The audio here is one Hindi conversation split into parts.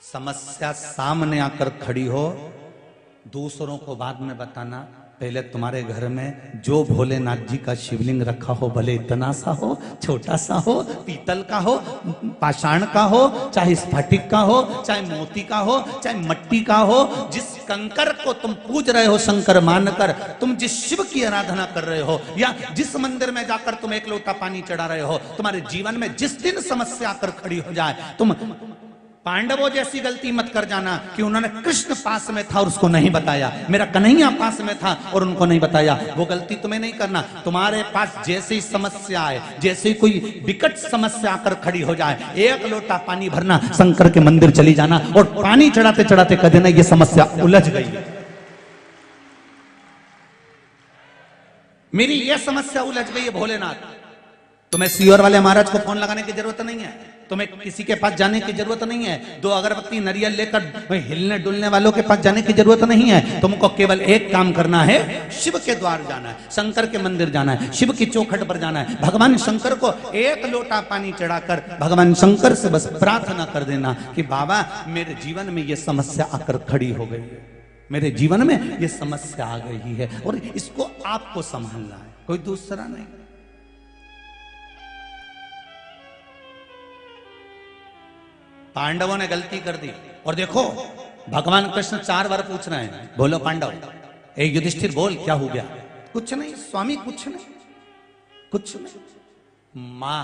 समस्या सामने आकर खड़ी हो, दूसरों को बाद में बताना। पहले तुम्हारे घर में जो भोलेनाथ जी का शिवलिंग रखा हो, भले इतना सा हो, छोटा सा हो, पीतल का हो, पाषाण का हो, चाहे स्फटिक का हो, चाहे मोती का हो, चाहे मट्टी का हो, जिस कंकर को तुम पूज रहे हो शंकर मानकर, तुम जिस शिव की आराधना कर रहे हो, या जिस मंदिर में जाकर तुम एक लोटा पानी चढ़ा रहे हो, तुम्हारे जीवन में जिस दिन समस्या आकर खड़ी हो जाए, तुम पांडवों जैसी गलती मत कर जाना कि उन्होंने कृष्ण पास में था और उसको नहीं बताया, मेरा कन्हैया पास में था और उनको नहीं बताया। वो गलती तुम्हें नहीं करना। तुम्हारे पास जैसे ही समस्या आए, जैसे ही कोई विकट समस्या आकर खड़ी हो जाए, एक लोटा पानी भरना, शंकर के मंदिर चली जाना और पानी चढ़ाते चढ़ाते कह देना ये समस्या उलझ गई है, मेरी ये समस्या उलझ गई है भोलेनाथ। तुम्हें सीवर वाले महाराज को फोन लगाने की जरूरत नहीं है, तुम्हें किसी के पास जाने की जरूरत नहीं है, दो अगरबत्ती नरियल लेकर हिलने डुलने वालों के पास जाने की जरूरत नहीं है। तुमको केवल एक काम करना है, शिव के द्वार जाना है, शंकर के मंदिर जाना है, शिव की चौखट पर जाना है, भगवान शंकर को एक लोटा पानी चढ़ाकर भगवान शंकर से बस प्रार्थना कर देना कि बाबा मेरे जीवन में ये समस्या आकर खड़ी हो गई है, मेरे जीवन में ये समस्या आ गई है और इसको आपको संभालना है, कोई दूसरा नहीं। पांडवों ने गलती कर दी और देखो भगवान कृष्ण 4 बार पूछ रहे हैं, बोलो पांडव, ए युधिष्ठिर बोल क्या हो गया? कुछ नहीं स्वामी, कुछ नहीं, कुछ नहीं। मां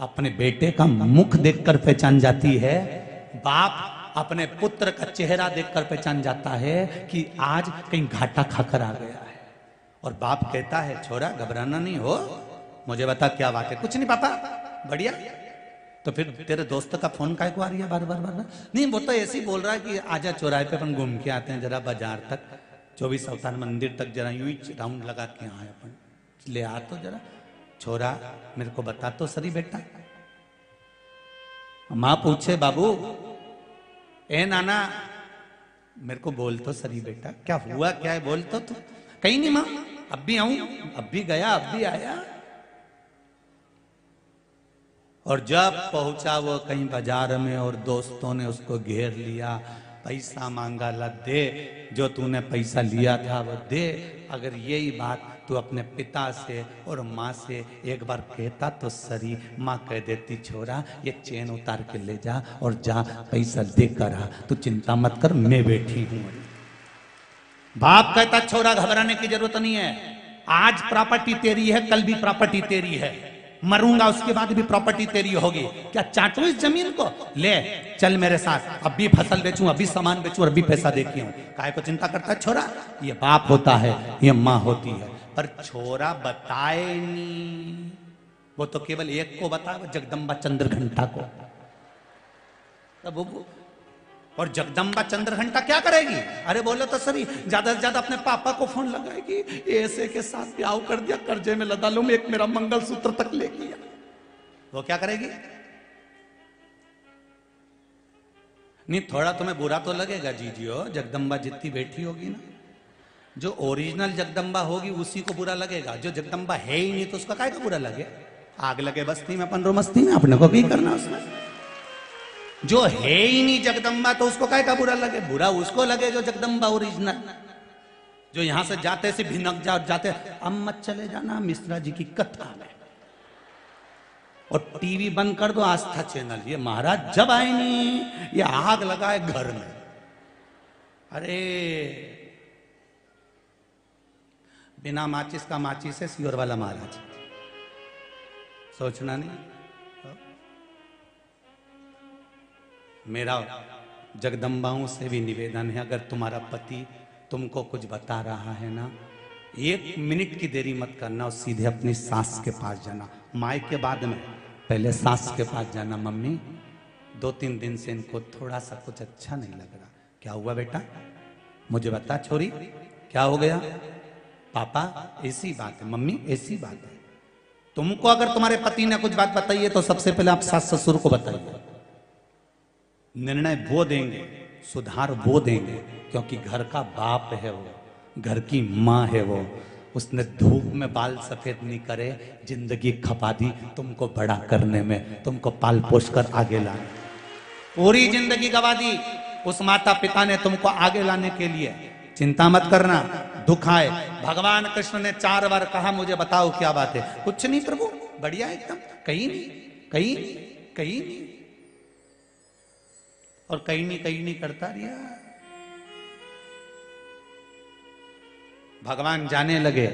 अपने बेटे का मुख देखकर पहचान जाती है, बाप अपने पुत्र का चेहरा देखकर पहचान जाता है कि आज कहीं घाटा खाकर आ गया है। और बाप कहता है छोरा घबराना नहीं हो, मुझे बता क्या बात है? कुछ नहीं पापा, बढ़िया। तो फिर तेरे दोस्त का फोन काय को आ रही है बार बार बार बार? नहीं वो तो ऐसे ही बोल रहा है कि आजा चौराहे पे अपन घूम के आते हैं जरा, बाजार तक, 24 अवतार मंदिर तक जरा यूं ही राउंड लगा के आए अपन, ले आ तो जरा। छोरा मेरे को बता तो सही बेटा। माँ पूछे बाबू, ए नाना मेरे को बोल तो सही बेटा, क्या हुआ क्या है बोल तो तू। कहीं नहीं माँ, अब भी आऊं, अब भी गया, अब भी आया। और जब पहुंचा वो कहीं बाजार में और दोस्तों ने उसको घेर लिया, पैसा मांगा, ला दे जो तूने पैसा लिया था वो दे। अगर यही बात तू अपने पिता से और माँ से एक बार कहता तो सरी, माँ कह देती छोरा ये चेन उतार के ले जा और जा पैसा देकर आ, तू चिंता मत कर मैं बैठी हूं। बाप कहता छोरा घबराने की जरूरत नहीं है, आज प्रॉपर्टी तेरी है, कल भी प्रॉपर्टी तेरी है, मरूंगा उसके बाद भी प्रॉपर्टी तेरी होगी, क्या चाटू इस जमीन को? ले चल मेरे साथ, अब भी फसल बेचूं, अभी सामान बेचूं और अभी पैसा देती हूं। काहे को चिंता करता है छोरा? ये बाप होता है, ये माँ होती है। पर छोरा बताए नहीं, वो तो केवल एक को बताए, जगदम्बा चंद्रघंटा को। तब और जगदम्बा चंद्रघंटा क्या करेगी? अरे बोलो तो सही, ज्यादा से ज्यादा अपने पापा को फोन लगाएगी, ऐसे के साथ ब्याह कर दिया, कर्जे में लदा लूं, एक मेरा मंगलसूत्र तक ले गया। वो क्या करेगी? नहीं थोड़ा तुम्हें बुरा तो लगेगा जीजियो, जगदम्बा जितनी बैठी होगी ना, जो ओरिजिनल जगदम्बा होगी उसी को बुरा लगेगा, जो जगदम्बा है ही नहीं तो उसका काय को बुरा लगे? आग लगे बस्ती में अपन रो मस्ती में, अपने को भी करना उसमें। जो है ही नहीं जगदम्बा तो उसको काय का बुरा लगे? बुरा उसको लगे जो जगदम्बा ओरिजिनल, जो यहां से जाते से भिनक जाते, अब मत चले जाना मिश्रा जी की कथा में, और टीवी बंद कर दो आस्था चैनल, ये महाराज जब आए नहीं ये आग लगाए घर में। अरे बिना माचिस का माचिस है सीवर वाला महाराज, सोचना नहीं। मेरा जगदम्बाओं से भी निवेदन है, अगर तुम्हारा पति तुमको कुछ बता रहा है ना, 1 मिनट की देरी मत करना और सीधे अपनी सास के पास जाना। माई के बाद में पहले सास के पास जाना, मम्मी 2-3 दिन से इनको थोड़ा सा कुछ अच्छा नहीं लग रहा, क्या हुआ बेटा? मुझे बता छोरी क्या हो गया? पापा ऐसी बात है, मम्मी ऐसी बात है। तुमको अगर तुम्हारे पति ने कुछ बात बताई है तो सबसे पहले आप सास ससुर को बताइए, निर्णय वो देंगे, सुधार वो देंगे, क्योंकि घर का बाप है वो, घर की माँ है वो, उसने धूप में बाल सफेद नहीं करे, जिंदगी खपा दी तुमको बड़ा करने में, तुमको पाल पोस कर आगे लाने। पूरी जिंदगी गवा दी उस माता पिता ने तुमको आगे लाने के लिए। चिंता मत करना, दुख आए। भगवान कृष्ण ने 4 बार कहा मुझे बताओ क्या बात है। कुछ नहीं प्रभु, बढ़िया एकदम, कहीं नहीं कहीं नहीं कहीं नहीं, और कहीं नहीं करता रिया। भगवान जाने लगे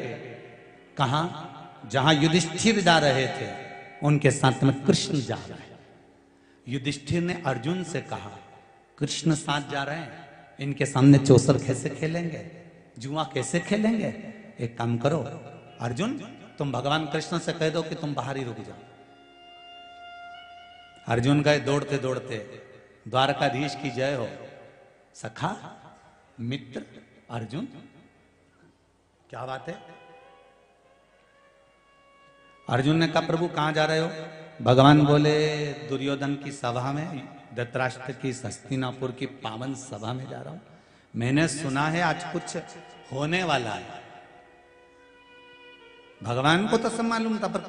कहां, जहां युधिष्ठिर जा रहे थे उनके साथ में कृष्ण जा रहे हैं। युधिष्ठिर ने अर्जुन से कहा कृष्ण साथ जा रहे हैं, इनके सामने चौसर कैसे खेलेंगे, जुआ कैसे खेलेंगे। एक काम करो अर्जुन, तुम भगवान कृष्ण से कह दो कि तुम बाहर ही रुक जाओ। अर्जुन गए दौड़ते दौड़ते, द्वारकाधीश की जय हो। सखा मित्र अर्जुन, क्या बात है। अर्जुन ने कहा प्रभु कहां जा रहे हो। भगवान बोले दुर्योधन की सभा में, धृतराष्ट्र की हस्तिनापुर की पावन सभा में जा रहा हूं। मैंने सुना है आज कुछ होने वाला है। भगवान को तो सब मालूम था, पर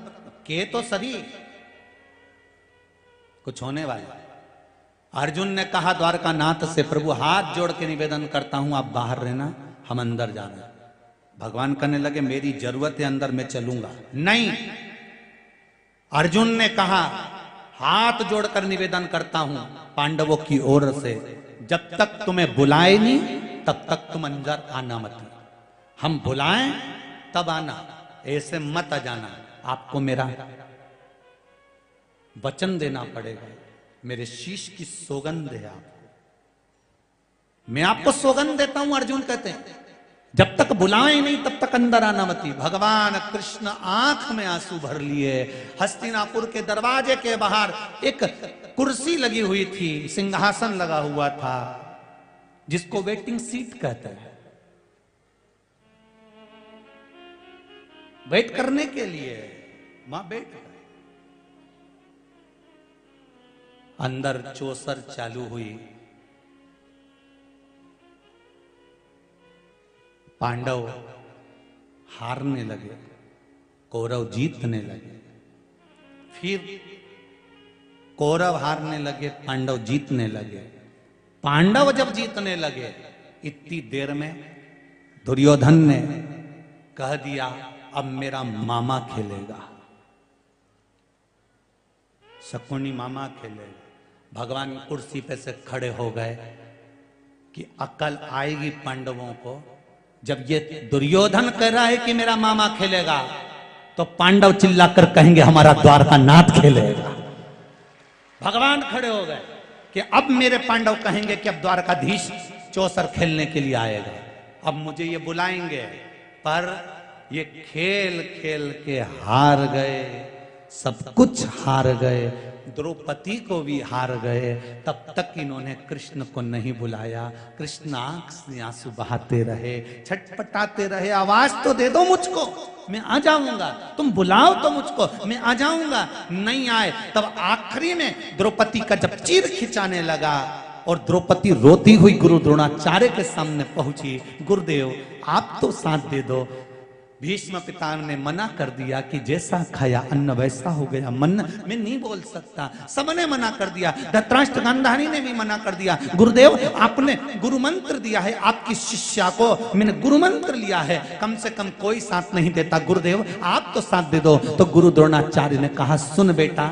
के तो सभी कुछ होने वाला है। अर्जुन ने कहा द्वारका नाथ से प्रभु हाथ जोड़ के निवेदन करता हूं आप बाहर रहना, हम अंदर जा रहे हैं। भगवान कहने लगे मेरी जरूरत है अंदर, मैं चलूंगा नहीं। अर्जुन ने कहा हाथ जोड़कर निवेदन करता हूं पांडवों की ओर से, जब तक तुम्हें बुलाए नहीं तब तक तुम अंदर आना मत। हम बुलाएं तब आना, ऐसे मत आ जाना। आपको मेरा वचन देना पड़ेगा, मेरे शीश की सौगंध है आपको, मैं आपको सौगंध देता हूं। अर्जुन कहते हैं जब तक बुलाए नहीं तब तक अंदर आना मती। भगवान कृष्ण आंख में आंसू भर लिए। हस्तिनापुर के दरवाजे के बाहर एक कुर्सी लगी हुई थी, सिंहासन लगा हुआ था, जिसको वेटिंग सीट कहते हैं, वेट करने के लिए वहां बैठ गए। अंदर चौसर चालू हुई। पांडव हारने लगे, कौरव जीतने लगे। फिर कौरव हारने लगे, पांडव जीतने लगे। पांडव जब जीतने लगे इतनी देर में दुर्योधन ने कह दिया अब मेरा मामा खेलेगा, शकुनी मामा खेलेगा। भगवान कुर्सी पे से खड़े हो गए कि अकल आएगी पांडवों को। जब ये दुर्योधन कह रहा है कि मेरा मामा खेलेगा, तो पांडव चिल्लाकर कहेंगे हमारा द्वारका नाथ खेलेगा। भगवान खड़े हो गए कि अब मेरे पांडव कहेंगे कि अब द्वारकाधीश चौसर खेलने के लिए आएगा, अब मुझे ये बुलाएंगे। पर ये खेल खेल के हार गए, सब कुछ हार गए, द्रौपदी को भी हार गए। तब तक इन्होंने कृष्ण को नहीं बुलाया। कृष्ण आंख से आंसू बहाते रहे, छटपटाते रहे, आवाज तो दे दो मुझको, मैं आ जाऊंगा, तुम बुलाओ तो मुझको, मैं आ जाऊंगा। नहीं आए। तब आखिरी में द्रौपदी का जब चीर खिंचाने लगा और द्रौपदी रोती हुई गुरु द्रोणाचार्य के सामने पहुंची, गुरुदेव आप तो साथ दे दो। भीष्म पिता ने मना कर दिया कि जैसा खाया अन्न वैसा हो गया, मन मैं नहीं बोल सकता, सबने मना कर दिया। धृतराष्ट्र गांधारी ने भी मना कर दिया, गुरुदेव आपने गुरु मंत्र दिया है, आपकी शिष्या को मैंने गुरु मंत्र लिया है, कम से कम कोई साथ नहीं देता, गुरुदेव आप तो साथ दे दो। तो गुरु द्रोणाचार्य ने कहा सुन बेटा,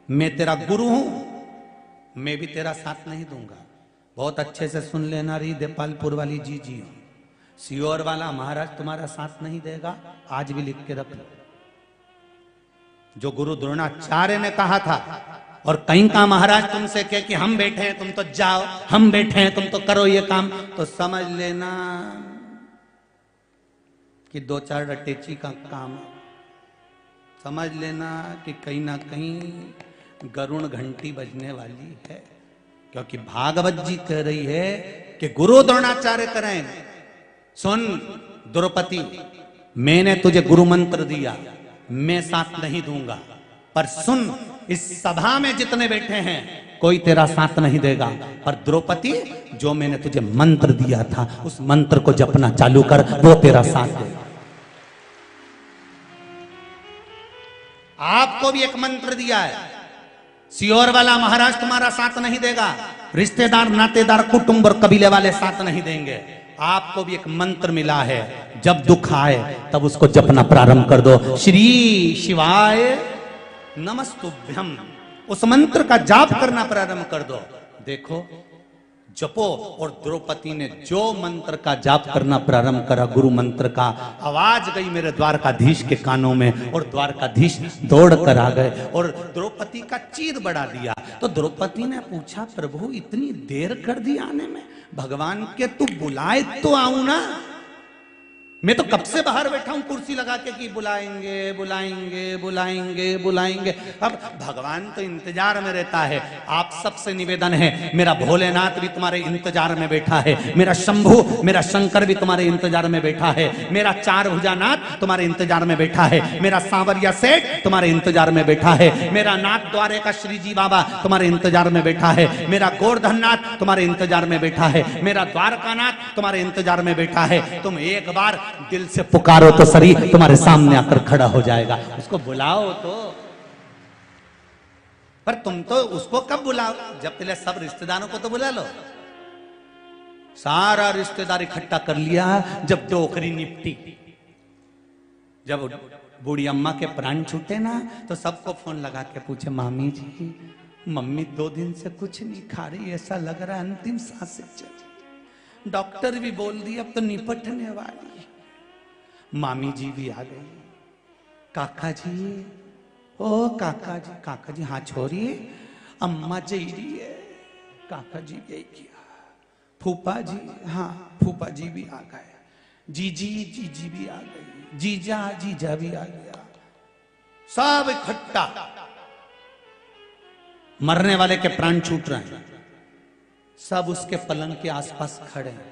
मैं तेरा गुरु हूं, मैं भी तेरा साथ नहीं दूंगा। बहुत अच्छे से सुन लेना रही देपालपुर वाली जी जी, सियोर वाला महाराज तुम्हारा साथ नहीं देगा, आज भी लिख के रख लो। जो गुरु द्रोणाचार्य ने कहा था, और कहीं का महाराज तुमसे कहे कि हम बैठे हैं तुम तो जाओ, हम बैठे हैं तुम तो करो ये काम, तो समझ लेना कि 2-4 रटेची का काम, समझ लेना कि कहीं ना कहीं गरुण घंटी बजने वाली है। क्योंकि भागवत जी कह रही है कि गुरु द्रोणाचार्य करें, सुन द्रौपदी मैंने तुझे गुरु मंत्र दिया, मैं साथ नहीं दूंगा, पर सुन इस सभा में जितने बैठे हैं कोई तेरा साथ नहीं देगा, पर द्रौपदी जो मैंने तुझे मंत्र दिया था उस मंत्र को जपना चालू कर, वो तेरा साथ देगा। आपको भी एक मंत्र दिया है, सियोर वाला महाराज तुम्हारा साथ नहीं देगा, रिश्तेदार नातेदार कुटुंब और कबीले वाले साथ नहीं देंगे। आपको भी एक मंत्र मिला है, जब दुख आए तब उसको जपना प्रारंभ कर दो। श्री शिवाय नमस्तुभ्यम, उस मंत्र का जाप करना प्रारंभ कर दो। देखो जपो। और द्रौपदी ने जो मंत्र का जाप करना प्रारंभ करा, गुरु मंत्र का, आवाज गई मेरे द्वारकाधीश के कानों में और द्वारकाधीश दौड़ कर आ गए और द्रौपदी का चीर बढ़ा दिया। तो द्रौपदी ने पूछा, प्रभु इतनी देर कर दी आने में, भगवान के तू बुलाए तो आऊं ना, मैं तो कब से बाहर बैठा हूं कुर्सी लगा के कि बुलाएंगे बुलाएंगे बुलाएंगे बुलाएंगे। अब भगवान तो इंतजार में रहता है। आप सबसे निवेदन है, मेरा भोलेनाथ भी तुम्हारे इंतजार में बैठा है, मेरा शंभु मेरा शंकर भी तुम्हारे इंतजार में बैठा है, मेरा चार भुजानाथ तुम्हारे इंतजार में बैठा है, मेरा सांवरिया सेठ तुम्हारे इंतजार में बैठा है, मेरा नाथ द्वारे का श्रीजी बाबा तुम्हारे इंतजार में बैठा है, मेरा गोवर्धननाथ तुम्हारे इंतजार में बैठा है, मेरा द्वारकानाथ तुम्हारे इंतजार में बैठा है। तुम एक बार दिल से पुकारो तो सही, तुम्हारे सामने आकर खड़ा हो जाएगा। उसको बुलाओ तो। पर तुम तो उसको कब बुलाओ, जब पहले सब रिश्तेदारों को तो बुला लो। सारा रिश्तेदार इकट्ठा कर लिया जब डोकरी निपटी, जब बूढ़ी अम्मा के प्राण छूटे ना, तो सबको फोन लगा के पूछे, मामी जी मम्मी 2 दिन से कुछ नहीं खा रही, ऐसा लग रहा है अंतिम सांसें चली, डॉक्टर भी बोल दिया अब तो निपटने वाली। मामी जी भी आ गई, काका जी, ओ काका जी हाँ छोड़िए, अम्मा जी रही है, काका जी यही किया, फूफा जी हाँ फूफा जी भी आ गए, जीजी भी आ गई, जीजा भी आ गया, सब इकट्ठा। मरने वाले के प्राण छूट रहे हैं, सब उसके पलंग के आसपास खड़े हैं।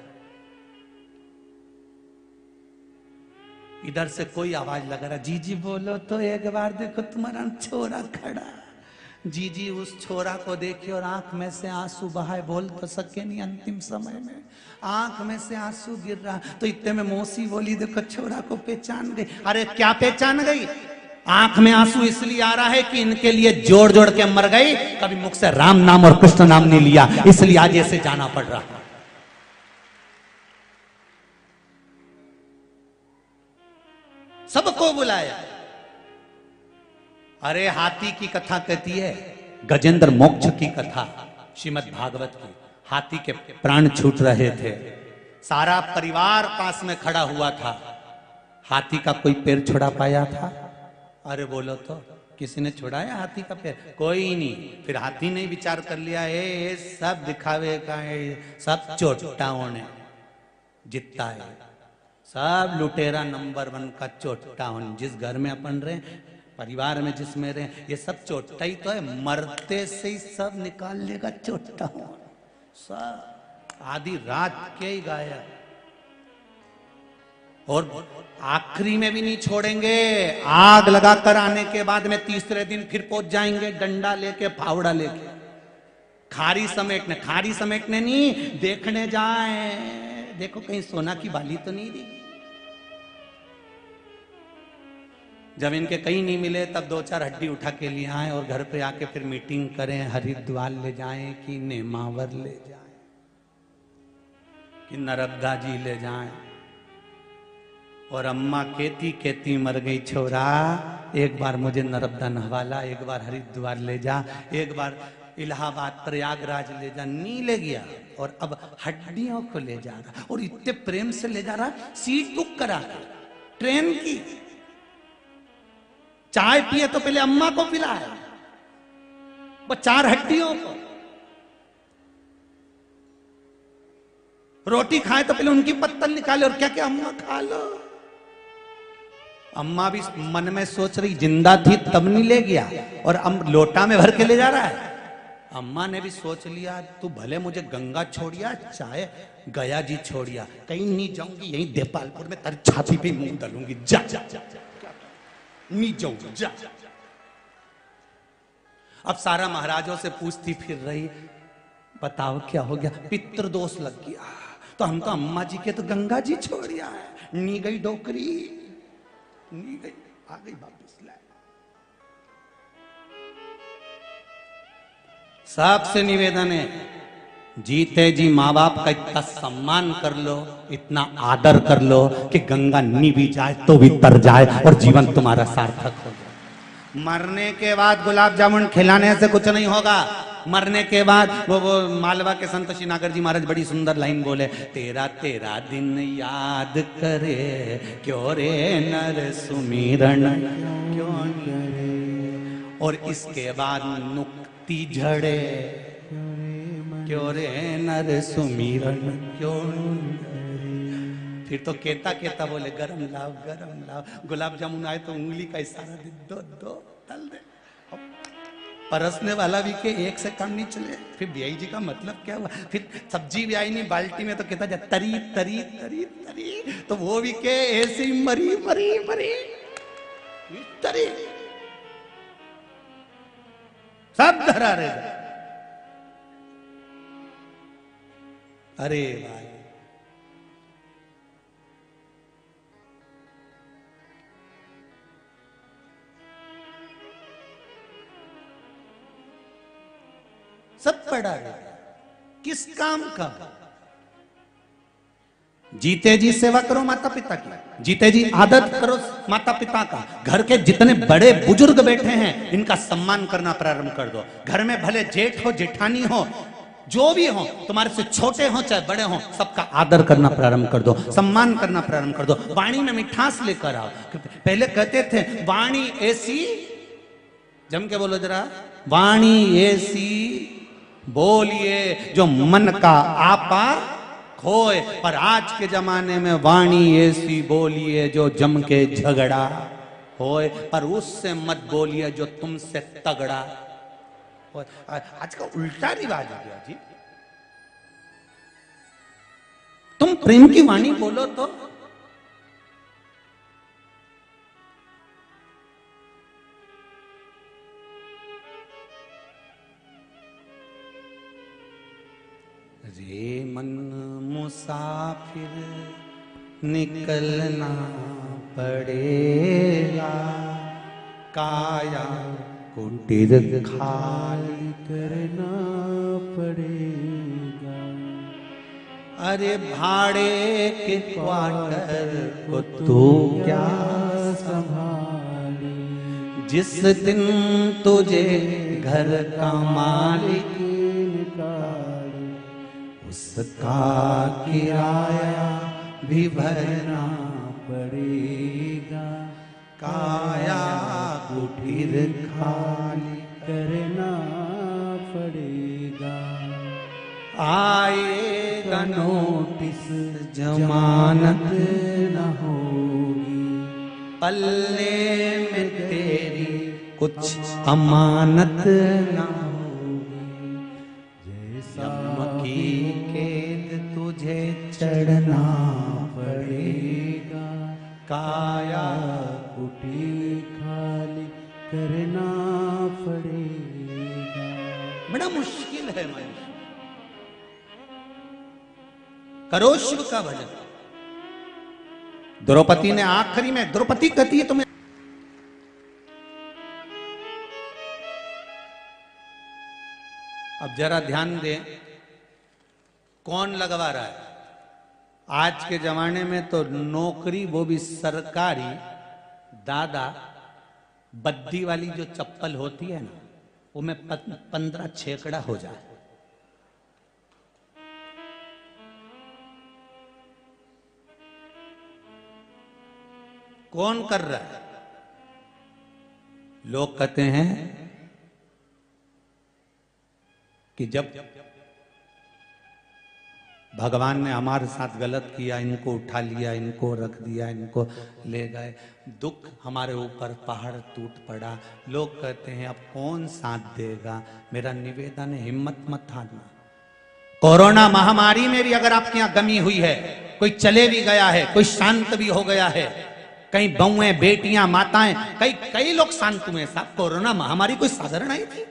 इधर से कोई आवाज लगा रहा, जीजी बोलो तो एक बार देखो तुम्हारा छोरा खड़ा। जीजी उस छोरा को देखे और आंख में से आंसू बहाए, बोल तो सके नहीं, अंतिम समय में आंख में से आंसू गिर रहा। तो इतने में मौसी बोली, देखो छोरा को पहचान गई। अरे क्या पहचान गई? आंख में आंसू इसलिए आ रहा है कि इनके लिए जोड़ जोड़ के मर गई, कभी मुख से राम नाम और कृष्ण नाम नहीं लिया, इसलिए आज ऐसे जाना पड़ रहा। सबको बुलाया। अरे हाथी की कथा कहती है, गजेंद्र मोक्ष की कथा श्रीमद् भागवत की। हाथी के प्राण छूट रहे थे, सारा परिवार पास में खड़ा हुआ था। हाथी का कोई पैर छुड़ा पाया था? अरे बोलो तो, किसी ने छुड़ाया हाथी का पैर? कोई नहीं। फिर हाथी ने विचार कर लिया, ए सब दिखावे का है, सब चोटाओं ने जीतता है, सब लुटेरा नंबर 1 का चोटा हूं। जिस घर में अपन रहे, परिवार में जिसमें रहे, ये सब चोटा ही तो है, मरते से ही सब निकाल लेगा चोटा हूं। सब आधी रात के ही गाया, और आखिरी में भी नहीं छोड़ेंगे। आग लगाकर आने के बाद में तीसरे दिन फिर पहुंच जाएंगे, डंडा लेके फावड़ा लेके। खारी समेटने नहीं, देखने जाए, देखो कहीं सोना की बाली तो नहीं दी। जब इनके कहीं नहीं मिले तब 2-4 हड्डी उठा के लिए आए और घर पे आके फिर मीटिंग करें, हरिद्वार ले जाएं कि नेमावर ले जाएं कि नर्मदा जी ले जाएं। और अम्मा कहती मर गई, छोरा एक बार मुझे नर्मदा नहवाला, एक बार हरिद्वार ले जा, एक बार इलाहाबाद प्रयागराज ले जा। नहीं ले गया, और अब हड्डियों को ले जा रहा, और इतने प्रेम से ले जा रहा, सीट बुक करा ट्रेन की। चाय पिए तो पहले अम्मा को पिलाया, वो 4 हड्डियों को। रोटी खाए तो पहले उनकी पत्तल निकाले और क्या क्या अम्मा खा लो। अम्मा भी मन में सोच रही, जिंदा थी तब नहीं ले गया, और लोटा में भर के ले जा रहा है। अम्मा ने भी सोच लिया, तू भले मुझे गंगा छोड़िया चाहे गया जी छोड़िया, कहीं नहीं जाऊंगी, यहीं देपालपुर में तेरी छाती पे मुंह डालूंगी, जा जा जा नहीं जाऊंगी, जा। अब सारा महाराजों से पूछती फिर रही, बताओ क्या हो गया? पितृदोष लग गया। तो हम तो अम्मा जी के तो गंगा जी छोड़िया है। नी गई डोकरी, नी गई, आ गई वापिस। सबसे निवेदन है, जीते जी माँ बाप का इतना सम्मान कर लो, इतना आदर कर लो कि गंगा नी भी जाए तो भी तर जाए और जीवन तुम्हारा सार्थक हो जाए। मरने के बाद गुलाब जामुन खिलाने से कुछ नहीं होगा। मरने के बाद वो मालवा के संत श्री नागर जी महाराज बड़ी सुंदर लाइन बोले, तेरा तेरा दिन याद करे क्यों रे नर सुमिरन क्यों करे, और इसके बाद नुक्ति झड़े क्यों रे नर सुमिरन क्यों करे। फिर तो केता केता बोले गरम लाओ, गुलाब जामुन आए तो उंगली का इशारा दे, दो तल दे। परसने वाला भी के एक से कम नहीं चले। फिर ब्याई जी का मतलब क्या हुआ? फिर सब्जी भी आई नहीं बाल्टी में तो कहता जा तरी तरी तरी तरी, तो वो भी के ऐसे ही मरी मरी मरी तरी, सब धरा रहे। अरे भाई सब पड़ा है, किस काम का? जीते जी सेवा करो माता पिता की, जीते जी आदत करो माता पिता का। घर के जितने बड़े बुजुर्ग बैठे हैं इनका सम्मान करना प्रारंभ कर दो। घर में भले जेठ हो जेठानी हो जो भी हो, तुम्हारे से छोटे हो चाहे बड़े हो, सबका आदर करना प्रारंभ कर दो, सम्मान करना प्रारंभ कर दो। वाणी में मिठास लेकर आओ। पहले कहते थे वाणी ऐसी, जम के बोलो जरा, वाणी ऐसी बोलिए जो मन का आपा खोए। पर आज के जमाने में वाणी ऐसी बोलिए जो जम के झगड़ा होए, पर उससे मत बोलिए जो तुमसे तगड़ा होए। आज का उल्टा रिवाज हो गया जी। तुम प्रेम की वाणी बोलो तो रे मन मुसाफिर निकलना पड़ेगा, काया कुटीर खाली करना पड़ेगा। अरे भाड़े के क्वार्टर को तू क्या संभाले, जिस दिन तुझे घर का मालिक उसका किराया भी भरना पड़ेगा, काया कुटीर खाली करना पड़ेगा। आएगा नोटिस जमानत न होगी, पल्ले में तेरी कुछ अमानत न होगी। जैसा की कैद तुझे चढ़ना पड़ेगा, काया कुटीर खाली करना पड़ेगा। बड़ा मुश्किल है मनुष्य। करो शिव का भजन। द्रौपदी ने आखिरी में, द्रौपदी कहती है तुम्हें, अब जरा ध्यान दें कौन लगवा रहा है। आज के जमाने में तो नौकरी, वो भी सरकारी, दादा बद्दी वाली जो चप्पल होती है ना, वो में 15 छेकड़ा हो जाए। कौन कर रहा है? लोग कहते हैं कि जब भगवान ने हमारे साथ गलत किया, इनको उठा लिया, इनको रख दिया, इनको ले गए, दुख हमारे ऊपर पहाड़ टूट पड़ा। लोग कहते हैं अब कौन साथ देगा। मेरा निवेदन है, हिम्मत मत हारना। कोरोना महामारी में भी अगर आपके यहाँ गमी हुई है, कोई चले भी गया है, कोई शांत भी हो गया है, कई बहुएं, बेटियां, माताएं, कई लोग शांत हुए। साहब कोरोना महामारी कोई साधारण आई थी?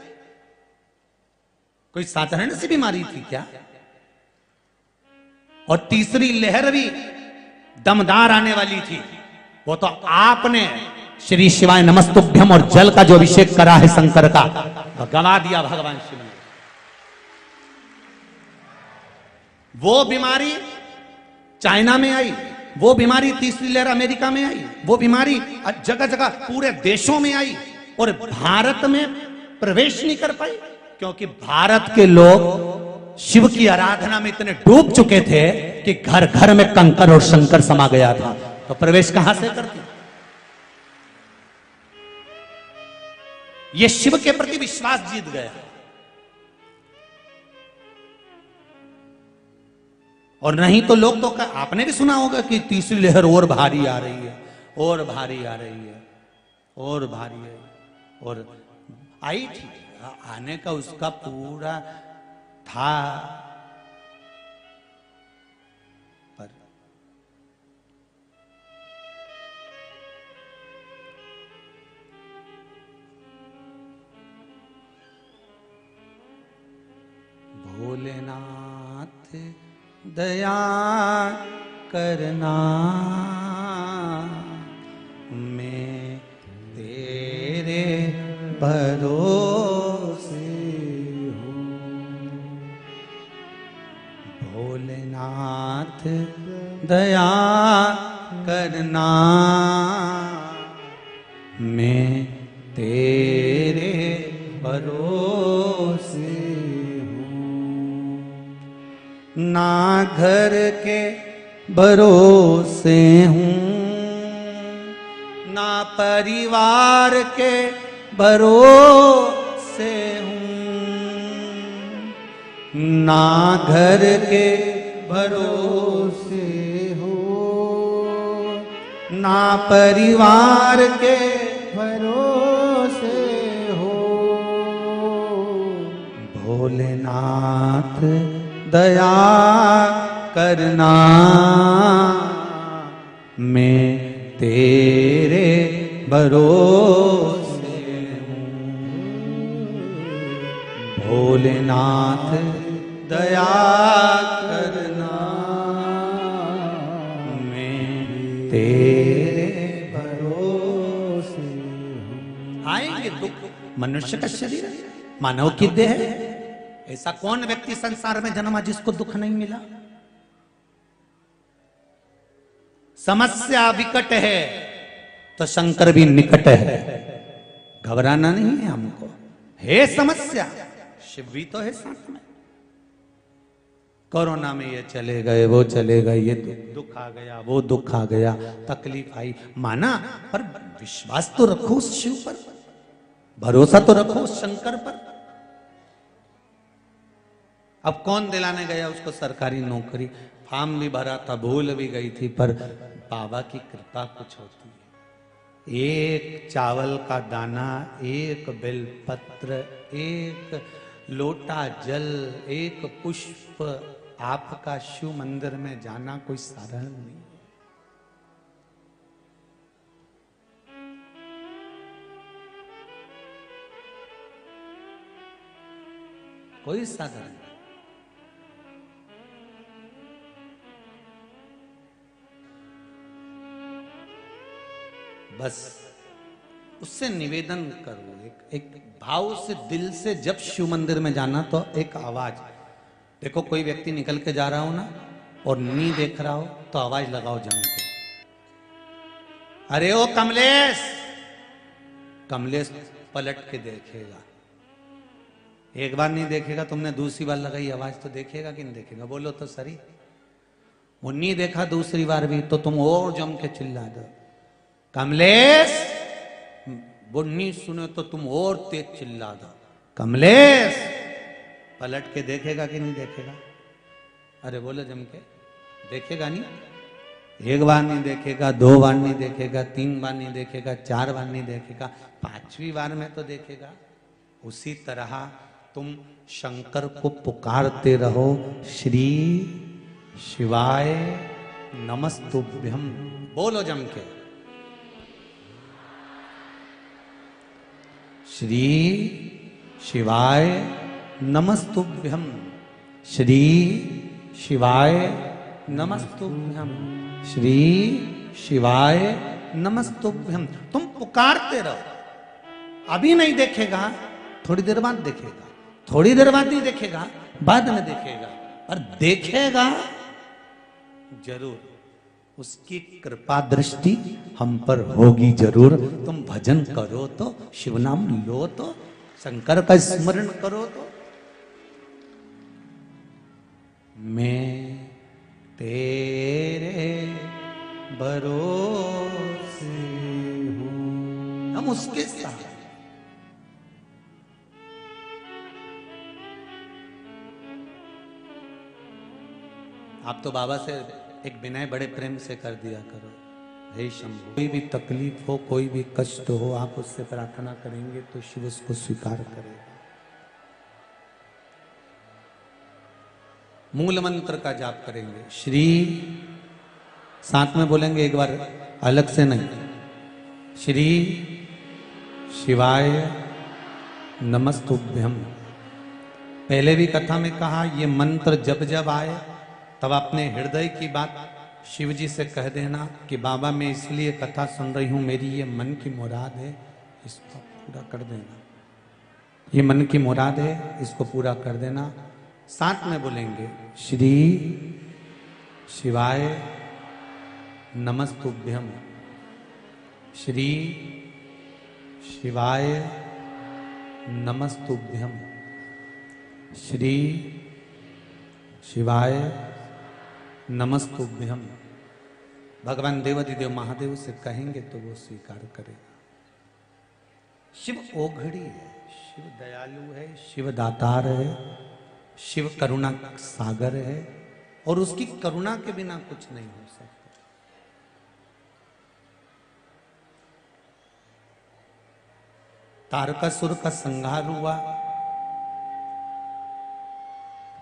कोई साधारण सी बीमारी थी क्या? और तीसरी लहर भी दमदार आने वाली थी। वो तो आपने श्री शिवाय नमस्तुभ्यम और जल का जो अभिषेक करा है शंकर का, गवा दिया भगवान शिव ने। वो बीमारी चाइना में आई, वो बीमारी तीसरी लहर अमेरिका में आई, वो बीमारी जगह जगह पूरे देशों में आई और भारत में प्रवेश नहीं कर पाई, क्योंकि भारत के लोग शिव की आराधना में इतने डूब चुके थे कि घर घर में कंकर और शंकर समा गया था, तो प्रवेश कहां से करती। ये शिव के प्रति विश्वास जीत गया। और नहीं तो लोग तो आपने भी सुना होगा कि तीसरी लहर और भारी आ रही है, और भारी आ रही है, और भारी है, और आई थी, आने का उसका पूरा था, पर भोलेनाथ दया करना, मैं तेरे भरोसे हूँ। भोलेनाथ दया करना, मैं तेरे भरोसे ना घर के भरोसे हूँ, ना परिवार के भरोसे हूँ, ना घर के भरोसे हो, ना परिवार के भरोसे हो। भोलेनाथ दया करना, मैं तेरे भरोसे हूँ। भोलेनाथ दया करना, मैं तेरे भरोसे हूँ। आएंगे दुख, मनुष्य का शरीर मानव की देह है। ऐसा कौन व्यक्ति संसार में जन्मा जिसको दुख नहीं मिला। समस्या विकट है तो शंकर भी निकट है, घबराना नहीं है हमको। है समस्या, शिव भी तो है साथ में। कोरोना में ये चले गए, वो चले गए, ये दुख आ गया, वो दुख आ गया, तकलीफ आई, माना, पर विश्वास तो रखो उस शिव पर, भरोसा तो रखो उस शंकर पर। अब कौन दिलाने गया उसको सरकारी नौकरी, फॉर्म भी भरा था, भूल भी गई थी, पर बाबा की कृपा कुछ होती है। एक चावल का दाना, एक बेलपत्र, एक लोटा जल, एक पुष्प, आपका शिव मंदिर में जाना कोई साधारण नहीं। कोई साधारण नहीं। बस उससे निवेदन करो, एक भाव से, दिल से। जब शिव मंदिर में जाना तो एक आवाज, देखो कोई व्यक्ति निकल के जा रहा हो ना और नहीं देख रहा हो तो आवाज लगाओ जम के, अरे ओ कमलेश। कमलेश पलट के देखेगा, एक बार नहीं देखेगा, तुमने दूसरी बार लगाई आवाज तो देखेगा कि नहीं देखेगा, बोलो तो सही। वो नहीं देखा दूसरी बार भी तो तुम और जम के चिल्ला दो, कमलेश। वो नहीं सुने तो तुम और तेज चिल्ला दो, कमलेश। पलट के देखेगा कि नहीं देखेगा, अरे बोलो जम के, देखेगा नहीं। एक बार नहीं देखेगा, दो बार नहीं देखेगा, तीन बार नहीं देखेगा, चार बार नहीं देखेगा, पांचवी बार में तो देखेगा। उसी तरह तुम शंकर को पुकारते रहो, श्री शिवाय नमस्तुभ्यम, बोलो जम के, श्री शिवाय नमस्तुभ्यम, श्री शिवाय नमस्तुभ्यम, श्री शिवाय नमस्तुभ्यम। तुम पुकारते रहो। अभी नहीं देखेगा, थोड़ी देर बाद देखेगा, थोड़ी देर बाद नहीं देखेगा, बाद में देखेगा। पर देखेगा जरूर, उसकी कृपा दृष्टि हम पर होगी जरूर। तुम भजन करो तो, शिव नाम लो तो, शंकर का स्मरण करो तो। मैं तेरे भरोसे हूं, हम उसके साथ। आप तो बाबा से एक विनय बड़े प्रेम से कर दिया करो, हे शंभु, कोई भी तकलीफ हो, कोई भी कष्ट हो, आप उससे प्रार्थना करेंगे तो शिव उसको स्वीकार करेगा। मूल मंत्र का जाप करेंगे, श्री, साथ में बोलेंगे एक बार, अलग से नहीं, श्री शिवाय नमस्तुभ्यम। पहले भी कथा में कहा, ये मंत्र जब जब आए तब अपने हृदय की बात शिव जी से कह देना कि बाबा मैं इसलिए कथा सुन रही हूं, मेरी ये मन की मुराद है, इसको पूरा कर देना। ये मन की मुराद है, इसको पूरा कर देना। साथ में बोलेंगे, श्री शिवाय नमस्तुभ्यम, श्री शिवाय नमस्तुभ्यम, श्री शिवाय नमस्तुभ्यम। भगवान देवाधिदेव महादेव से कहेंगे तो वो स्वीकार करेगा। शिव ओघड़ी है, शिव दयालु है, शिव दातार है, शिव करुणा सागर है, और उसकी करुणा के बिना कुछ नहीं हो सकता। तारकासुर का संहार हुआ,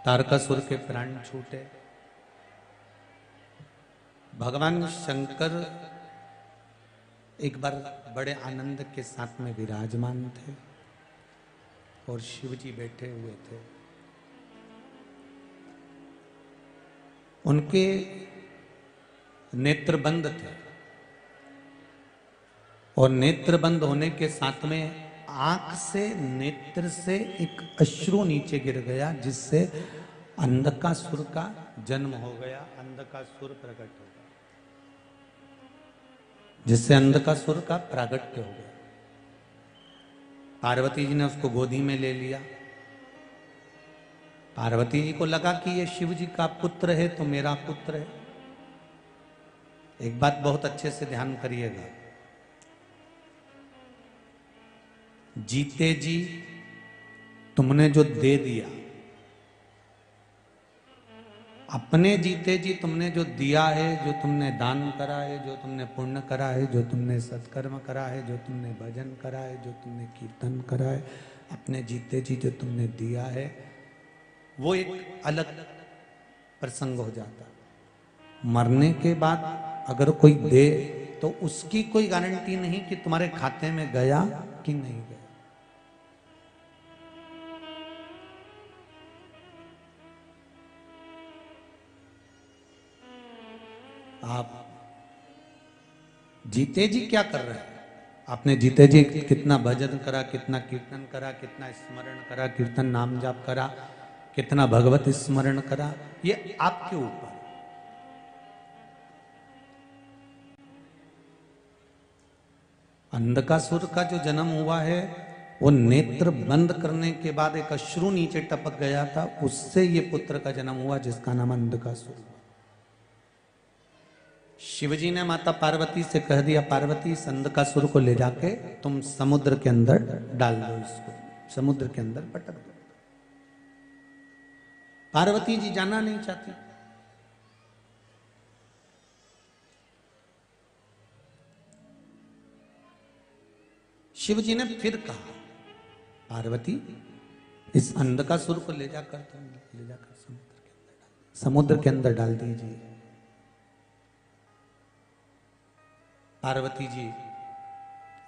तारकासुर के प्राण छूटे। भगवान शंकर एक बार बड़े आनंद के साथ में विराजमान थे और शिव जी बैठे हुए थे। उनके नेत्र बंद थे और नेत्र बंद होने के साथ में आंख से, नेत्र से एक अश्रु नीचे गिर गया, जिससे अंधकासुर का जन्म हो गया, अंधकासुर प्रकट हो गया, जिससे अंधकासुर का प्रागट्य हो गया। पार्वती जी ने उसको गोदी में ले लिया। पार्वती जी को लगा कि ये शिव जी का पुत्र है तो मेरा पुत्र है। एक बात बहुत अच्छे से ध्यान करिएगा, जीते जी तुमने जो दे दिया, अपने जीते जी तुमने जो दिया है, जो तुमने दान करा है, जो तुमने पुण्य करा है, जो तुमने सत्कर्म करा है, जो तुमने भजन करा है, जो तुमने कीर्तन करा है, अपने जीते जी जो तुमने दिया है, वो एक अलग प्रसंग हो जाता। मरने के बाद अगर कोई दे तो उसकी कोई गारंटी नहीं कि तुम्हारे खाते में गया कि नहीं गया। आप जीते जी क्या कर रहे हैं? आपने जीते जी कितना भजन करा, कितना कीर्तन करा, कितना स्मरण करा, कीर्तन नाम जाप करा, कितना भगवत स्मरण करा, ये आपके ऊपर। अंधकासुर का जो जन्म हुआ है वो नेत्र बंद करने के बाद एक अश्रु नीचे टपक गया था, उससे ये पुत्र का जन्म हुआ जिसका नाम अंधकासुर हुआ। शिवजी ने माता पार्वती से कह दिया, पार्वती इस अंधकासुर को ले जाके तुम समुद्र के अंदर डाल दो, इसको समुद्र के अंदर पटक दो। पार्वती जी जाना नहीं चाहती। शिवजी ने फिर कहा, पार्वती इस अंधकासुर को ले जाकर समुद्र के अंदर डाल दीजिए। पार्वती जी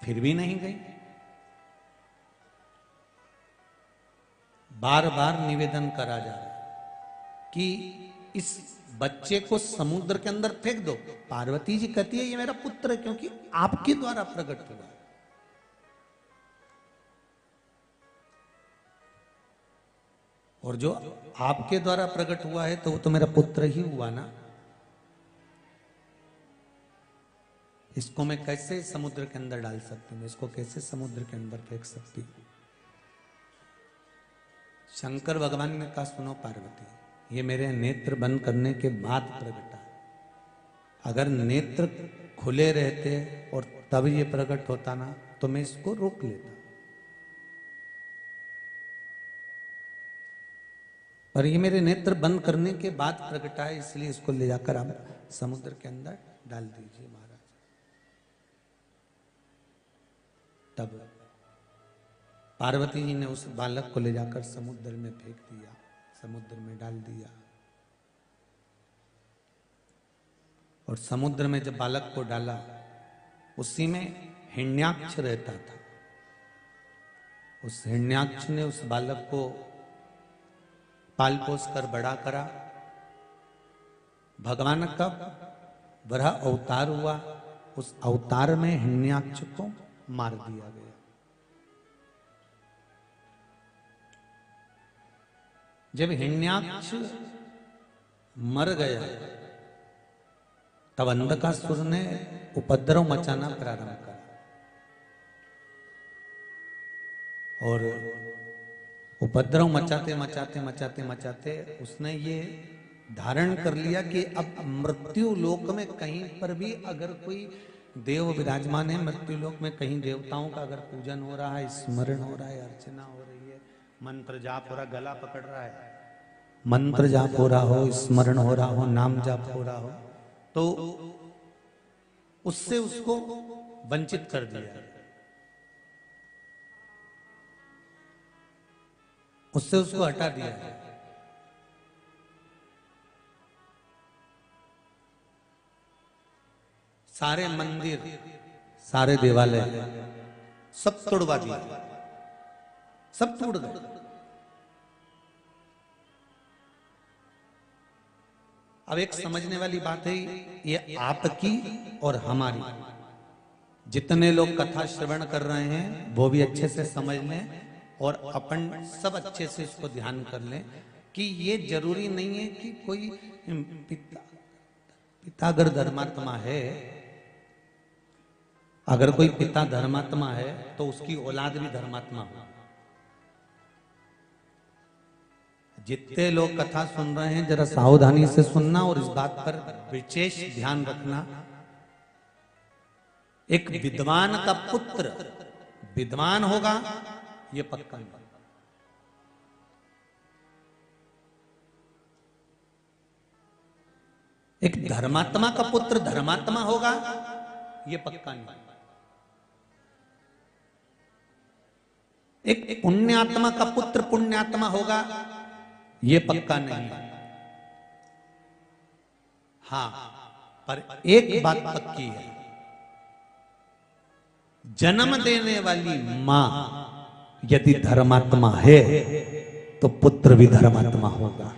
फिर भी नहीं गई। बार बार निवेदन करा जा रहा है कि इस बच्चे को समुद्र के अंदर फेंक दो। पार्वती जी कहती है ये मेरा पुत्र है क्योंकि आपके द्वारा प्रकट हुआ। और जो आपके द्वारा प्रकट हुआ है तो वो तो मेरा पुत्र ही हुआ ना। इसको मैं कैसे समुद्र के अंदर डाल सकती हूँ, इसको कैसे समुद्र के अंदर फेंक सकती हूँ। शंकर भगवान ने कहा सुनो पार्वती, ये मेरे नेत्र बंद करने के बाद प्रकटा। अगर नेत्र खुले रहते और तब ये प्रकट होता ना तो मैं इसको रोक लेता, पर ये मेरे नेत्र बंद करने के बाद प्रकटा है, इसलिए इसको ले जाकर आप समुद्र के अंदर डाल दीजिए महाराज। तब पार्वती जी ने उस बालक को ले जाकर समुद्र में फेंक दिया, समुद्र में डाल दिया। और समुद्र में जब बालक को डाला, उसी में हिरण्याक्ष रहता था। उस हिरण्याक्ष ने उस बालक को पाल पोस कर बड़ा करा। भगवान का वराह अवतार हुआ, उस अवतार में हिरण्याक्ष को मार दिया गया। जब हिरण्याक्ष मर गया तब अंधकासुर ने उपद्रव मचाना प्रारंभ करा और उपद्रव मचाते मचाते मचाते मचाते उसने ये धारण कर लिया कि अब मृत्यु लोक में कहीं पर भी अगर कोई देव विराजमान है, मृत्यु लोक में कहीं देवताओं का अगर पूजन हो रहा है, स्मरण हो रहा है, अर्चना हो रही है, मंत्र जाप हो रहा, गला पकड़ रहा है, मंत्र जाप हो रहा हो, स्मरण हो रहा हो, नाम जाप हो रहा हो, तो उससे उसको वंचित कर दिया, उससे उसको हटा दिया। सारे मंदिर, सारे देवालय सब तोड़वा दिए, सब टूट गए। अब एक समझने वाली बात है, ये आपकी और हमारी, जितने लोग कथा श्रवण कर रहे हैं वो भी अच्छे से समझ लें और अपन सब अच्छे से इसको ध्यान कर लें कि ये जरूरी नहीं है कि कोई पिता अगर धर्मात्मा है, अगर कोई पिता धर्मात्मा है तो उसकी औलाद भी धर्मात्मा हो। जितने लोग कथा सुन रहे हैं जरा सावधानी से सुनना और इस बात पर विशेष ध्यान रखना। एक विद्वान का पुत्र विद्वान होगा ये पक्का नहीं। एक धर्मात्मा का पुत्र धर्मात्मा होगा ये पक्का नहीं। एक पुण्यात्मा का पुत्र पुण्यात्मा होगा ये पक्का नहीं। हां, पर एक बात पक्की है, जन्म देने वाली मां यदि धर्मात्मा है तो पुत्र भी धर्मात्मा होगा।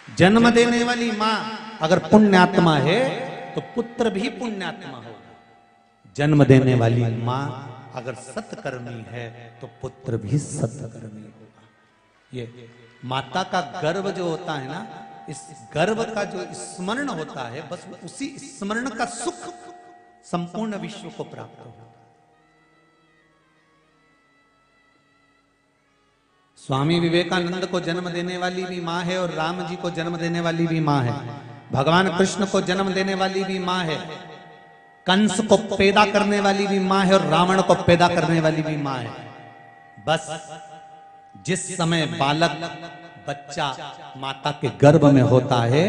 जन्म देने वाली मां अगर पुण्यात्मा है तो पुत्र भी पुण्यात्मा होगा। जन्म देने वाली मां अगर सत्कर्मी है तो पुत्र भी सत्कर्मी होगा। ये माता का गर्भ जो होता है ना, इस गर्भ का जो स्मरण होता है, बस उसी स्मरण का सुख संपूर्ण विश्व को प्राप्त होता है। स्वामी विवेकानंद को जन्म देने वाली भी मां है और राम जी को जन्म देने वाली भी मां है। भगवान कृष्ण को जन्म देने वाली भी मां है। कंस को पैदा करने वाली भी मां है और रावण को पैदा करने वाली भी मां है। बस जिस समय बालक बच्चा माता के गर्भ में होता है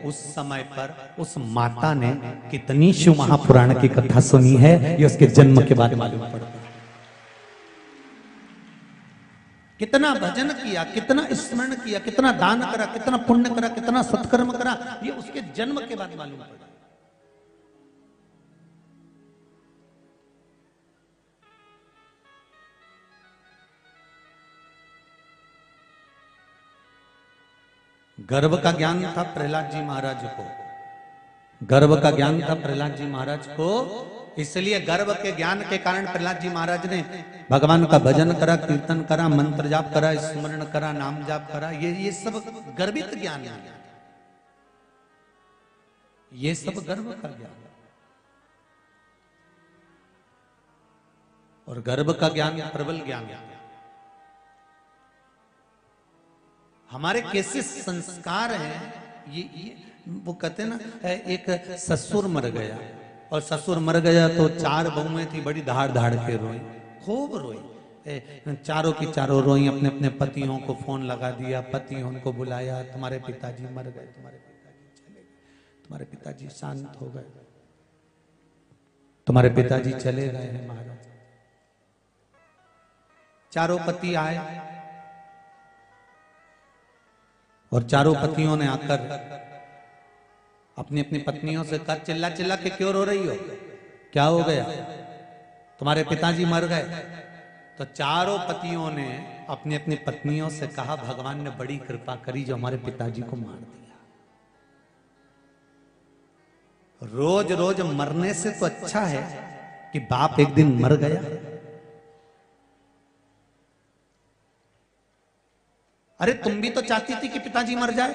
उस समय पर उस माता ने कितनी शिव महापुराण की कथा सुनी है ये उसके जन्म के बाद मालूम पड़ता है। कितना भजन किया, कितना स्मरण किया, कितना दान करा, कितना पुण्य करा, कितना सत्कर्म करा, ये उसके जन्म के बाद मालूम पड़ा। गर्भ का ज्ञान था प्रहलाद जी महाराज को, गर्भ का ज्ञान था प्रहलाद जी महाराज को, इसलिए गर्व के ज्ञान के कारण प्रहलाद जी महाराज ने भगवान का भजन करा, कीर्तन करा, मंत्र जाप करा, स्मरण करा, नाम जाप करा। ये सब गर्वित ज्ञान है, ये सब गर्व का ज्ञान। और गर्व का ज्ञान प्रबल ज्ञान है। हमारे कैसे संस्कार हैं, ये वो कहते हैं ना, एक ससुर मर गया और ससुर मर गया तो 4 बहुएं थी, बड़ी धाड़ धाड़ के रोई, खूब रोई, चारों की चारों रोई, अपने अपने पतियों को फोन लगा दिया, पतियों को बुलाया, तुम्हारे पिताजी मर गए, तुम्हारे पिताजी चले गए, तुम्हारे पिताजी शांत हो गए, तुम्हारे पिताजी चले गए हैं महाराज। चारों पति आए और चारों पतियों ने आकर अपनी अपनी पत्नियों से कहा, चिल्ला चिल्ला के क्यों रो रही हो, क्या हो गया, तुम्हारे पिताजी मर गए। तो चारों पतियों ने अपनी अपनी पत्नियों से कहा, भगवान ने बड़ी कृपा करी जो हमारे पिताजी को मार दिया। रोज रोज मरने से तो अच्छा है कि बाप एक दिन मर गया। अरे तुम भी तो चाहती थी कि पिताजी मर जाए,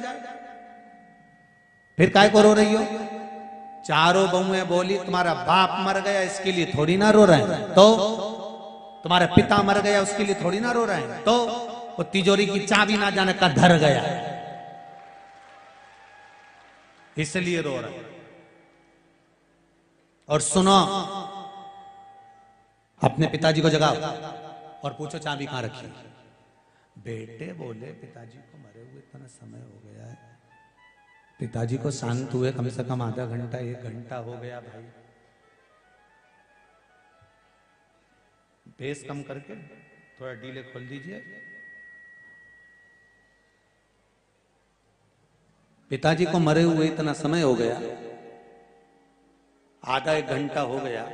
फिर काय को रो रही हो। चारों बहुएं बोली, तुम्हारा बाप मर गया इसके लिए थोड़ी ना रो रहे हैं, तो तुम्हारा पिता मर गया उसके लिए थोड़ी ना रो रहे हैं, तो वो तिजोरी की चाबी ना जाने का धर गया इसलिए रो रहे हैं। और सुनो, अपने पिताजी को जगाओ और पूछो चाबी कहां रखी। बेटे बोले, पिताजी को मरे हुए इतना समय हो गया है, पिताजी को शांत हुए कम से कम आधा घंटा 1 घंटा हो गया भाई, बेस कम करके थोड़ा डीले खोल दीजिए। पिताजी को मरे हुए इतना समय हो गया, आधा 1 घंटा हो गया,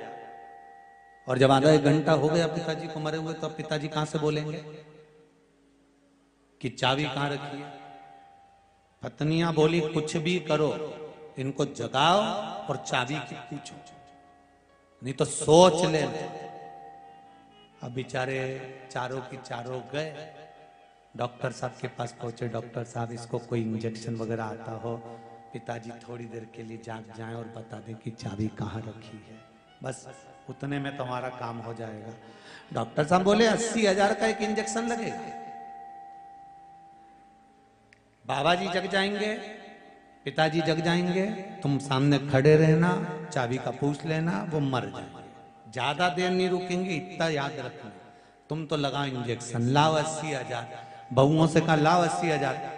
और जब आधा 1 घंटा हो गया पिताजी को मरे हुए, तो अब पिताजी कहां से बोलेंगे कि चाबी कहां रखी है। पत्नियां बोली, कुछ भी करो, इनको जगाओ और चाबी की पूछो, नहीं तो सोच ले। अब बेचारे चारों की चारों गए, डॉक्टर साहब के पास पहुंचे, डॉक्टर साहब इसको कोई इंजेक्शन वगैरह आता हो, पिताजी थोड़ी देर के लिए जाग जाएं और बता दें कि चाबी कहां रखी है, बस उतने में तुम्हारा काम हो जाएगा। डॉक्टर साहब बोले 80,000 का एक इंजेक्शन लगेगा। बाबा जी जग जाएंगे, पिताजी जग जाएंगे, तुम सामने खड़े रहना, चाबी का पूछ लेना, वो मर जाएंगे, ज्यादा देर नहीं रुकेंगे, इतना याद रखना। तुम तो लगाओ इंजेक्शन, लाओ 80,000। बहुओं से कहा लाओ 80,000।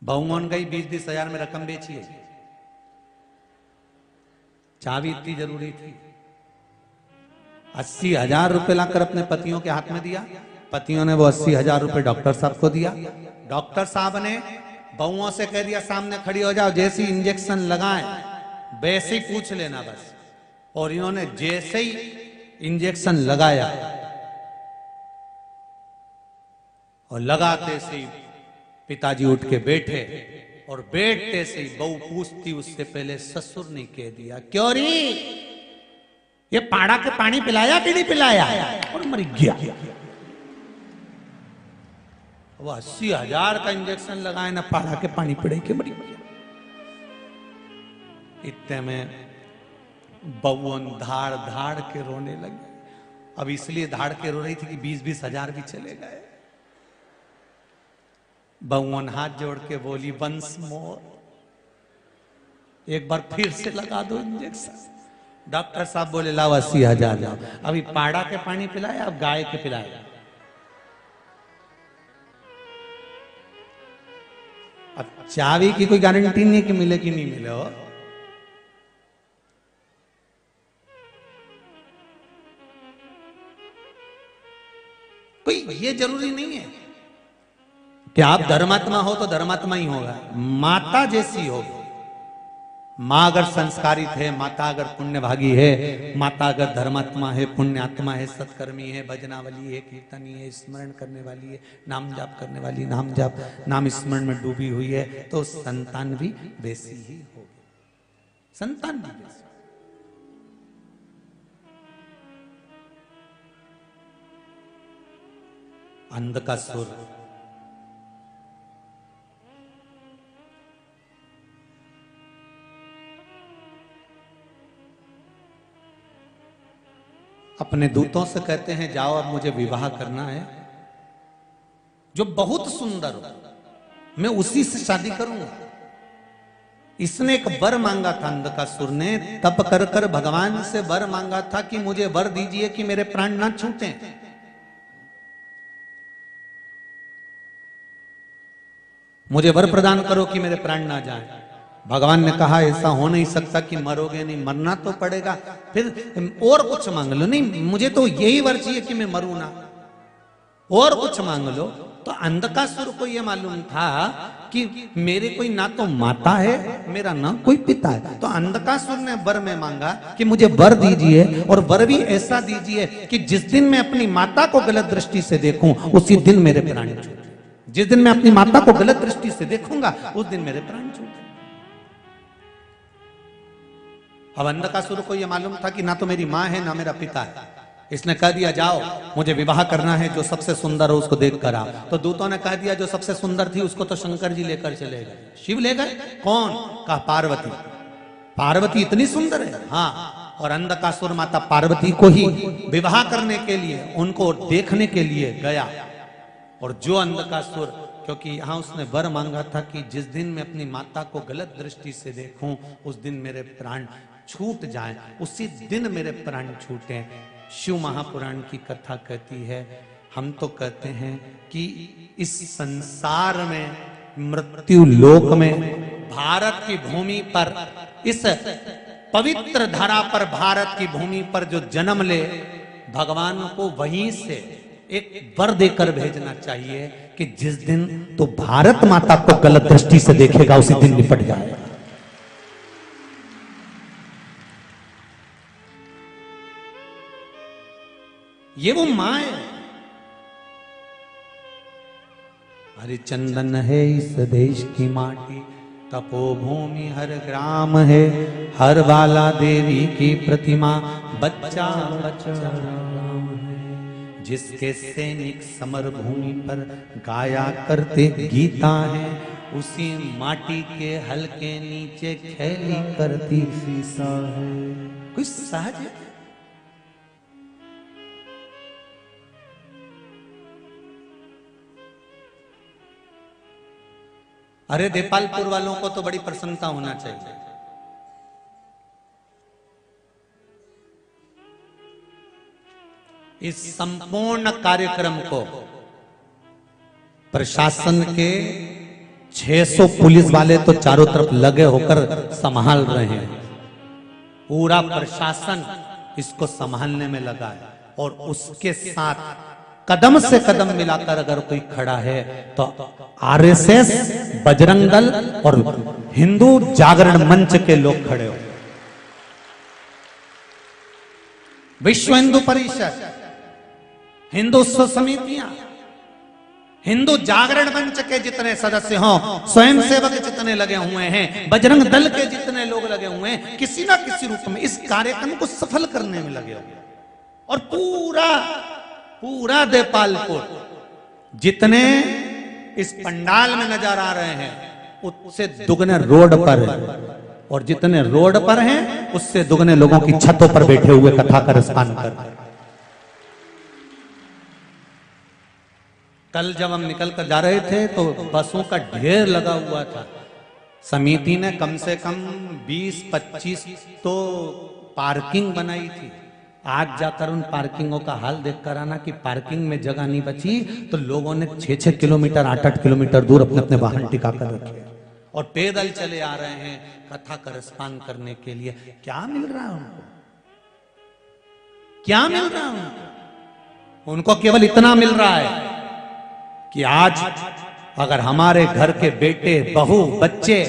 बहुओं ने गई 20-20 हजार में रकम बेची है। चाबी इतनी जरूरी थी। 80,000 रुपए लाकर अपने पतियों के हाथ में दिया, पतियों ने वो 80,000 रुपए डॉक्टर साहब को दिया। डॉक्टर साहब ने बहुओं से कह दिया सामने खड़ी हो जाओ, जैसे ही इंजेक्शन लगाए वैसे ही पूछ लेना बस। और इन्होंने जैसे ही इंजेक्शन लगाया और लगाते से ही पिताजी उठ के बैठे, और बैठते से ही बहू पूछती उससे पहले ससुर ने कह दिया, क्यों री ये पाड़ा के पानी पिलाया कि नहीं पिलाया, और मर गया। वो 80,000 का इंजेक्शन लगाए ना, पाड़ा के पानी पिड़े के मरी गया। इतने में बउन धाड़ धाड़ के रोने लगी। अब इसलिए धाड़ के रो रही थी कि 20-20 हजार भी चले गए। बउन हाथ जोड़ के बोली, वंस मोर, एक बार फिर से लगा दो इंजेक्शन। डॉक्टर साहब बोले लाओ 80,000 लाओ। अभी पाड़ा के पानी पिलाया, अब गाय के पिलाया। अब चाबी की कोई गारंटी नहीं कि मिले कि नहीं मिले हो। कोई ये जरूरी नहीं है कि आप धर्मात्मा हो तो धर्मात्मा ही होगा। माता जैसी होगी। माँ अगर संस्कारित है, माता अगर पुण्यभागी है, माता अगर धर्मात्मा है, पुण्यात्मा है, सत्कर्मी है, भजनावली है, कीर्तनी है, स्मरण करने वाली है, नाम जाप करने वाली, नाम जाप नाम स्मरण में डूबी हुई है, तो संतान भी वैसी ही होगी। संतान भी वैसी। अंध का सुर। अपने दूतों से कहते हैं जाओ अब मुझे विवाह करना है, जो बहुत सुंदर हो मैं उसी से शादी करूंगा। इसने एक वर मांगा था अंधकासुर ने, तप कर कर भगवान से वर मांगा था कि मुझे वर दीजिए कि मेरे प्राण ना छूटें। मुझे वर प्रदान करो कि मेरे प्राण ना जाएं। भगवान ने कहा ऐसा हो नहीं सकता कि मरोगे नहीं, मरना तो पड़ेगा, फिर और कुछ मांग लो। नहीं मुझे तो यही वर चाहिए कि मैं मरूं ना, और कुछ मांग लो। तो अंधकासुर को यह मालूम था कि मेरे कोई ना तो माता है मेरा ना कोई पिता है। तो अंधकासुर ने वर में मांगा कि मुझे वर दीजिए, और वर भी ऐसा दीजिए कि जिस दिन मैं अपनी माता को गलत दृष्टि से देखूं उसी दिन मेरे प्राण छूटे। जिस दिन मैं अपनी माता को गलत दृष्टि से देखूंगा उस दिन मेरे प्राण छूटे। अब अंधकासुर को यह मालूम था कि ना तो मेरी मां है ना मेरा पिता है। इसने कह दिया जाओ मुझे विवाह करना है, जो सबसे सुंदर हो उसको देख कर आओ। तो दूतों ने कह दिया जो सबसे सुंदर थी उसको तो शंकर जी लेकर चले गए। शिव ले गए? कौन? कहा पार्वती। पार्वती इतनी सुंदर है? हाँ। और अंधकासुर माता पार्वती को ही विवाह करने के लिए, उनको देखने के लिए गया। और जो अंधकासुर, क्योंकि यहां उसने वर मांगा था कि जिस दिन मैं अपनी माता को गलत दृष्टि से देखूं उस दिन मेरे प्राण छूट जाएं, उसी दिन मेरे प्राण छूटे। शिव महापुराण की कथा कहती है, हम तो कहते हैं कि इस संसार में, मृत्यु लोक में, भारत की भूमि पर, इस पवित्र धरा पर, भारत की भूमि पर जो जन्म ले, भगवान को वहीं से एक वर देकर भेजना चाहिए कि जिस दिन तो भारत माता को गलत दृष्टि से देखेगा उसी दिन निपट जाएगा। ये वो मां है। हरिचंदन है इस देश की माटी, तपोभूमि हर ग्राम है, हर वाला देवी की प्रतिमा, बच्चा बच्चा राम है। जिसके सैनिक समर भूमि पर गाया करते गीता है, उसी माटी के हल्के नीचे खेली करती सीसा है। कुछ सहज है? अरे देपालपुर वालों को तो बड़ी प्रसन्नता होना चाहिए। इस संपूर्ण कार्यक्रम को प्रशासन के 600 पुलिस वाले तो चारों तरफ लगे होकर संभाल रहे हैं। पूरा प्रशासन इसको संभालने में लगा है, और उसके साथ कदम से कदम मिलाकर अगर कोई खड़ा है तो आरएसएस, बजरंग दल और हिंदू जागरण मंच के लोग खड़े हो। विश्व हिंदू परिषद, हिंदुत्व समितियां, हिंदू जागरण मंच के जितने सदस्य हों, स्वयंसेवक जितने लगे हुए हैं, बजरंग दल के जितने लोग लगे हुए हैं, किसी ना किसी रूप में इस कार्यक्रम को सफल करने में लगे हुए। और पूरा देपालपुर जितने इस पंडाल में नजर आ रहे हैं उससे दुगने रोड पर है, और जितने रोड पर हैं उससे दुगने लोगों की छतों पर बैठे हुए कथा का रसपान कर। कल जब हम निकल कर जा रहे थे तो बसों का ढेर लगा हुआ था। समिति ने कम से कम 20-25 तो पार्किंग बनाई थी। आज जाकर उन पार्किंगों का हाल देखकर आना कि पार्किंग में जगह नहीं बची तो लोगों ने 6-6 किलोमीटर 8-8 किलोमीटर दूर अपने अपने वाहन टिका कर रखे और पैदल चले आ रहे हैं कथा का रसपान करने के लिए। क्या मिल रहा है उनको? क्या मिल रहा है उनको? उनको केवल इतना मिल रहा है कि आज अगर हमारे घर के बेटे, बहू, बच्चे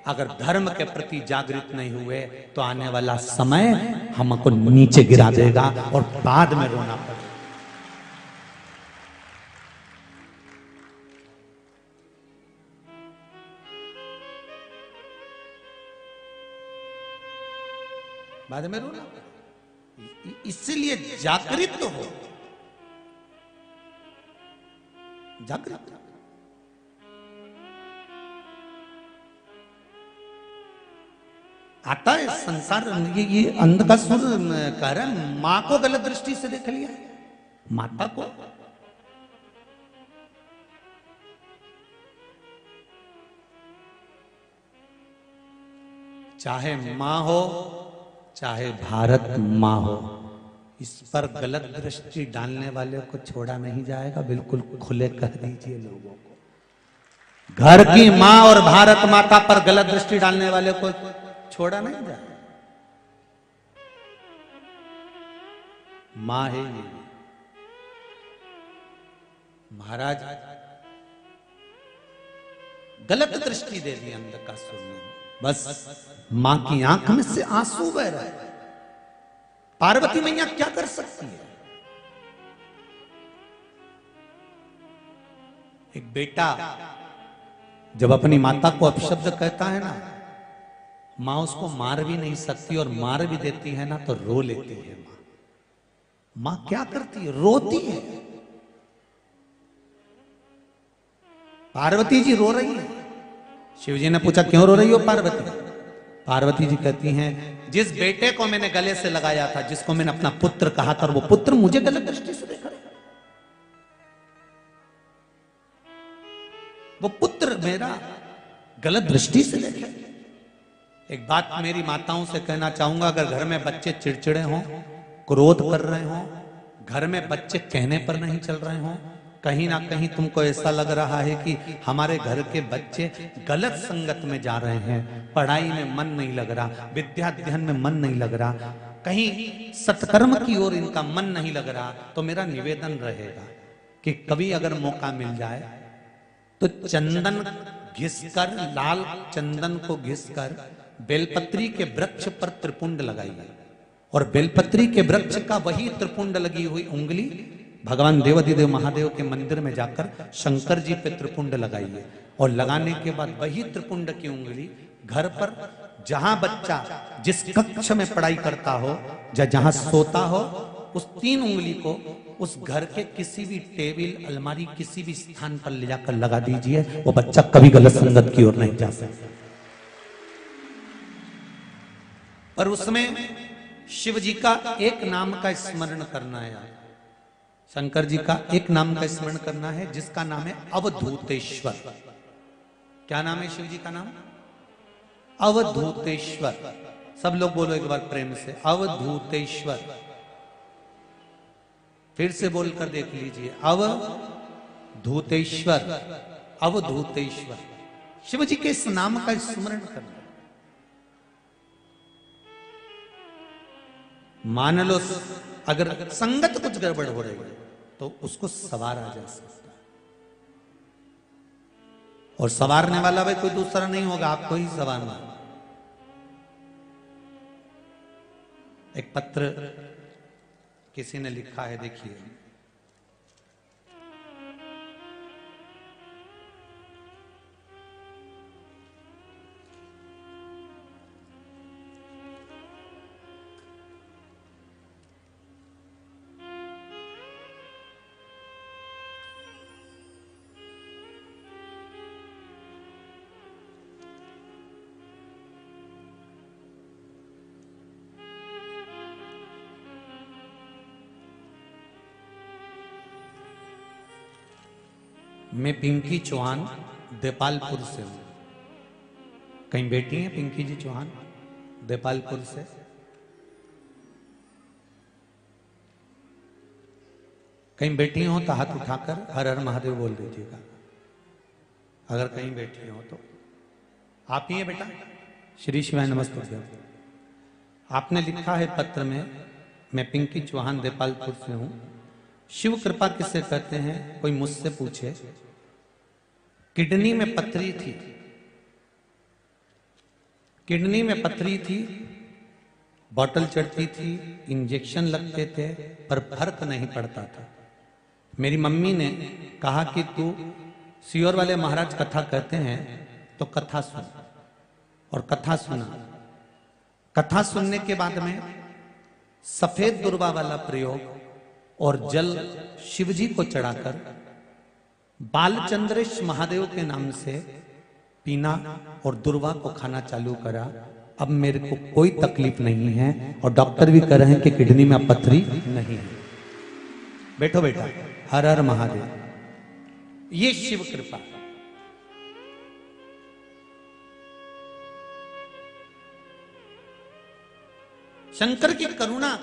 अगर धर्म के प्रति जागृत नहीं हुए तो आने वाला समय हमको नीचे गिरा देगा और बाद में रोना पड़ेगा। बाद में रोना पड़ेगा। इसलिए जागृत हो। जागृत। आता है संसार, ये अंध का सुर कह रहा है मां को गलत दृष्टि से देख लिया, माता को। चाहे मां हो चाहे भारत मां हो, इस पर गलत दृष्टि डालने वाले को छोड़ा नहीं जाएगा। बिल्कुल खुले कह दीजिए लोगों को, घर की मां और भारत माता पर गलत दृष्टि डालने वाले को छोड़ा नहीं जाएगा। मां है ये। महाराज गलत दृष्टि दे दी अंध का सुनने, बस मां की आंख में से आंसू बह रहा है। पार्वती मैया क्या कर सकती है? एक बेटा जब अपनी माता को अपशब्द कहता है ना, मां उसको मार भी नहीं सकती, और मार भी देती है ना तो रो लेती है। मां क्या करती है? रोती है। पार्वती जी रो रही है। शिव जी ने पूछा क्यों रो रही हो पार्वती? पार्वती जी कहती हैं जिस बेटे को मैंने गले से लगाया था, जिसको मैंने अपना पुत्र कहा था, और वो पुत्र मुझे गलत दृष्टि से देख रहा है। वो पुत्र मेरा गलत दृष्टि से देखे। एक बात मेरी माताओं से कहना चाहूंगा, अगर घर में बच्चे चिड़चिड़े हों, क्रोध कर रहे हों, घर में बच्चे कहने पर नहीं चल रहे हों, कहीं ना कहीं तुमको ऐसा लग रहा है कि हमारे घर के बच्चे गलत संगत में जा रहे हैं, पढ़ाई में मन नहीं लग रहा, विद्या अध्ययन में मन नहीं लग रहा, कहीं सत्कर्म की ओर इनका मन नहीं लग रहा, तो मेरा निवेदन रहेगा कि कभी अगर मौका मिल जाए तो चंदन घिसकर, लाल चंदन को घिसकर बेलपत्री के वृक्ष पर त्रिपुंड लगाइए, और बेलपत्री के वृक्ष का वही त्रिपुंड लगी हुई उंगली भगवान देवाधिदेव महादेव के मंदिर में जाकर शंकर जी पे त्रिपुंड लगाइए, और लगाने के बाद वही त्रिपुंड की उंगली घर पर जहां बच्चा जिस कक्ष में पढ़ाई करता हो या जहां सोता हो, उस 3 उंगली को उस घर के किसी भी टेबल, अलमारी, किसी भी स्थान पर ले जाकर लगा दीजिए। वो बच्चा कभी गलत संगत की ओर नहीं जा सकता। पर उसमें शिव जी का एक नाम का स्मरण करना है, शंकर जी का एक नाम का स्मरण करना है, जिसका नाम है अवधूतेश्वर। क्या नाम है शिव जी का नाम? अवधूतेश्वर। सब लोग बोलो एक बार प्रेम से, अवधूतेश्वर। फिर से बोलकर देख लीजिए, अवधूतेश्वर, अवधूतेश्वर। शिव जी के इस नाम का स्मरण करना। मान लो अगर संगत कुछ गड़बड़ हो रही है तो उसको सवारा जा सकता है, और सवारने वाला भाई कोई दूसरा नहीं होगा, आपको ही सवारना। एक पत्र किसी ने लिखा है, देखिए। मैं पिंकी चौहान देपालपुर से हूं। कहीं बेटी हैं पिंकी जी चौहान देपालपुर से? कहीं बेटी हो तो हाथ उठाकर हर हर महादेव बोल दीजिएगा, अगर कहीं बैठी हो तो। आप ही हैं बेटा? श्री शिवाय नमस्ते। आपने लिखा है पत्र में, मैं पिंकी चौहान देपालपुर से हूं। शिव कृपा किसे कहते हैं? कोई मुझसे पूछे। किडनी में पथरी थी, किडनी में पथरी थी, बॉटल चढ़ती थी, इंजेक्शन लगते थे, पर फर्क नहीं पड़ता था। मेरी मम्मी ने कहा कि तू सियोर वाले महाराज कथा कहते हैं तो कथा सुन, और कथा सुना। कथा सुनने के बाद में सफेद दुर्वा वाला प्रयोग और जल शिवजी को चढ़ाकर बालचंद्रेश महादेव के नाम से पीना और दुर्वा को खाना चालू करा। अब मेरे को कोई तकलीफ नहीं है और डॉक्टर भी कह रहे हैं कि किडनी में अब पथरी नहीं है। बैठो बेटा, हर हर महादेव। ये शिव कृपा। शंकर की करुणा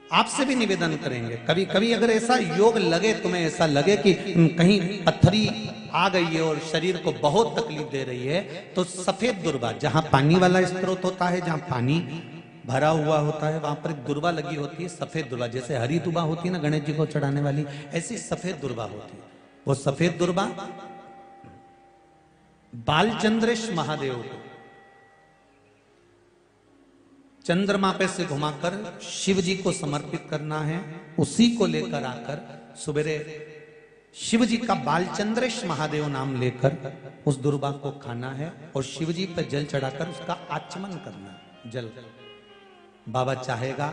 आपसे भी निवेदन करेंगे। कभी कभी अगर ऐसा योग लगे, तुम्हें ऐसा लगे कि कहीं पत्थरी आ गई है और शरीर को बहुत तकलीफ दे रही है, तो सफेद दुर्वा, जहां पानी वाला स्रोत होता है, जहां पानी भरा हुआ होता है, वहां पर एक दुर्वा लगी होती है, सफेद दुर्वा। जैसे हरी दुर्वा होती है ना गणेश जी को चढ़ाने वाली, ऐसी सफेद दुर्वा होती है। वो सफेद दुर्वा बालचंद्रेश महादेव को चंद्रमा पे से घुमाकर शिव जी को समर्पित करना है। उसी को लेकर आकर सुबेरे शिव जी का बालचंद्रेश महादेव नाम लेकर उस दुर्वा को खाना है और शिव जी पर जल चढ़ाकर उसका आचमन करना है। जल बाबा चाहेगा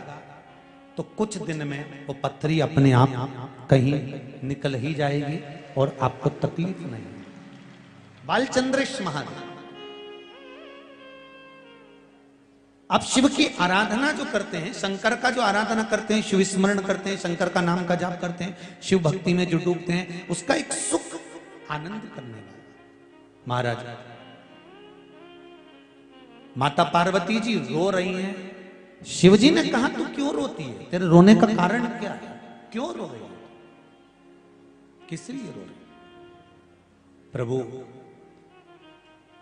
तो कुछ दिन में वो पत्थरी अपने आप कहीं निकल ही जाएगी और आपको तकलीफ नहीं। बालचंद्रेश महादेव। आप शिव की आराधना जो करते हैं, शंकर का जो आराधना करते हैं, शिव स्मरण करते हैं, शंकर का नाम का जाप करते हैं, शिव भक्ति में जो डूबते हैं, उसका एक सुख आनंद करने वाला महाराज। माता पार्वती जी रो रही हैं। शिव जी ने कहा तू क्यों रोती है, तेरे रोने का कारण क्या है, क्यों रो रही है, किस लिए रो रही? प्रभु,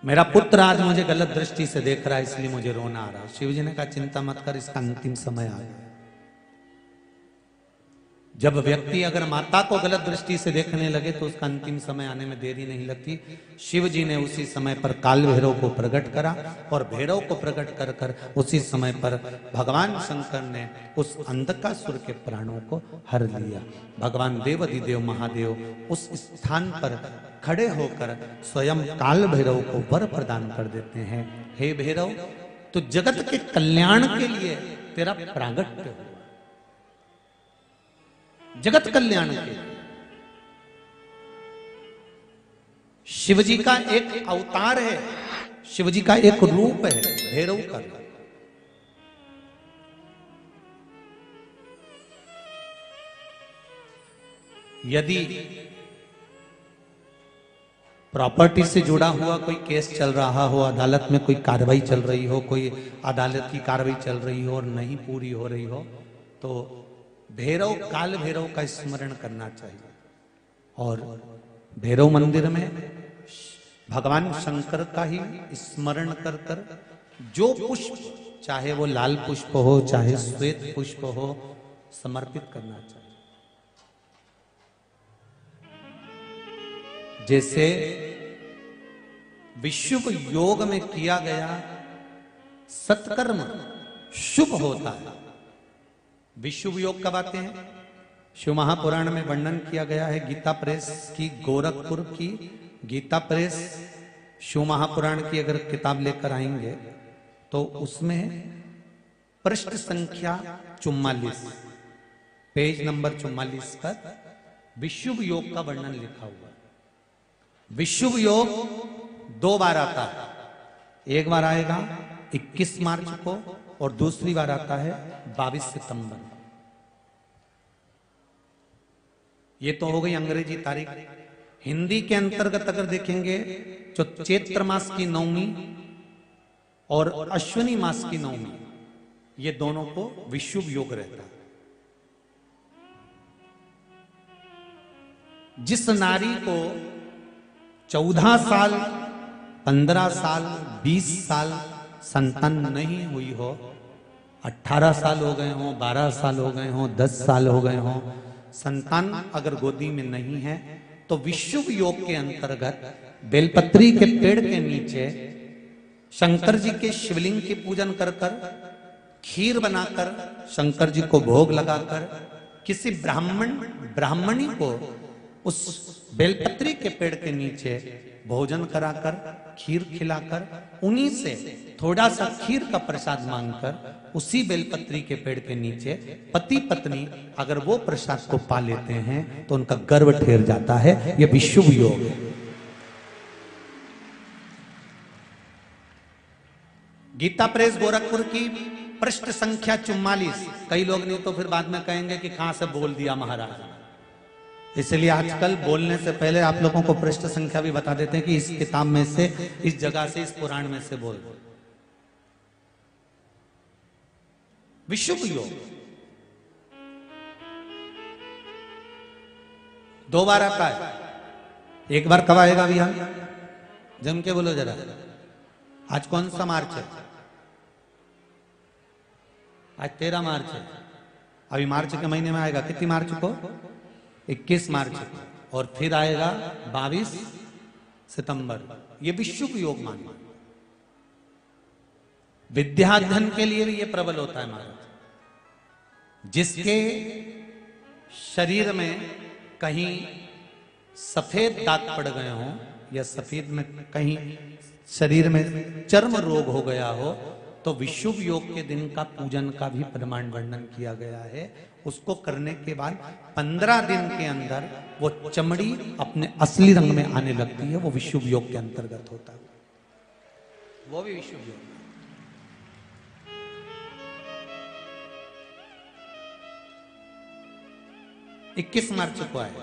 मेरा पुत्र आज मुझे गलत दृष्टि से देख रहा है, इसलिए मुझे रोना आ रहा है। शिव जी ने कहा चिंता मत कर, इसका अंतिम समय आ गया। जब व्यक्ति अगर माता को गलत दृष्टि से देखने लगे तो उसका अंतिम समय आने में देरी नहीं लगती। शिव जी ने उसी समय पर काल भैरव को प्रकट करा और भैरव को प्रकट कर कर उसी समय पर भगवान शंकर ने उस अंधकासुर के प्राणों को हर लिया। भगवान देवाधिदेव महादेव उस स्थान पर खड़े होकर स्वयं काल भैरव को वर प्रदान कर देते हैं। हे भैरव, तो जगत के कल्याण के लिए तेरा प्रागट्य हो, जगत कल्याण के। शिव जी का एक अवतार है, शिव जी का एक रूप है भैरव का। यदि प्रॉपर्टी से जुड़ा हुआ कोई केस चल रहा हो, अदालत में कोई कार्रवाई चल रही हो, कोई अदालत की कार्रवाई चल रही हो और नहीं पूरी हो रही हो, तो भैरव, काल भैरव का स्मरण करना चाहिए। और भैरव मंदिर में भगवान शंकर का ही स्मरण कर कर जो पुष्प, चाहे वो लाल पुष्प हो चाहे श्वेत पुष्प हो, समर्पित करना चाहिए। जैसे विशुभ योग में किया गया सत्कर्म शुभ होता है। विशुभ योग कब आते हैं? शिव महापुराण में वर्णन किया गया है। गीता प्रेस की, गोरखपुर की गीता प्रेस शिव महापुराण की अगर किताब लेकर आएंगे तो उसमें पृष्ठ संख्या 44, पेज नंबर 44 पर विशुभ योग का वर्णन लिखा हुआ है। विशुभ योग 2 बार आता है। एक बार आएगा 21 मार्च को और दूसरी बार आता है 22 सितंबर। ये तो हो गई अंग्रेजी तारीख। हिंदी के अंतर्गत अगर देखेंगे तो चैत्र मास की नवमी और अश्विनी मास की नवमी, ये दोनों को विशुभ योग रहता है। जिस नारी को 14 साल, 15 साल, 20 साल संतान नहीं हुई हो, 18 साल हो गए हों, 12 साल हो गए हों, 10 साल हो गए हों, संतान अगर गोदी में नहीं है तो विशुभ योग के अंतर्गत बेलपत्री के पेड़ के नीचे शंकर जी के शिवलिंग की पूजन कर कर, खीर बनाकर शंकर जी को भोग लगाकर, किसी ब्राह्मणी को उस बेलपत्री के पेड़ के नीचे भोजन कराकर, खीर खिलाकर, उन्हीं से थोड़ा सा खीर का प्रसाद मांगकर, उसी बेलपत्री के पेड़ के नीचे पति पत्नी अगर वो प्रसाद को पा लेते हैं तो उनका गर्व ठहर जाता है। यह भी शुभ योग है। गीता प्रेस गोरखपुर की पृष्ठ संख्या 44। कई लोग नहीं तो फिर बाद में कहेंगे कि कहां से बोल दिया महाराज, इसलिए आजकल बोलने से पहले आप लोगों को पृष्ठ संख्या भी बता देते हैं कि इस किताब में से, इस जगह से, इस पुराण में से बोल। विशुभ योग 2 बार आता है। एक बार कब आएगा भैया? जम के बोलो जरा। आज कौन सा मार्च है? आज 13 मार्च है। अभी मार्च के महीने में आएगा। कितनी मार्च को? 21 मार्च को। और फिर आएगा 22 सितंबर। ये भी शुभ योग मानिए। विद्याध्ययन के लिए भी ये प्रबल होता है महाराज। जिसके शरीर में कहीं सफेद दाग पड़ गए हों या सफेद में कहीं शरीर में चर्म रोग हो गया हो, तो विशुभ योग के दिन का पूजन का भी प्रमाण वर्णन किया गया है। उसको करने के बाद 15 दिन के अंदर वो चमड़ी अपने असली रंग में आने लगती है। वो विशुभ योग के अंतर्गत होता है। वो भी विशुभ योग। 21 मार्च को आए।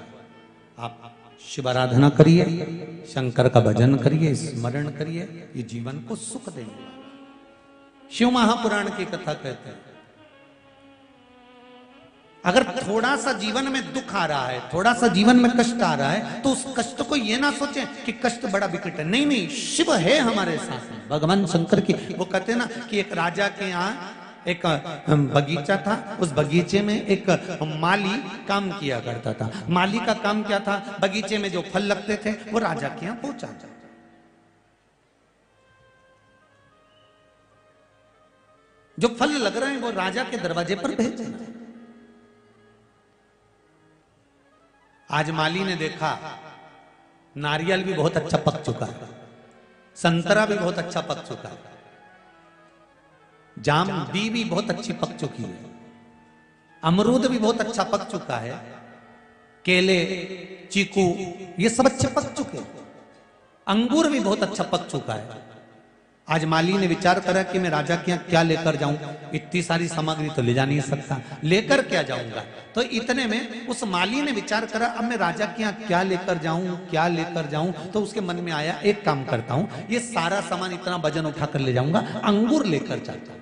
आप शिव आराधना करिए, शंकर का भजन करिए, स्मरण करिए। ये जीवन को सुख देंगे। शिव महापुराण की कथा कहते हैं, अगर थोड़ा सा जीवन में दुख आ रहा है, थोड़ा सा जीवन में कष्ट आ रहा है, तो उस कष्ट को ये ना सोचें कि कष्ट बड़ा विकट है। नहीं नहीं, शिव है हमारे साथ में। भगवान शंकर की वो कहते हैं ना कि एक राजा के यहाँ एक बगीचा था। उस बगीचे में एक माली काम किया करता था। माली का काम क्या था? बगीचे में जो फल लगते थे वो राजा के यहाँ पहुंचाता। जो फल लग रहे हैं वो राजा के दरवाजे पर भेजना। आज माली ने देखा नारियल भी बहुत अच्छा पक चुका है, संतरा भी बहुत अच्छा पक चुका है, जाम भी बहुत अच्छी पक चुकी है, अमरूद भी बहुत अच्छा पक चुका है, केले, चीकू ये सब अच्छे पक चुके हैं, अंगूर भी बहुत अच्छा पक चुका है। आज माली ने विचार करा कि मैं राजा के यहाँ क्या लेकर जाऊं? इतनी सारी सामग्री तो ले जा नहीं सकता, लेकर क्या जाऊंगा? तो इतने में उस माली ने विचार करा, अब मैं राजा के यहाँ क्या लेकर जाऊं, क्या लेकर जाऊं? तो उसके मन में आया, एक काम करता हूं, ये सारा सामान इतना वजन उठाकर ले जाऊंगा, अंगूर लेकर जाता हूं।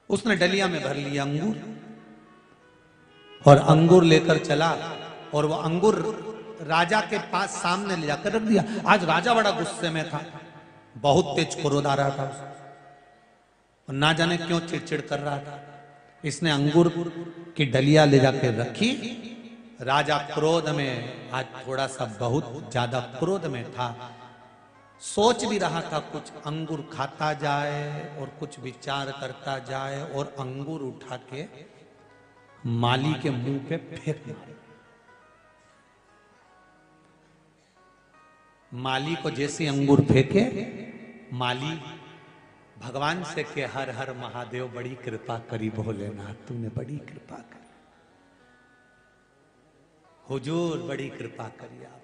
उसने डलिया में भर लिया अंगूर और अंगूर लेकर चला और वो अंगूर राजा के पास सामने ले जाकर रख दिया। आज राजा बड़ा गुस्से में था, बहुत तेज क्रोध आ रहा था और ना जाने क्यों चिड़चिड़ कर रहा था। इसने अंगूर की डलिया ले जाकर रखी। राजा क्रोध में, आज थोड़ा सा बहुत ज्यादा क्रोध में था, सोच भी रहा था कुछ, अंगूर खाता जाए और कुछ विचार करता जाए और अंगूर उठा के माली के मुंह पे फेंक मारे। माली को जैसे अंगूर फेंके, माली भगवान से के हर हर महादेव बड़ी कृपा करी भोलेनाथ, तूने बड़ी कृपा करी, हुजूर बड़ी कृपा करी आप।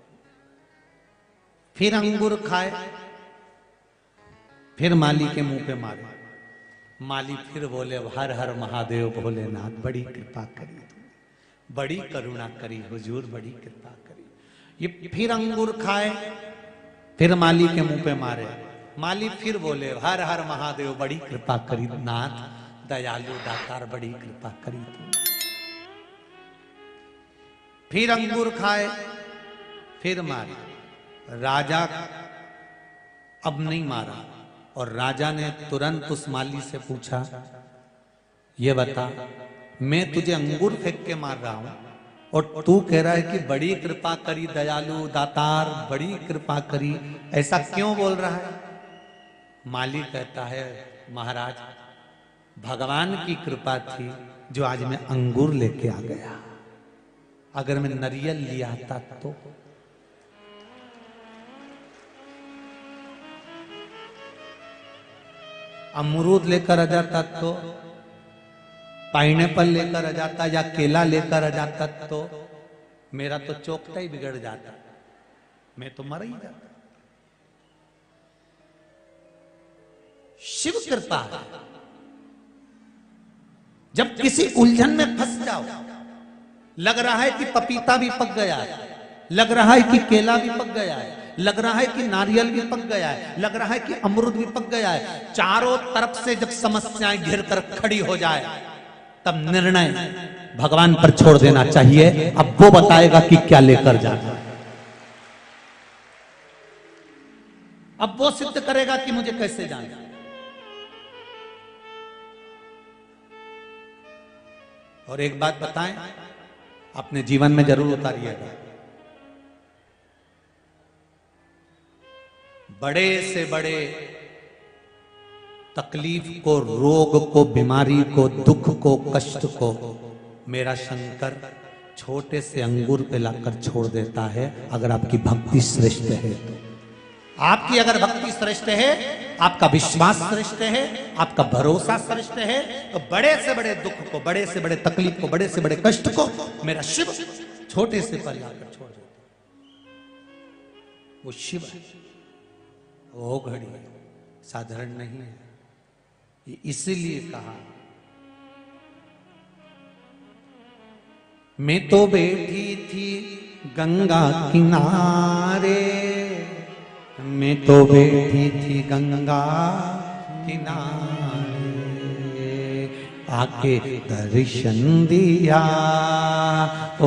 फिर अंगूर खाए, फिर माली के मुंह पे मारे। माली फिर बोले हर हर महादेव भोलेनाथ बड़ी कृपा करी, बड़ी करुणा करी हुजूर, बड़ी कृपा करी। ये फिर अंगूर खाए, फिर माली के मुंह पे मारे। माली फिर बोले हर हर महादेव बड़ी कृपा करी नाथ, दयालु दातार बड़ी कृपा करी तू। फिर अंगूर खाए, फिर मारे। राजा अब नहीं मारा और राजा ने तुरंत उस माली से पूछा, ये बता, मैं तुझे अंगूर फेंक के मार रहा हूं और तू कह रहा है कि बड़ी कृपा करी दयालु दातार, बड़ी कृपा करी, ऐसा क्यों बोल रहा है? माली कहता है, महाराज भगवान की कृपा थी, जो आज मैं अंगूर लेके आ गया। अगर मैं नारियल लिया आता तो अमरूद लेकर आ जाता तो, पाइनएप्पल लेकर आ जाता या केला लेकर आ जाता तो मेरा तो चौकटा ही बिगड़ जाता, मैं तो मर ही जाता। शिव कृपा है। जब किसी उलझन में फंस जाओ, लग रहा है कि पपीता भी पक गया है, लग रहा है कि केला भी पक गया है, लग रहा है कि नारियल भी पक गया है, लग रहा है कि अमरूद भी पक गया है, चारों तरफ से जब समस्याएं घिर कर खड़ी हो जाए, तब निर्णय भगवान पर छोड़ देना चाहिए। अब वो बताएगा कि क्या लेकर जाना, अब वो सिद्ध करेगा कि मुझे कैसे जाना। और एक बात बताएं, अपने जीवन में जरूर उतारिएगा, बड़े से बड़े तकलीफ को, रोग को, बीमारी को, दुख को, कष्ट को मेरा शंकर छोटे से अंगूर पे लाकर छोड़ देता है, अगर आपकी भक्ति श्रेष्ठ है तो। आपकी अगर भक्ति श्रेष्ठ है, आपका विश्वास श्रेष्ठ है, आपका भरोसा श्रेष्ठ है, तो बड़े से बड़े दुख को, बड़े से बड़े तकलीफ को, बड़े से बड़े कष्ट को मेरा शिव छोटे से पर लाकर छोड़ देता। वो शिव है, वो घड़ी साधारण नहीं है। ये इसीलिए कहा, मैं तो बैठी थी गंगा किनारे, मैं तो बैठी थी गंगा किनारे, आके दर्शन दिया ओ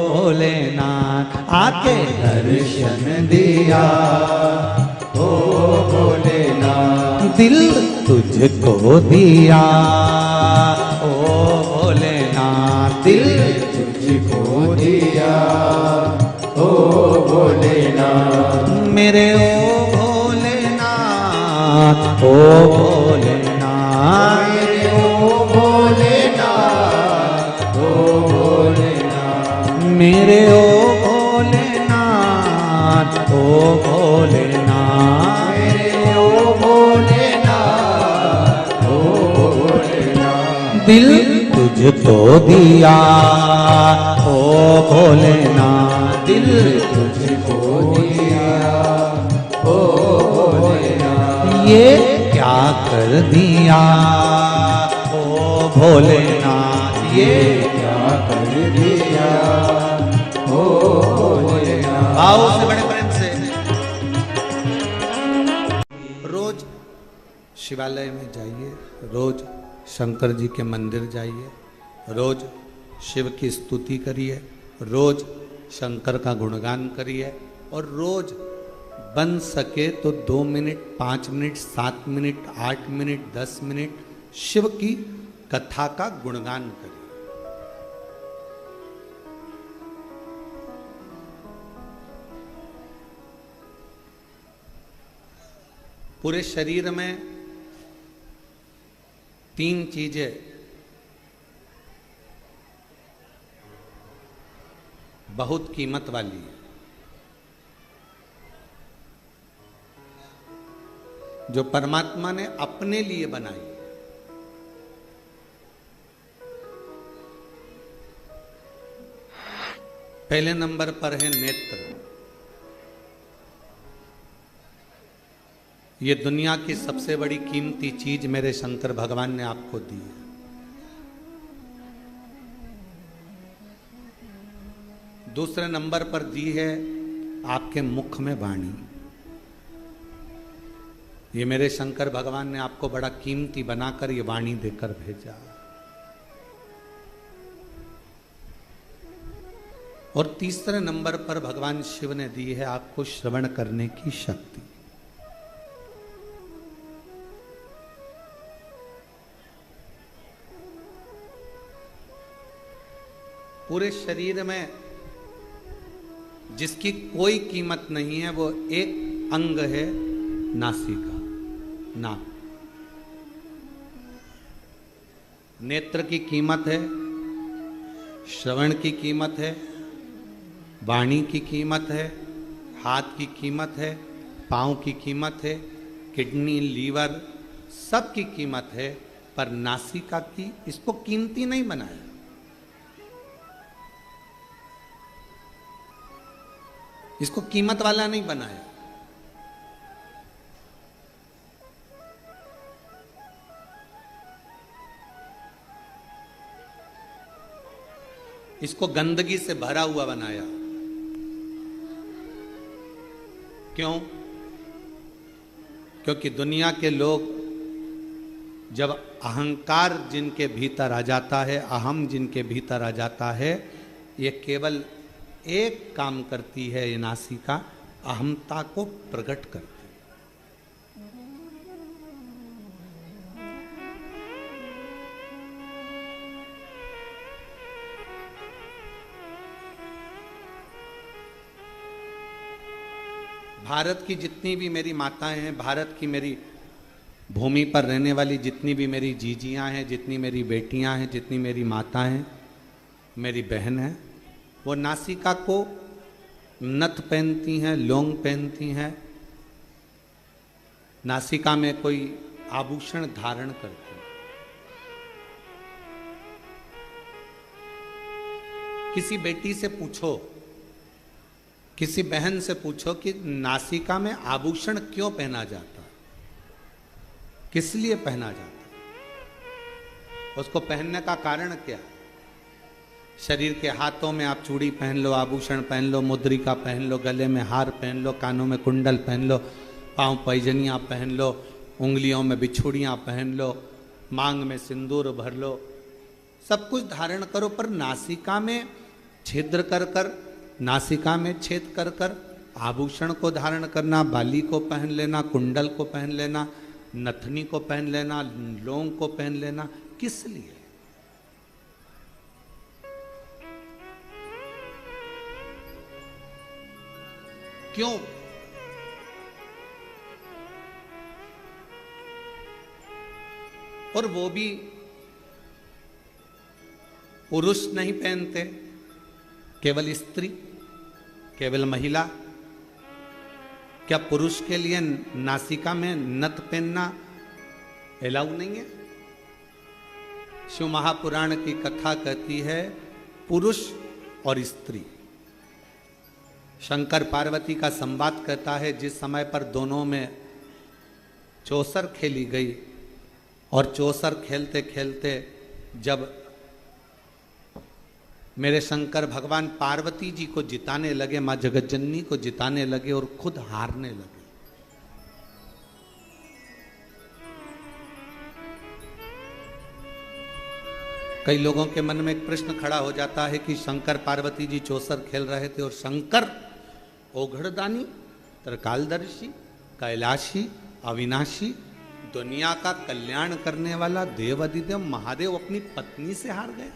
भोलेनाथ, आके दर्शन दिया ओ भोलेनाथ, दिल तुझको दिया ओ भोलेनाथ, दिल तुझको दिया ओ भोलेनाथ, मेरे ओ भोलेनाथ, ओ भोलेनाथ, मेरे ओ भोलेनाथ, ओ भोलेनाथ, मेरे ओ भोलेनाथ, ओ भोलेनाथ, मेरे ओ भोलेनाथ, ओ भोलेनाथ, दिल तुझको दिया ओ भोलेनाथ, दिल तुझको दिया ओ भोलेनाथ, ये क्या कर दिया ओ भोलेनाथ, ये क्या कर दिया ओ भोलेनाथ। आओ से बड़े प्रेम से रोज शिवालय में जाइए, रोज शंकर जी के मंदिर जाइए, रोज शिव की स्तुति करिए, रोज शंकर का गुणगान करिए, और रोज बन सके तो 2 minute, 5 minute, 7 minute, 8 minute, 10 minute Shiv की कथा का गुणगान करिए। पूरे शरीर में 3 चीजें बहुत कीमत वाली है, जो परमात्मा ने अपने लिए बनाई है। पहले नंबर पर है नेत्र। ये दुनिया की सबसे बड़ी कीमती चीज मेरे शंकर भगवान ने आपको दी है। दूसरे नंबर पर दी है आपके मुख में वाणी। ये मेरे शंकर भगवान ने आपको बड़ा कीमती बनाकर ये वाणी देकर भेजा। और तीसरे नंबर पर भगवान शिव ने दी है आपको श्रवण करने की शक्ति। पूरे शरीर में जिसकी कोई कीमत नहीं है वो एक अंग है नासिका, नाक। नेत्र की कीमत है, श्रवण की कीमत है, वाणी की कीमत है, हाथ की कीमत है, पाँव की कीमत है, किडनी, लीवर, सब की कीमत है, पर नासिका की इसको कीमती नहीं बनाया। इसको कीमत वाला नहीं बनाया। इसको गंदगी से भरा हुआ बनाया। क्यों? क्योंकि दुनिया के लोग जब अहंकार जिनके भीतर आ जाता है, अहम जिनके भीतर आ जाता है, ये केवल एक काम करती है, ये नासिका अहमता को प्रकट करती है। भारत की जितनी भी मेरी माताएं हैं, भारत की मेरी भूमि पर रहने वाली जितनी भी मेरी जीजियां हैं, जितनी मेरी बेटियां हैं, जितनी मेरी माताएं हैं, मेरी बहन है, वो नासिका को नथ पहनती हैं, लौंग पहनती हैं, नासिका में कोई आभूषण धारण करती हैं। किसी बेटी से पूछो, किसी बहन से पूछो कि नासिका में आभूषण क्यों पहना जाता है, किस लिए पहना जाता है, उसको पहनने का कारण क्या है? शरीर के हाथों में आप चूड़ी पहन लो, आभूषण पहन लो, मुद्रिका पहन लो, गले में हार पहन लो, कानों में कुंडल पहन लो, पांव पैजनियाँ पहन लो, उंगलियों में बिछुड़ियाँ पहन लो, मांग में सिंदूर भर लो, सब कुछ धारण करो, पर नासिका में छिद्र कर कर, नासिका में छेद कर कर आभूषण को धारण करना, बाली को पहन लेना, कुंडल को पहन लेना, नथनी को पहन लेना, लौंग को पहन लेना, किस लिए? क्यों? और वो भी पुरुष नहीं पहनते, केवल स्त्री, केवल महिला। क्या पुरुष के लिए नासिका में नथ पहनना अलाउ नहीं है? शिव महापुराण की कथा कहती है पुरुष और स्त्री। शंकर पार्वती का संवाद कहता है, जिस समय पर दोनों में चौसर खेली गई और चौसर खेलते खेलते जब मेरे शंकर भगवान पार्वती जी को जिताने लगे, मां जगतजननी को जिताने लगे और खुद हारने लगे, कई लोगों के मन में एक प्रश्न खड़ा हो जाता है कि शंकर पार्वती जी चौसर खेल रहे थे और शंकर ओघड़दानी, त्रिकालदर्शी, कैलाशी, अविनाशी, दुनिया का कल्याण करने वाला देवाधिदेव महादेव अपनी पत्नी से हार गया।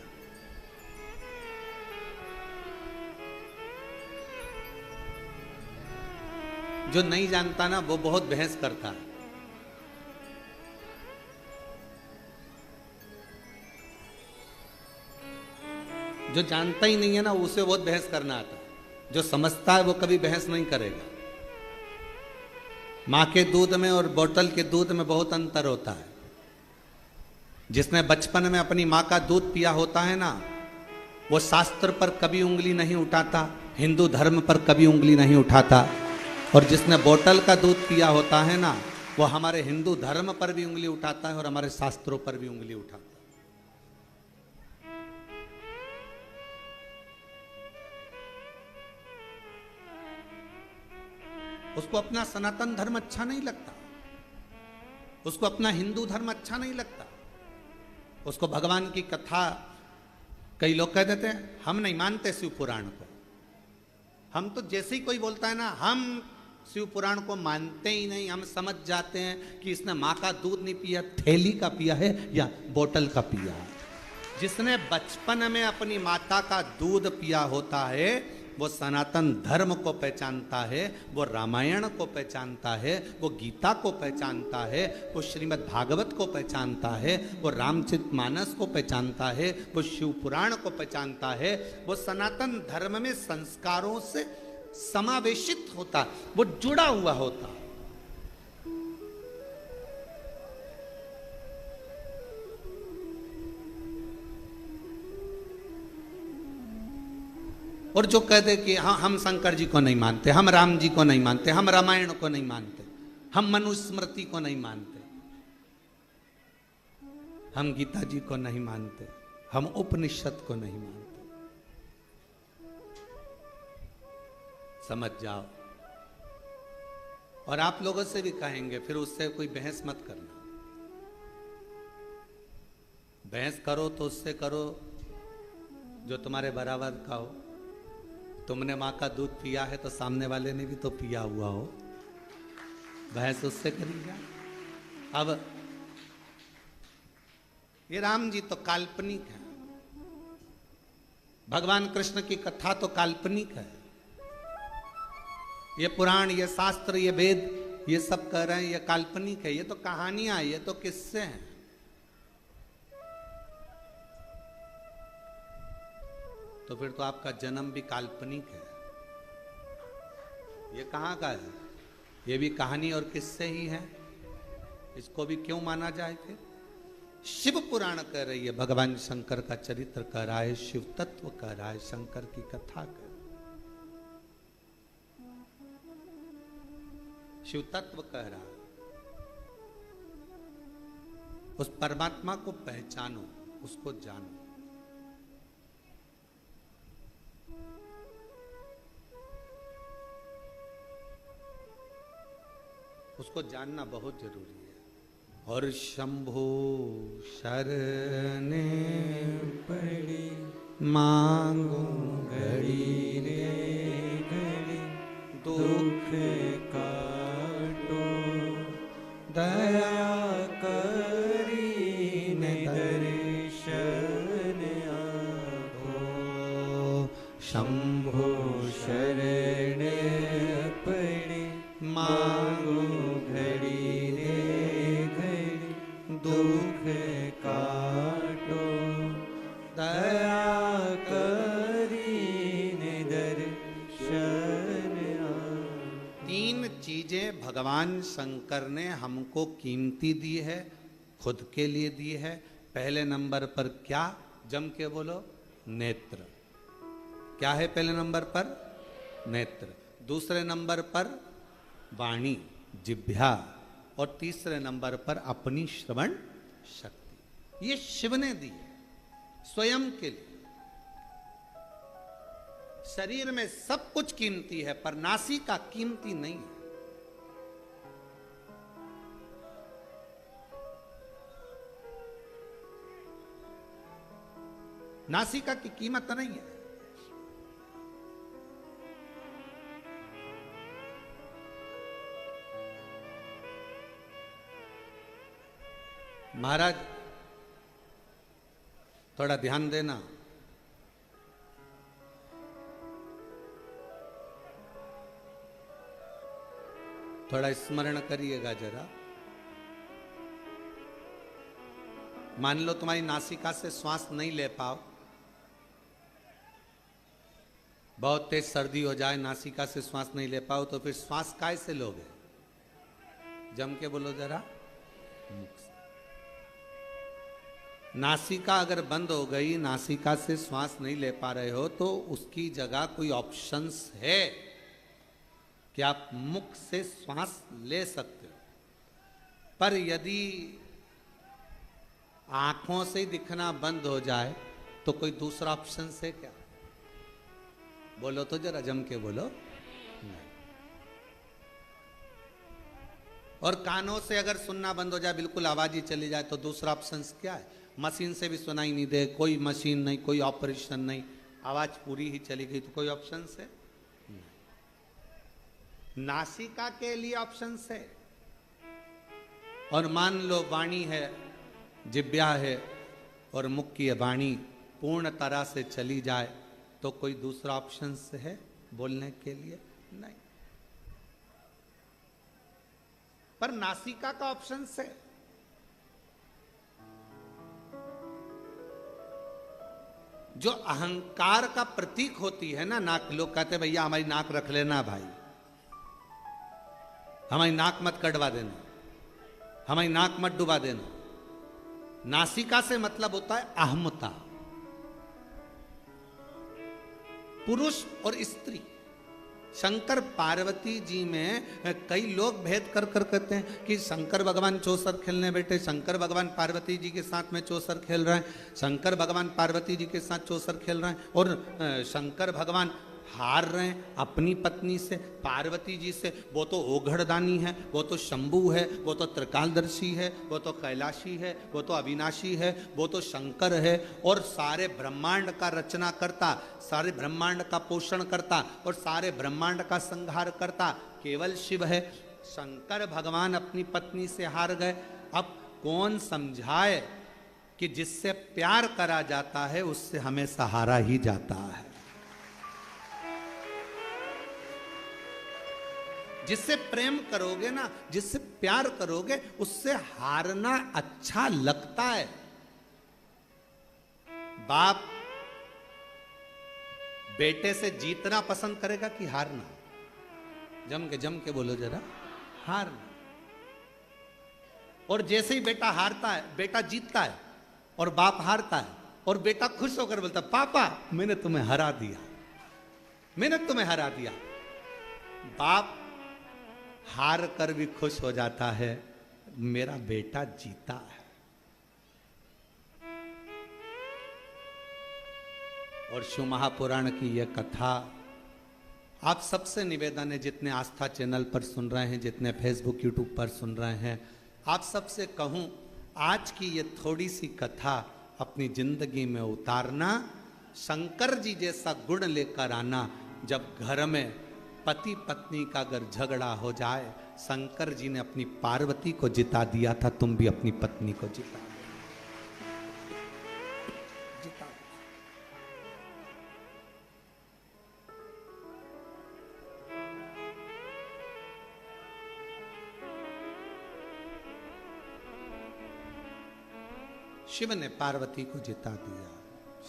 जो नहीं जानता ना वो बहुत बहस करता है। जो जानता ही नहीं है ना उसे बहुत बहस करना आता है। जो समझता है वो कभी बहस नहीं करेगा। मां के दूध में और बोतल के दूध में बहुत अंतर होता है। जिसने बचपन में अपनी मां का दूध पिया होता है ना, वो शास्त्र पर कभी उंगली नहीं उठाता, हिंदू धर्म पर कभी उंगली नहीं उठाता। और जिसने बोतल का दूध पिया होता है ना, वो हमारे हिंदू धर्म पर भी उंगली उठाता है और हमारे शास्त्रों पर भी उंगली उठाता है। उसको अपना सनातन धर्म अच्छा नहीं लगता, उसको अपना हिंदू धर्म अच्छा नहीं लगता, उसको भगवान की कथा, कई लोग कह देते हैं हम नहीं मानते शिव पुराण को। हम तो जैसे ही कोई बोलता है ना हम शिव पुराण को मानते ही नहीं, हम समझ जाते हैं कि इसने माँ का दूध नहीं पिया, थैली का पिया है या बोतल का पिया है। जिसने बचपन में अपनी माता का दूध पिया होता है वो सनातन धर्म को पहचानता है, वो रामायण को पहचानता है, वो गीता को पहचानता है, वो श्रीमद् भागवत को पहचानता है, वो रामचरितमानस को पहचानता है, वो शिव पुराण को पहचानता है, वो सनातन धर्म में संस्कारों से समावेशित होता, वो जुड़ा हुआ होता। और जो कहते कि हाँ हम शंकर जी को नहीं मानते, हम राम जी को नहीं मानते, हम रामायण को नहीं मानते, हम मनुस्मृति को नहीं मानते, हम गीता जी को नहीं मानते, हम उपनिषद को नहीं मानते, समझ जाओ। और आप लोगों से भी कहेंगे, फिर उससे कोई बहस मत करना। बहस करो तो उससे करो जो तुम्हारे बराबर का हो। तुमने माँ का दूध पिया है तो सामने वाले ने भी तो पिया हुआ हो, बहस उससे करिएगा। अब ये राम जी तो काल्पनिक है, भगवान कृष्ण की कथा तो काल्पनिक है, ये पुराण, ये शास्त्र, ये वेद, ये सब कह रहे हैं ये काल्पनिक है, ये तो कहानियां, ये तो किस्से हैं। तो फिर तो आपका जन्म भी काल्पनिक है। ये कहाँ का है? ये भी कहानी और किस्से ही है। इसको भी क्यों माना जाए? फिर शिव पुराण कह रही है, भगवान शंकर का चरित्र कह रहा है, शिव तत्व कह रहा है, शंकर की कथा कह रहा है, शिव तत्व कह रहा है। उस परमात्मा को पहचानो, उसको जानो। उसको जानना बहुत जरूरी है। और शंभो शरणे पड़ी मांगो घड़ी रे घड़ी, दुख काटो दया करी ने दर्शन आपो। शंभो शरणे पड़ी मांगो घड़ी रे घड़ी, दुख काटो दया करी ने दर्शन आपो। तीन चीजें भगवान शंकर ने हमको कीमती दी है, खुद के लिए दी है। पहले नंबर पर क्या? जम के बोलो, नेत्र। क्या है पहले नंबर पर? नेत्र। दूसरे नंबर पर वाणी, जिह्वा। और तीसरे नंबर पर अपनी श्रवण शक्ति। ये शिव ने दी है स्वयं के लिए। शरीर में सब कुछ कीमती है, पर नासिका कीमती नहीं है। नासिका की कीमत नहीं है। महाराज थोड़ा ध्यान देना। थोड़ा स्मरण करिएगा जरा। मान लो तुम्हारी नासिका से श्वास नहीं ले पाओ, बहुत तेज सर्दी हो जाए, नासिका से श्वास नहीं ले पाओ, तो फिर श्वास काय से लोगे? जम के बोलो जरा। मुख से। नासिका अगर बंद हो गई, नासिका से श्वास नहीं ले पा रहे हो, तो उसकी जगह कोई ऑप्शंस है कि आप मुख से श्वास ले सकते हो। पर यदि आंखों से दिखना बंद हो जाए तो कोई दूसरा ऑप्शन है क्या? बोलो तो जरा, जम के बोलो। नहीं। और कानों से अगर सुनना बंद हो जाए, बिल्कुल आवाज ही चली जाए, तो दूसरा ऑप्शन क्या है? मशीन से भी सुनाई नहीं दे, कोई मशीन नहीं, कोई ऑपरेशन नहीं, आवाज पूरी ही चली गई, तो कोई ऑप्शन है? नासिका के लिए ऑप्शन है। और मान लो वाणी है, जिह्वा है और मुख की वाणी पूर्ण तरह से चली जाए, तो कोई दूसरा ऑप्शन है बोलने के लिए? नहीं। पर नासिका का ऑप्शन है। जो अहंकार का प्रतीक होती है ना नाक, लोग कहते हैं भैया हमारी नाक रख लेना भाई, हमारी नाक मत कटवा देना, हमारी नाक मत डुबा देना। नासिका से मतलब होता है अहमता। पुरुष और स्त्री, शंकर पार्वती जी में कई लोग भेद कर कहते हैं कि शंकर भगवान चौसर खेलने बैठे, शंकर भगवान पार्वती जी के साथ में चौसर खेल रहे हैं, शंकर भगवान पार्वती जी के साथ चौसर खेल रहे हैं, और शंकर भगवान हार रहे हैं अपनी पत्नी से, पार्वती जी से। वो तो ओघड़दानी है, वो तो शंभू है, वो तो त्रिकालदर्शी है, वो तो कैलाशी है, वो तो अविनाशी है, वो तो शंकर है, और सारे ब्रह्मांड का रचना करता, सारे ब्रह्मांड का पोषण करता और सारे ब्रह्मांड का संहार करता केवल शिव है। शंकर भगवान अपनी पत्नी से हार गए। अब कौन समझाए कि जिससे प्यार करा जाता है उससे हमेशा हारा ही जाता है। जिससे प्रेम करोगे ना, जिससे प्यार करोगे, उससे हारना अच्छा लगता है। बाप बेटे से जीतना पसंद करेगा कि हारना? जम के बोलो जरा, हारना। और जैसे ही बेटा हारता है, बेटा जीतता है और बाप हारता है, और बेटा खुश होकर बोलता पापा मैंने तुम्हें हरा दिया, मैंने तुम्हें हरा दिया। बाप हार कर भी खुश हो जाता है, मेरा बेटा जीता है। और शिव महापुराण की यह कथा आप सबसे निवेदन है, जितने आस्था चैनल पर सुन रहे हैं, जितने फेसबुक यूट्यूब पर सुन रहे हैं, आप सबसे कहूं आज की ये थोड़ी सी कथा अपनी जिंदगी में उतारना, शंकर जी जैसा गुण लेकर आना। जब घर में पति पत्नी का अगर झगड़ा हो जाए, शंकर जी ने अपनी पार्वती को जिता दिया था, तुम भी अपनी पत्नी को जिता दो। शिव ने पार्वती को जिता दिया,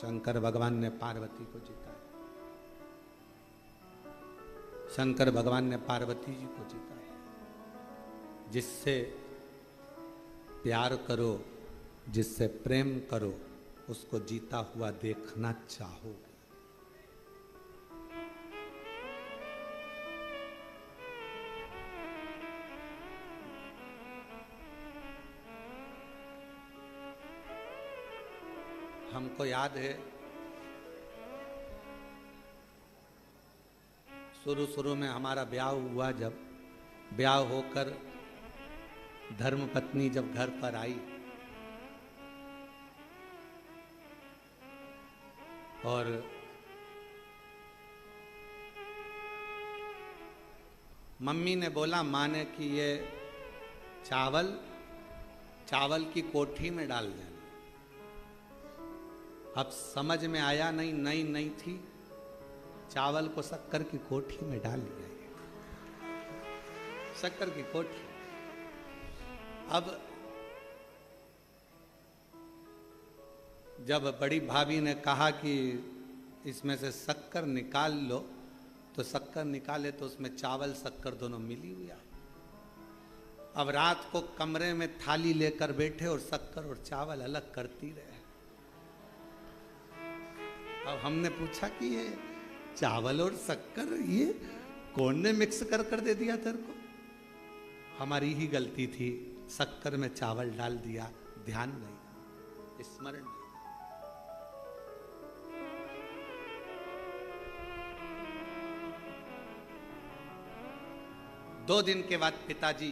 शंकर भगवान ने पार्वती को जिता, शंकर भगवान ने पार्वती जी को जिताया। जिससे प्यार करो, जिससे प्रेम करो, उसको जीता हुआ देखना चाहोगे। हमको याद है शुरू में हमारा ब्याह हुआ, जब ब्याह होकर धर्म पत्नी जब घर पर आई और मम्मी ने बोला, माँ ने कि ये चावल की कोठी में डाल देना। अब समझ में आया नहीं, नई थी, चावल को शक्कर की कोठी में डाल दिया, शक्कर की कोठी। अब जब बड़ी भाभी ने कहा कि इसमें से शक्कर निकाल लो, तो शक्कर निकाले तो उसमें चावल शक्कर दोनों मिली हुई आई। अब रात को कमरे में थाली लेकर बैठे और शक्कर और चावल अलग करती रहे। अब हमने पूछा कि ये चावल और शक्कर ये कौन ने मिक्स कर दे दिया तेरे को? हमारी ही गलती थी, शक्कर में चावल डाल दिया, ध्यान नहीं, स्मरण नहीं। दो दिन के बाद पिताजी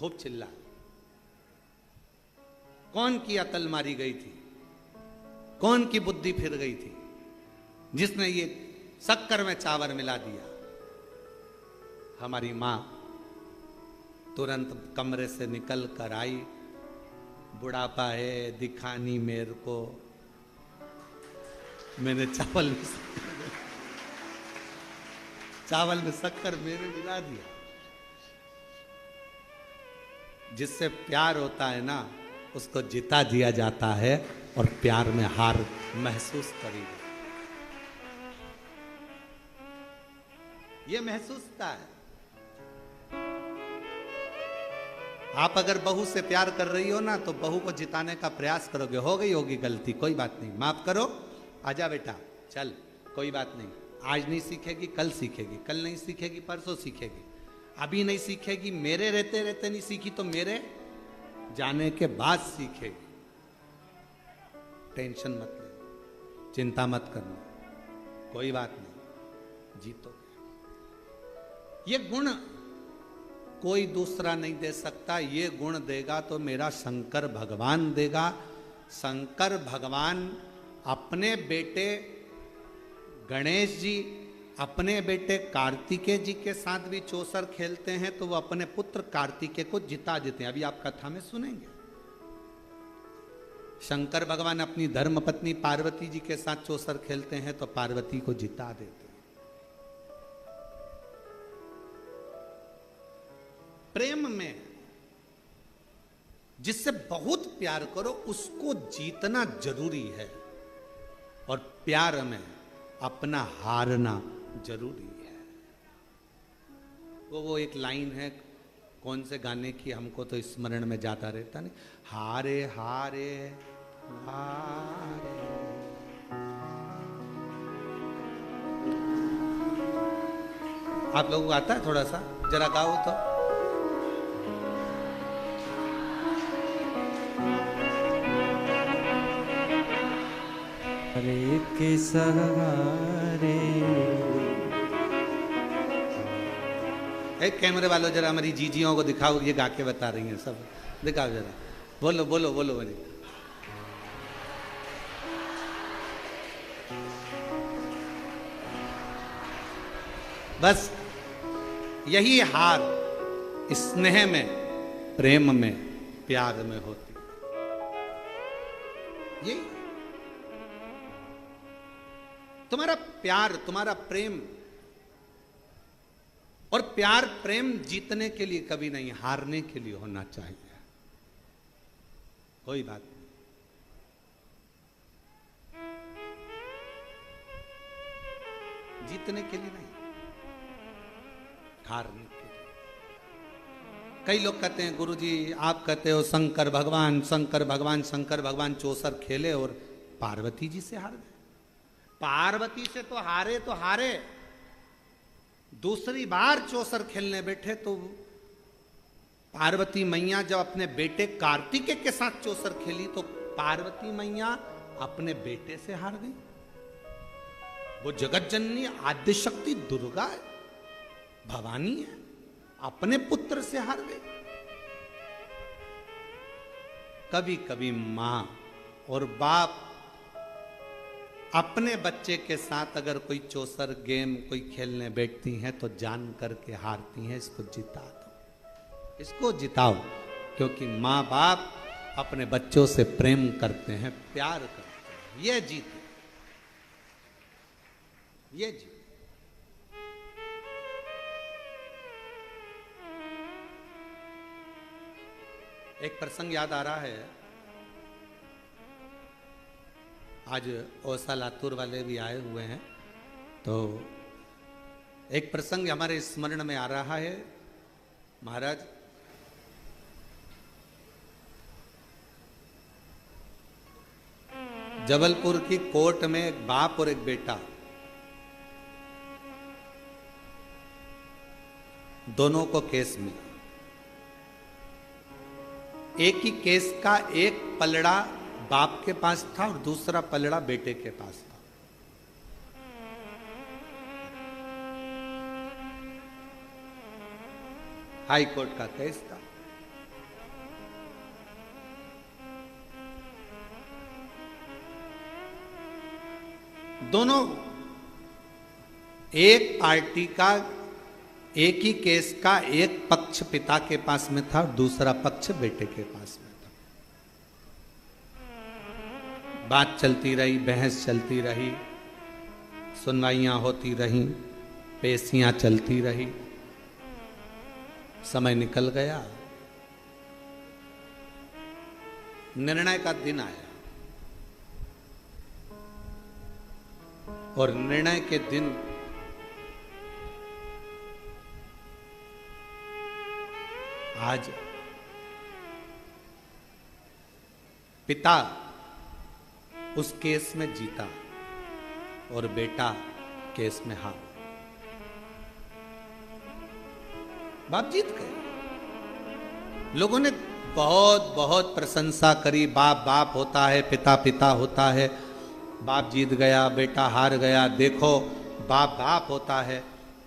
खूब चिल्ला, कौन की अकल मारी गई थी, कौन की बुद्धि फिर गई थी जिसने ये शक्कर में चावल मिला दिया? हमारी माँ तुरंत कमरे से निकल कर आई, बुढ़ापा है दिखानी मेरे को, मैंने चावल में शक्कर मेरे मिला दिया। जिससे प्यार होता है ना, उसको जिता दिया जाता है और प्यार में हार महसूस करी ये महसूस होता है। आप अगर बहू से प्यार कर रही हो ना, तो बहू को जिताने का प्रयास करोगे। हो गई होगी गलती, कोई बात नहीं, माफ करो, आजा बेटा, चल, कोई बात नहीं। आज नहीं सीखेगी, कल सीखेगी, कल नहीं सीखेगी, परसों सीखेगी। अभी नहीं सीखेगी, मेरे रहते रहते नहीं सीखी तो मेरे जाने के बाद सीखेगी। टेंशन मत ले, चिंता मत करना, कोई बात नहीं, जीतो। ये गुण कोई दूसरा नहीं दे सकता। ये गुण देगा तो मेरा शंकर भगवान देगा। शंकर भगवान अपने बेटे गणेश जी, अपने बेटे कार्तिकेय जी के साथ भी चौसर खेलते हैं, तो वो अपने पुत्र कार्तिकेय को जिता देते हैं। अभी आप कथा में सुनेंगे। शंकर भगवान अपनी धर्म पत्नी पार्वती जी के साथ चौसर खेलते हैं तो पार्वती को जिता देते हैं। प्रेम में जिससे बहुत प्यार करो उसको जीतना जरूरी है, और प्यार में अपना हारना जरूरी है। वो एक लाइन है, कौन से गाने की, हमको तो स्मरण में जाता रहता नहीं, हारे हारे हारे। आप लोगों को आता है? थोड़ा सा जरा गाओ तो। हरे के सहारे। एक कैमरे वालों जरा हमारी जीजियों को दिखाओ, ये गा के बता रही हैं सब, दिखाओ जरा, बोलो बोलो बोलो बोलो। बस यही हार स्नेह में, प्रेम में, प्यार में होती। यही तुम्हारा प्यार, तुम्हारा प्रेम, और प्यार प्रेम जीतने के लिए कभी नहीं, हारने के लिए होना चाहिए। कोई बात नहीं, जीतने के लिए नहीं, हारने के लिए। कई लोग कहते हैं गुरुजी आप कहते हो शंकर भगवान, शंकर भगवान, शंकर भगवान चौसर खेले और पार्वती जी से हार गए। पार्वती से तो हारे, दूसरी बार चौसर खेलने बैठे तो पार्वती मैया जब अपने बेटे कार्तिकेय के साथ चौसर खेली तो पार्वती मैया अपने बेटे से हार गई। वो जगत जननी आद्य शक्ति दुर्गा है, भवानी है, अपने पुत्र से हार गई। कभी कभी मां और बाप अपने बच्चे के साथ अगर कोई चौसर गेम कोई खेलने बैठती हैं तो जान करके हारती हैं। इसको जिता दो, इसको जिताओ, क्योंकि माँ बाप अपने बच्चों से प्रेम करते हैं, प्यार करते हैं। ये जीते, ये जीते। एक प्रसंग याद आ रहा है, आज ओसा लातूर वाले भी आए हुए हैं, तो एक प्रसंग हमारे स्मरण में आ रहा है। महाराज जबलपुर की कोर्ट में एक बाप और एक बेटा, दोनों को केस मिला। एक ही केस का एक पलड़ा बाप के पास था और दूसरा पलड़ा बेटे के पास था। हाई कोर्ट का केस था। दोनों एक पार्टी का, एक ही केस का एक पक्ष पिता के पास में था और दूसरा पक्ष बेटे के पास में था। बात चलती रही, बहस चलती रही, सुनवाइयां होती रही, पेशियां चलती रही। समय निकल गया, निर्णय का दिन आया और निर्णय के दिन आज पिता उस केस में जीता और बेटा केस में हार। बाप जीत गए। लोगों ने बहुत बहुत प्रशंसा करी, बाप बाप होता है, पिता पिता होता है, बाप जीत गया बेटा हार गया, देखो बाप बाप होता है।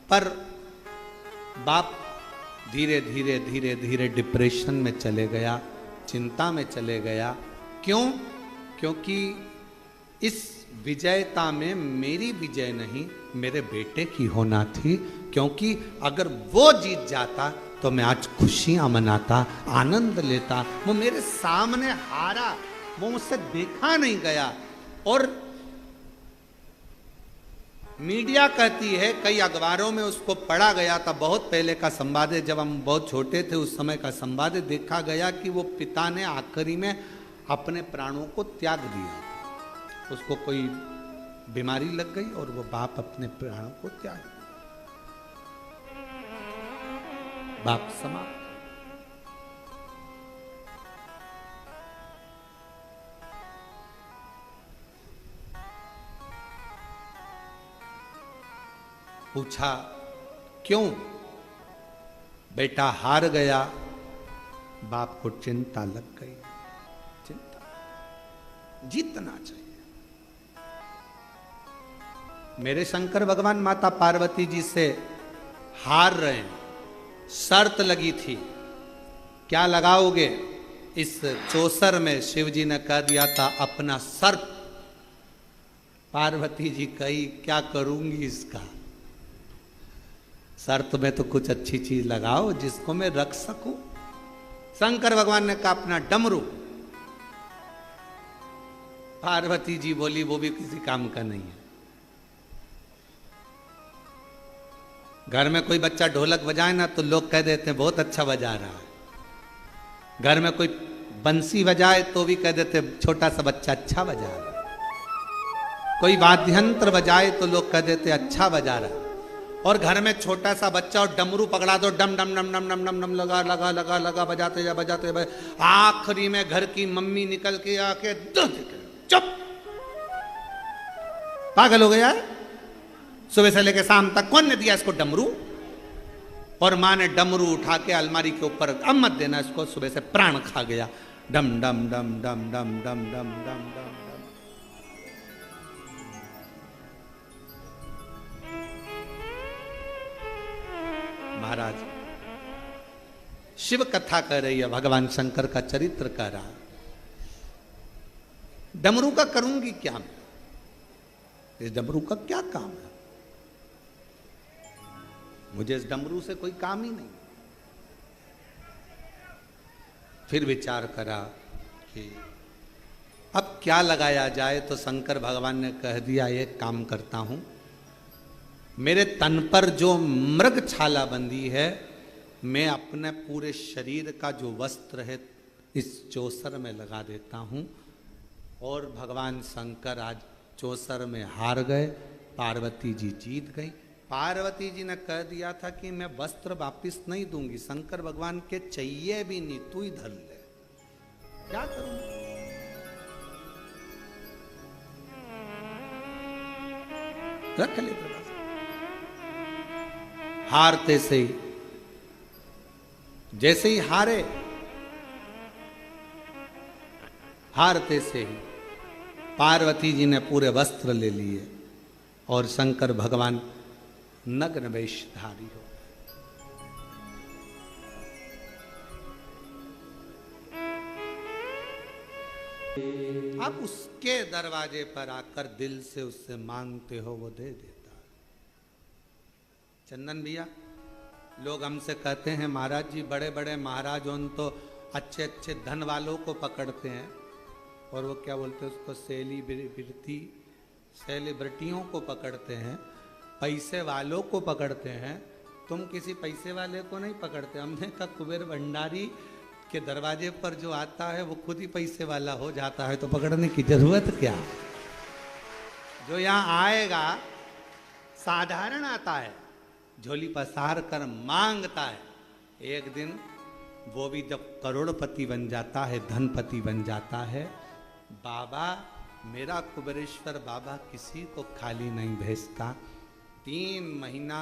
पर बाप धीरे धीरे धीरे धीरे डिप्रेशन में चले गया, चिंता में चले गया। क्यों? क्योंकि इस विजयता में मेरी विजय नहीं, मेरे बेटे की होना थी। क्योंकि अगर वो जीत जाता तो मैं आज खुशियां मनाता, आनंद लेता। वो मेरे सामने हारा, वो मुझसे देखा नहीं गया। और मीडिया कहती है, कई अखबारों में उसको पढ़ा गया था, बहुत पहले का संवाद है, जब हम बहुत छोटे थे उस समय का संवाद है, देखा गया कि वो पिता ने आखिरी में अपने प्राणों को त्याग दिया। उसको कोई बीमारी लग गई और वो बाप अपने प्राणों को त्याग दिया। बाप समाप्त। पूछा क्यों? बेटा हार गया। बाप को चिंता लग गई। चिंता, जीतना चाहिए। मेरे शंकर भगवान माता पार्वती जी से हार रहे हैं, शर्त लगी थी, क्या लगाओगे? इस चौसर में शिव जी ने कह दिया था अपना सर्प। पार्वती जी कही क्या करूंगी इसका? शर्त में तो कुछ अच्छी चीज लगाओ जिसको मैं रख सकूं। शंकर भगवान ने कहा अपना डमरू। पार्वती जी बोली वो भी किसी काम का नहीं है। घर में कोई बच्चा ढोलक बजाए ना तो लोग कह देते हैं बहुत अच्छा बजा रहा है। घर में कोई बंसी बजाए तो भी कह देते हैं छोटा सा बच्चा अच्छा बजा रहा है। कोई वाद्ययंत्र बजाए तो लोग कह देते हैं अच्छा बजा रहा है। और घर में छोटा सा बच्चा और डमरू पकड़ा दो, डम डम डम डम डम डम डम लगा लगा लगा लगा बजाते जा बजाते। आखिरी में घर की मम्मी निकल के आके चुप, पागल हो गया है? सुबह से लेकर शाम तक कौन ने दिया इसको डमरू? और माँ ने डमरू उठा के अलमारी के ऊपर, अब मत देना इसको, सुबह से प्राण खा गया। डम डम डम डम डम डम डम डम डम। महाराज शिव कथा कह रही है, भगवान शंकर का चरित्र कह रहा। डमरू का करूंगी क्या मैं? इस डमरू का क्या काम है? मुझे इस डमरू से कोई काम ही नहीं। फिर विचार करा कि अब क्या लगाया जाए, तो शंकर भगवान ने कह दिया एक काम करता हूं, मेरे तन पर जो मृग छाला बंधी है, मैं अपने पूरे शरीर का जो वस्त्र है इस चौसर में लगा देता हूं। और भगवान शंकर आज चौसर में हार गए, पार्वती जी जीत गई। पार्वती जी ने कह दिया था कि मैं वस्त्र वापिस नहीं दूंगी। शंकर भगवान के चाहिए भी नहीं, तू ही धर ले। क्या करूं? रख ले प्रभा। हारते से ही, जैसे ही हारे, हारते से ही पार्वती जी ने पूरे वस्त्र ले लिए और शंकर भगवान नग्न वेशधारी हो। अब उसके दरवाजे पर आकर दिल से उससे मांगते हो, वो दे देता। चंदन भैया, लोग हमसे कहते हैं महाराज जी बड़े बड़े महाराज उन तो अच्छे अच्छे धन वालों को पकड़ते हैं। और वो क्या बोलते हैं उसको, सेलिब्रिटियों को पकड़ते हैं, पैसे वालों को पकड़ते हैं। तुम किसी पैसे वाले को नहीं पकड़ते। हमने कहा कुबेर भंडारी के दरवाजे पर जो आता है वो खुद ही पैसे वाला हो जाता है, तो पकड़ने की जरूरत क्या। जो यहाँ आएगा साधारण आता है, झोली पसार कर मांगता है। एक दिन वो भी जब करोड़पति बन जाता है, धनपति बन जाता है, बाबा मेरा कुबेरेश्वर बाबा किसी को खाली नहीं भेजता। 3 महीना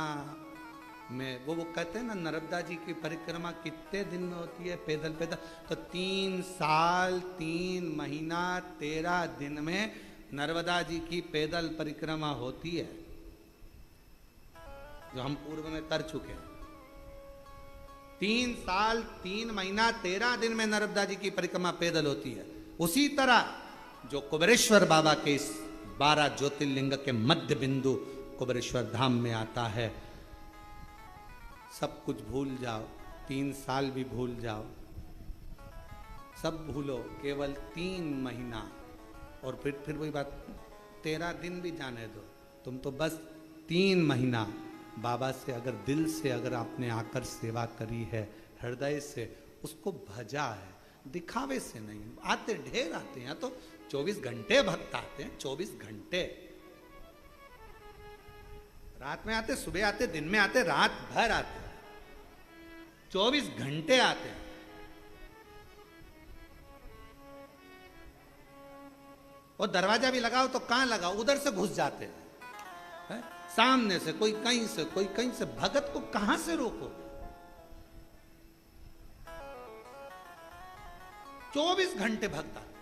में वो कहते हैं ना, नर्मदा जी की परिक्रमा कितने दिन में होती है पैदल पैदल, तो 3 साल 3 महीना 13 दिन में नर्मदा जी की पैदल परिक्रमा होती है, जो हम पूर्व में कर चुके हैं। 3 साल 3 महीना 13 दिन में नर्मदा जी की परिक्रमा पैदल होती है। उसी तरह जो कुबेरेश्वर बाबा के इस 12 ज्योतिर्लिंग के मध्य बिंदु कुबेरेश्वर धाम में आता है, सब कुछ भूल जाओ, 3 साल भी भूल जाओ, सब भूलो, केवल 3 महीना। और फिर वही बात, 13 दिन भी जाने दो, तुम तो बस 3 महीना बाबा से अगर दिल से अगर आपने आकर सेवा करी है, हृदय से उसको भजा है, दिखावे से नहीं। आते ढेर आते हैं, तो 24 घंटे भक्त आते हैं, 24 घंटे। रात में आते, सुबह आते, दिन में आते, रात भर आते, 24 घंटे आते हैं। और दरवाजा भी लगाओ तो कहां लगाओ, उधर से घुस जाते हैं, है? सामने से कोई कहीं से, कोई कहीं से। भगत को कहां से रोको। 24 घंटे भक्त आते।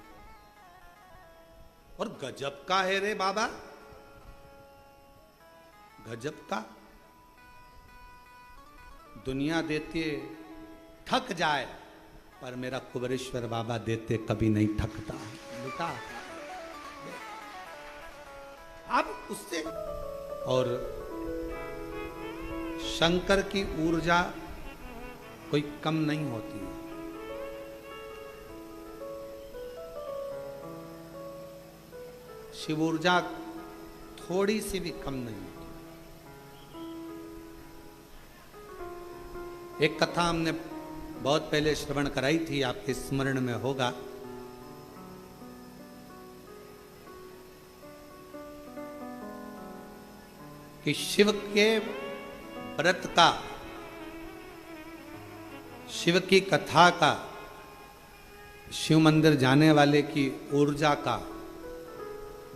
और गजब का है रे बाबा, गजब का। दुनिया देते थक जाए, पर मेरा कुबेरेश्वर बाबा देते कभी नहीं थकता। बेटा अब उससे, और शंकर की ऊर्जा कोई कम नहीं होती है। शिव ऊर्जा थोड़ी सी भी कम नहीं होती। एक कथा हमने बहुत पहले श्रवण कराई थी, आपके स्मरण में होगा। कि शिव के व्रत का, शिव की कथा का, शिव मंदिर जाने वाले की ऊर्जा का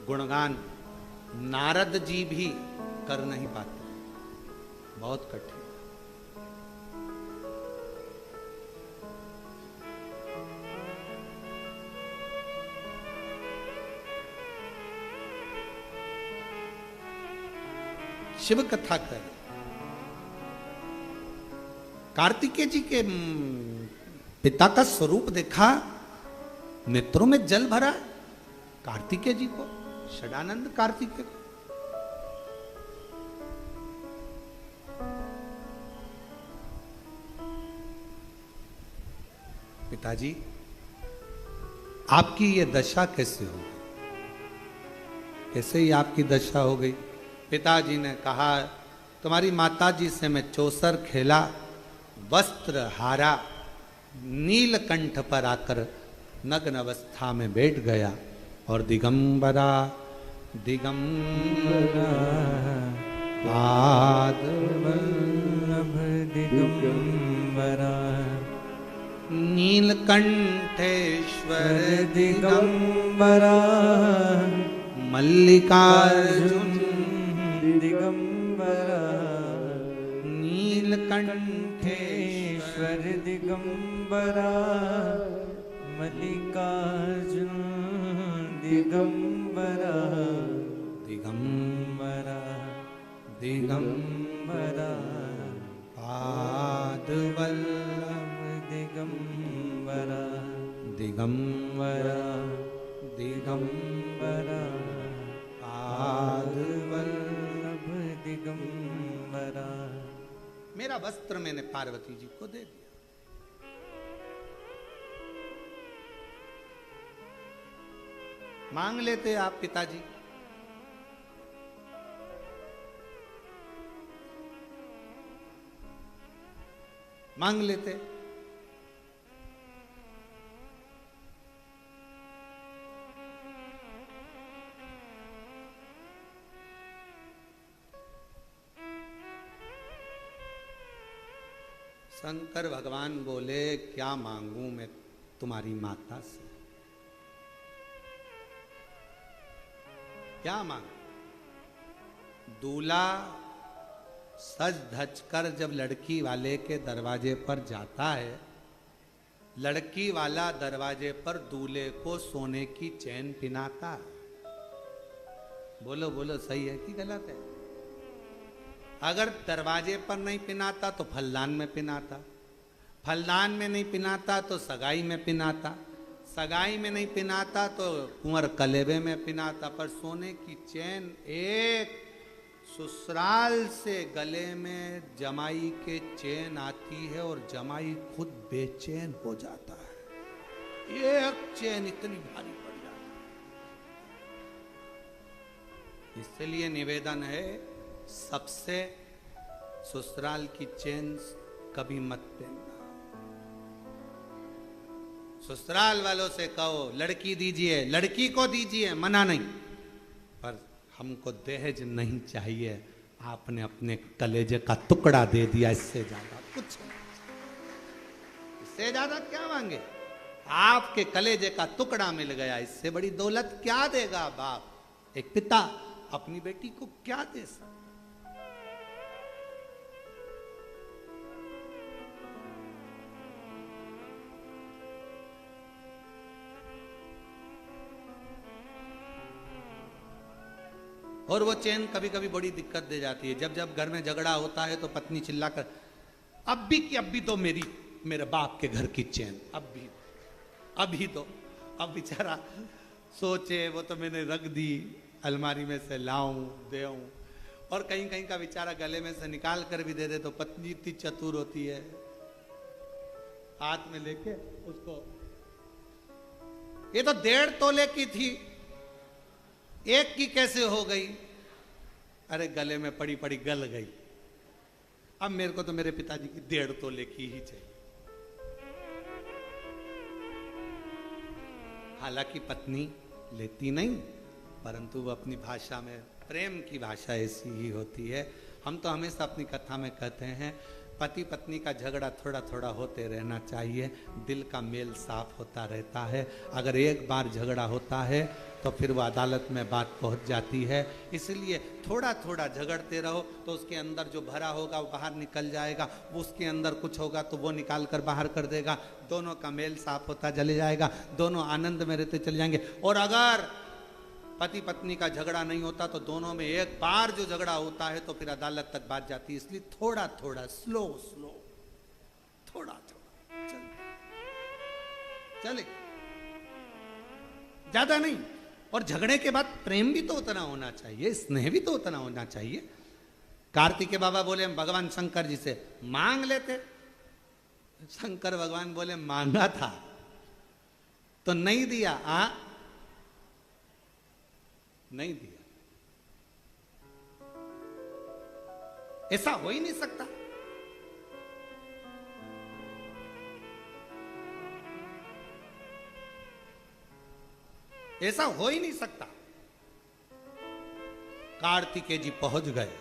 गुणगान नारद जी भी कर नहीं पाते, बहुत कठिन। शिव कथा कर, कार्तिकेय जी के पिता का स्वरूप देखा, नेत्रों में जल भरा। कार्तिकेय जी को, षडानंद कार्तिकेय को। पिताजी आपकी ये दशा कैसे हो गई, कैसे ही आपकी दशा हो गई। पिताजी ने कहा, तुम्हारी माताजी से मैं चौसर खेला, वस्त्र हारा, नीलकंठ पर आकर नग्न अवस्था में बैठ गया और दिगंबरा दिगंबरा पाद वल्लभ दिगंबरा नीलकंठेश्वर दिगंबरा मल्लिकार्जुन दिगंबरा नीलकंठेश्वर दिगंबरा मल्लिकार्जुन दिगंबरा दिगंबरा दिगंबरा पाद वल्लभ दिगंबरा दिगंबरा दिगंबरा पाद वल्लभ दिगंबरा। मेरा वस्त्र मैंने पार्वती जी को दे दिया। मांग लेते आप पिताजी। मांग लेते। शंकर भगवान बोले क्या मांगू मैं तुम्हारी माता से, क्या मांग। दूल्हा सज धज कर जब लड़की वाले के दरवाजे पर जाता है, लड़की वाला दरवाजे पर दूल्हे को सोने की चैन पिनाता है। बोलो बोलो, सही है कि गलत है? अगर दरवाजे पर नहीं पिनाता तो फलदान में पिनाता, फलदान में नहीं पिनाता तो सगाई में पिनाता, सगाई में नहीं पिनाता तो कुंवर कलेबे में पिनाता। पर सोने की चैन एक ससुराल से गले में जमाई के चैन आती है और जमाई खुद बेचैन हो जाता है। एक चैन इतनी भारी पड़ जाती है। इसलिए निवेदन है सबसे, ससुराल की चैन कभी मत पहनना। ससुराल वालों से कहो लड़की दीजिए, लड़की को दीजिए, मना नहीं, पर हमको दहेज नहीं चाहिए। आपने अपने कलेजे का टुकड़ा दे दिया, इससे ज्यादा कुछ नहीं, इससे ज्यादा क्या मांगे? आपके कलेजे का टुकड़ा मिल गया, इससे बड़ी दौलत क्या देगा बाप? एक पिता अपनी बेटी को क्या दे सकता? और वो चैन कभी कभी बड़ी दिक्कत दे जाती है। जब जब घर में झगड़ा होता है तो पत्नी चिल्लाकर, अब भी की अब भी तो मेरे बाप के घर की चैन, अभी तो, अब बेचारा सोचे वो तो मैंने रख दी, अलमारी में से लाऊं देऊं, और कहीं कहीं का बेचारा गले में से निकाल कर भी दे दे तो पत्नी इतनी चतुर होती है, हाथ में लेके उसको, ये तो 1.5 तोले की थी, एक की कैसे हो गई? अरे गले में पड़ी पड़ी गल गई, अब मेरे को तो मेरे पिताजी की 1.5 तोले की ही चाहिए। हालांकि पत्नी लेती नहीं, परंतु वो अपनी भाषा में, प्रेम की भाषा ऐसी ही होती है। हम तो हमेशा अपनी कथा में कहते हैं पति पत्नी का झगड़ा थोड़ा थोड़ा होते रहना चाहिए, दिल का मेल साफ होता रहता है। अगर एक बार झगड़ा होता है तो फिर वो अदालत में बात पहुंच जाती है। इसलिए थोड़ा थोड़ा झगड़ते रहो तो उसके अंदर जो भरा होगा वो बाहर निकल जाएगा, वो उसके अंदर कुछ होगा तो वो निकाल कर बाहर कर देगा, दोनों का मेल साफ होता चले जाएगा, दोनों आनंद में रहते चले जाएंगे। और अगर पति पत्नी का झगड़ा नहीं होता तो दोनों में एक बार जो झगड़ा होता है तो फिर अदालत तक बात जाती है। इसलिए थोड़ा थोड़ा, स्लो स्लो, थोड़ा थोड़ा चले, ज्यादा नहीं। और झगड़े के बाद प्रेम भी तो उतना होना चाहिए, स्नेह भी तो उतना होना चाहिए। कार्तिकेय बाबा बोले हम भगवान शंकर जी से मांग लेते, शंकर भगवान बोले मांगा था तो नहीं दिया, नहीं दिया, ऐसा हो ही नहीं सकता। ऐसा हो ही नहीं सकता। कार्तिकेय जी पहुंच गए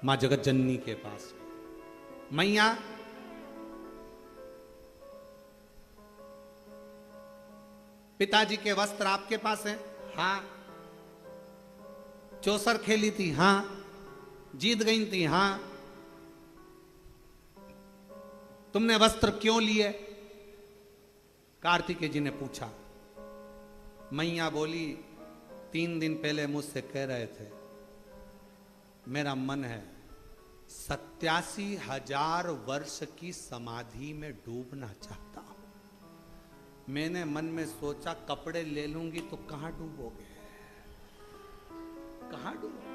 मां जगत जननी के पास। मैया पिताजी के वस्त्र आपके पास हैं? हाँ। चौसर खेली थी? हाँ। जीत गई थी? हाँ। तुमने वस्त्र क्यों लिए? कार्तिकेय जी ने पूछा। मैया बोली 3 दिन पहले मुझसे कह रहे थे मेरा मन है 87,000 वर्ष की समाधि में डूबना चाहता हूं। मैंने मन में सोचा कपड़े ले लूंगी तो कहां डूबोगे, कहां डूबोगे?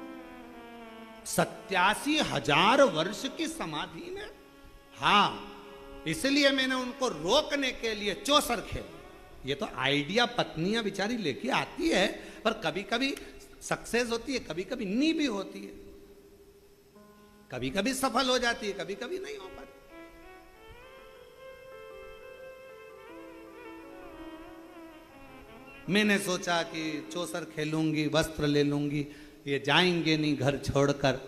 87,000 वर्ष की समाधि में? हाँ, इसलिए मैंने उनको रोकने के लिए चौसर खेली। ये तो आइडिया पत्नियां बेचारी लेके आती है, पर कभी कभी सक्सेस होती है, कभी कभी नहीं भी होती है, कभी कभी सफल हो जाती है, कभी कभी नहीं हो पाती। मैंने सोचा कि चौसर खेलूंगी, वस्त्र ले लूंगी, ये जाएंगे नहीं घर छोड़कर।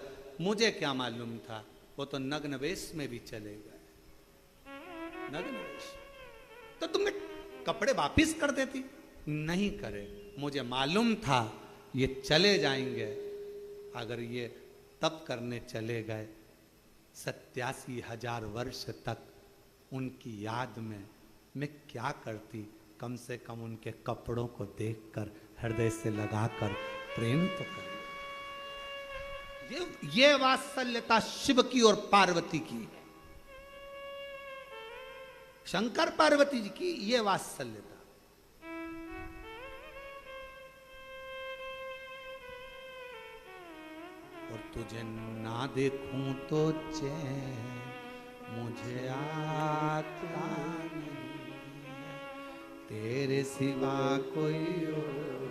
मुझे क्या मालूम था वो तो नग्न वेश में भी चले गए। नग्न वेश तो तुमने कपड़े वापिस कर देती, नहीं करे। मुझे मालूम था ये चले जाएंगे। अगर ये तप करने चले गए 87,000 वर्ष तक, उनकी याद में मैं क्या करती? कम से कम उनके कपड़ों को देखकर, हृदय से लगाकर प्रेम तो कर। ये वात्सल्यता शिव की और पार्वती की है, शंकर पार्वती जी की ये वात्सल्यता। और तुझे ना देखूं तो चैन मुझे आता नहीं, तेरे सिवा कोई और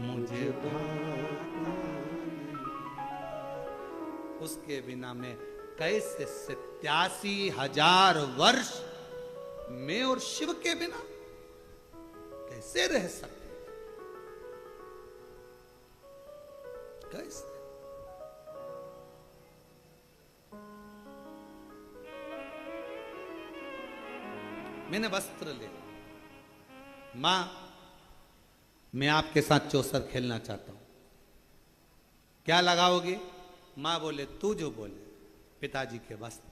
मुझे भाता नहीं। उसके बिना मैं कैसे 87,000 वर्ष मैं और शिव के बिना कैसे रह सकते? कैसे? मैंने वस्त्र ले, मां मैं आपके साथ चौसर खेलना चाहता हूं, क्या लगाओगे? मां बोले तू जो बोले। पिताजी के वस्त्र,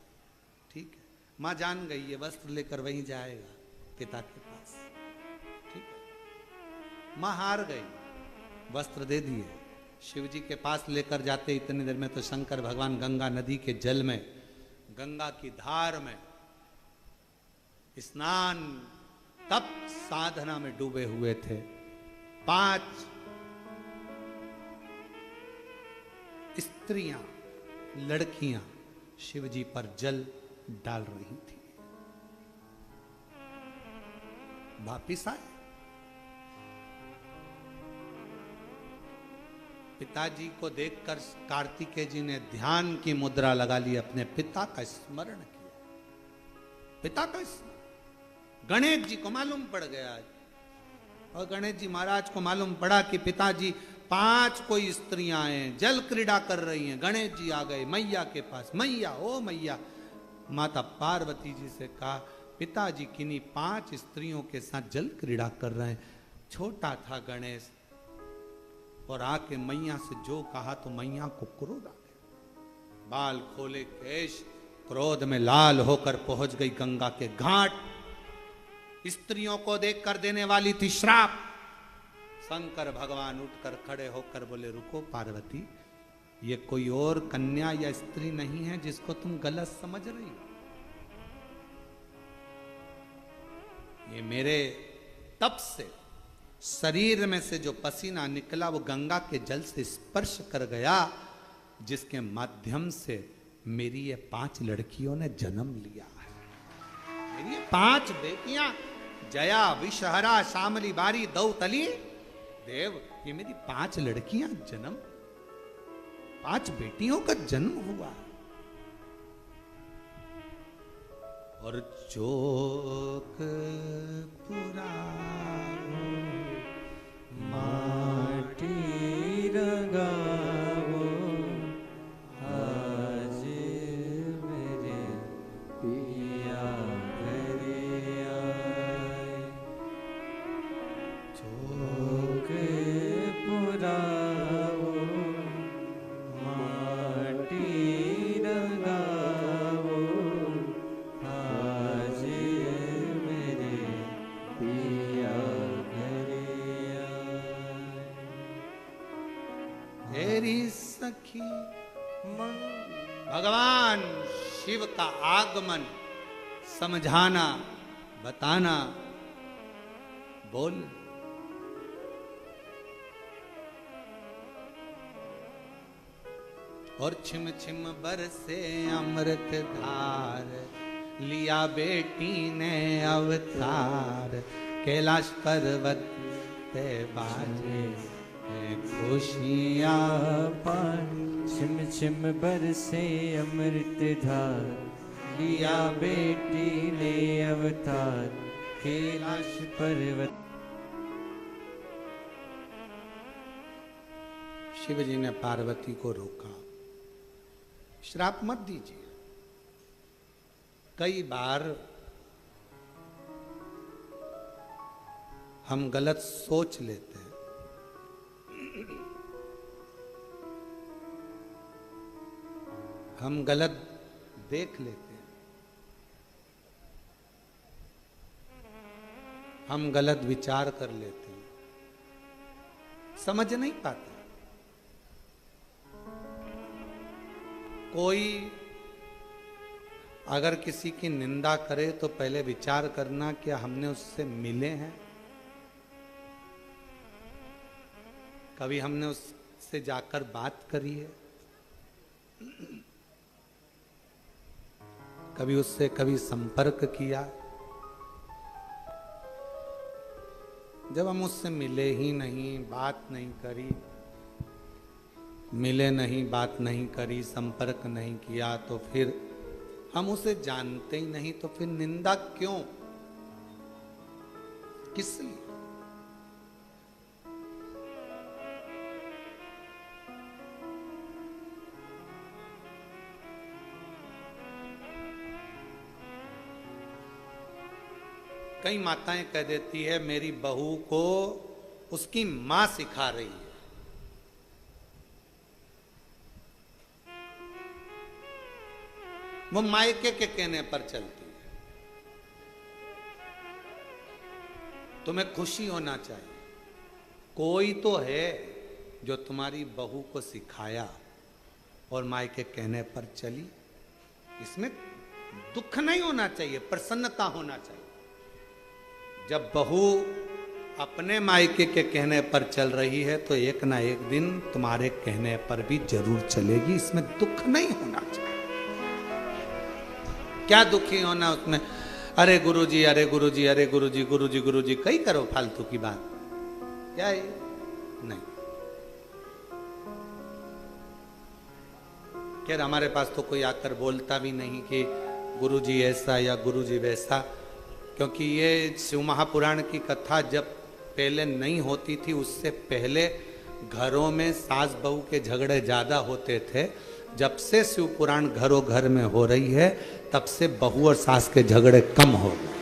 ठीक है। मां जान गई ये वस्त्र लेकर वहीं जाएगा पिता के पास, ठीक है। मां हार गई, वस्त्र दे दिए। शिव जी के पास लेकर जाते इतनी देर में तो शंकर भगवान गंगा नदी के जल में, गंगा की धार में स्नान तप साधना में डूबे हुए थे। 5 स्त्रियां, लड़कियां शिव जी पर जल डाल रही थी। वापिस आए, पिताजी को देखकर कार्तिकेय जी ने ध्यान की मुद्रा लगा ली, अपने पिता का स्मरण किया। पिता का स्मरण गणेश जी को मालूम पड़ गया, और गणेश जी महाराज को मालूम पड़ा कि पिताजी 5 कोई स्त्रियां हैं, जल क्रीड़ा कर रही हैं। गणेश जी आ गए मैया के पास। मैया, ओ मैया। माता पार्वती जी से कहा पिताजी किन्हीं 5 स्त्रियों के साथ जल क्रीड़ा कर रहे हैं। छोटा था गणेश, और आके मैया से जो कहा तो मैया को क्रोध आ गया। बाल खोले केश, क्रोध में लाल होकर पहुंच गई गंगा के घाट। स्त्रियों को देखकर देने वाली थी श्राप। शंकर भगवान उठकर खड़े होकर बोले रुको पार्वती, ये कोई और कन्या या स्त्री नहीं है जिसको तुम गलत समझ रही हो। ये मेरे तप से शरीर में से जो पसीना निकला वो गंगा के जल से स्पर्श कर गया, जिसके माध्यम से मेरी ये 5 लड़कियों ने जन्म लिया है। मेरी ये 5 बेटियां, जया, विषहरा, शामली, बारी, दौतली, देव, ये मेरी 5 लड़कियां जन्म, 5 बेटियों का जन्म हुआ। और चोक पुरा माटी रंगावो, आज मेरे पिया घरे आए। चोक पुरावो, माटी रंगावो, आज मेरे पिया घरे आए। तेरी सखी भगवान शिव का आगमन समझाना, बताना, बोल। और छिम छिम बरसे अमृत धार, लिया बेटी ने अवतार, कैलाश पर्वत पे बाजे खुशियाँ पानी छिम छिम बरसे अमृत धार, लिया बेटी ने अवतार कैलाश पर्वत। शिव जी ने पार्वती को रोका, श्राप मत दीजिए। कई बार हम गलत सोच लेते हैं, हम गलत देख लेते हैं, हम गलत विचार कर लेते हैं, समझ नहीं पाते। कोई अगर किसी की निंदा करे तो पहले विचार करना क्या हमने उससे मिले हैं, कभी हमने उससे जाकर बात करी है, कभी उससे कभी संपर्क किया। जब हम उससे मिले ही नहीं, बात नहीं करी, मिले नहीं, बात नहीं करी, संपर्क नहीं किया, तो फिर हम उसे जानते ही नहीं, तो फिर निंदा क्यों, किस लिए? कई माताएं कह देती है मेरी बहू को उसकी मां सिखा रही है। वो मायके के कहने पर चलती है। तुम्हें खुशी होना चाहिए, कोई तो है जो तुम्हारी बहू को सिखाया और मायके कहने पर चली। इसमें दुख नहीं होना चाहिए, प्रसन्नता होना चाहिए। जब बहू अपने मायके के कहने पर चल रही है तो एक ना एक दिन तुम्हारे कहने पर भी जरूर चलेगी, इसमें दुख नहीं होना चाहिए। क्या दुखी होना उसमें, अरे गुरुजी, अरे गुरुजी, अरे गुरुजी, गुरुजी गुरुजी, कई करो फालतू की बात, क्या है? नहीं। खैर हमारे पास तो कोई आकर बोलता भी नहीं कि गुरुजी ऐसा या गुरुजी वैसा, क्योंकि ये शिव महापुराण की कथा जब पहले नहीं होती थी, उससे पहले घरों में सास बहू के झगड़े ज्यादा होते थे। जब से शिव पुराण घरों घर में हो रही है तब से बहू और सास के झगड़े कम हो गए,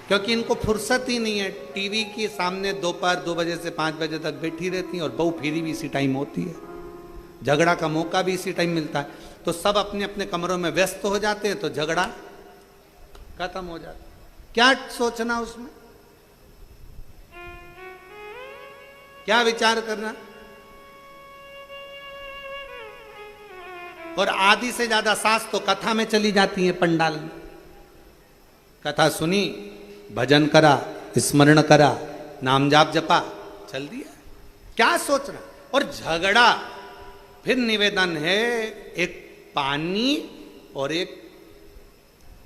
क्योंकि इनको फुर्सत ही नहीं है। टीवी के सामने दोपहर 2 बजे से 5 बजे तक बैठी रहती हैं और बहू फिरी भी इसी टाइम होती है, झगड़ा का मौका भी इसी टाइम मिलता है, तो सब अपने अपने कमरों में व्यस्त हो जाते हैं, तो झगड़ा खत्म हो जाता। क्या सोचना उसमें, क्या विचार करना? और आधी से ज्यादा सास तो कथा में चली जाती है, पंडाल में कथा सुनी, भजन करा, स्मरण करा, नाम जाप जपा, चल दिया। क्या सोचना? और झगड़ा, फिर निवेदन है, एक पानी और एक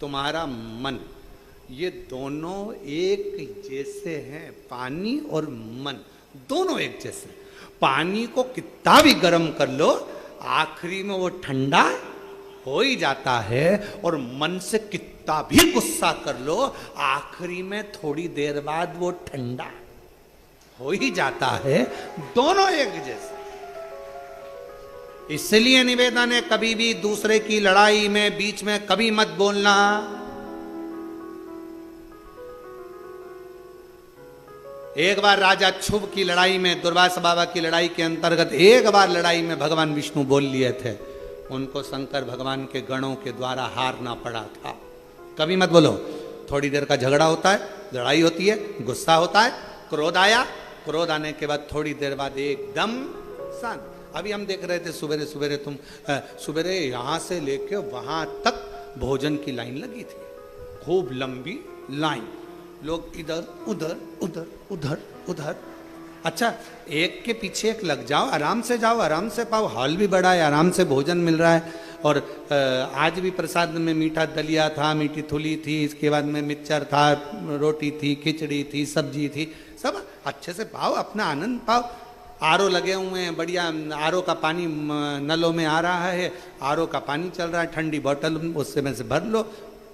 तुम्हारा मन, ये दोनों एक जैसे हैं। पानी और मन दोनों एक जैसे। पानी को कितना भी गर्म कर लो, आखिरी में वो ठंडा हो ही जाता है, और मन से कितना भी गुस्सा कर लो, आखिरी में थोड़ी देर बाद वो ठंडा हो ही जाता है। दोनों एक जैसे। इसलिए निवेदन है, कभी भी दूसरे की लड़ाई में बीच में कभी मत बोलना। एक बार राजा क्षुभ की लड़ाई में, दुर्वासा बाबा की लड़ाई के अंतर्गत एक बार लड़ाई में भगवान विष्णु बोल लिए थे, उनको शंकर भगवान के गणों के द्वारा हारना पड़ा था। कभी मत बोलो। थोड़ी देर का झगड़ा होता है, लड़ाई होती है, गुस्सा होता है, क्रोध आया, क्रोध आने के बाद थोड़ी देर बाद एकदम शांत। अभी हम देख रहे थे सुबेरे सुबेरे, सुबेरे यहां से लेके वहां तक भोजन की लाइन लगी थी, खूब लंबी लाइन, लोग इधर उधर उधर उधर उधर। अच्छा, एक के पीछे एक लग जाओ, आराम से जाओ, आराम से पाओ, हॉल भी बड़ा है, आराम से भोजन मिल रहा है। और आज भी प्रसाद में मीठा दलिया था, मीठी थुली थी, इसके बाद में मिक्सचर था, रोटी थी, खिचड़ी थी, सब्जी थी, सब अच्छे से पाओ, अपना आनंद पाओ। आरओ लगे हुए हैं, बढ़िया आरओ का पानी नलों में आ रहा है, आरओ का पानी चल रहा है, ठंडी बोतल उससे में से भर लो,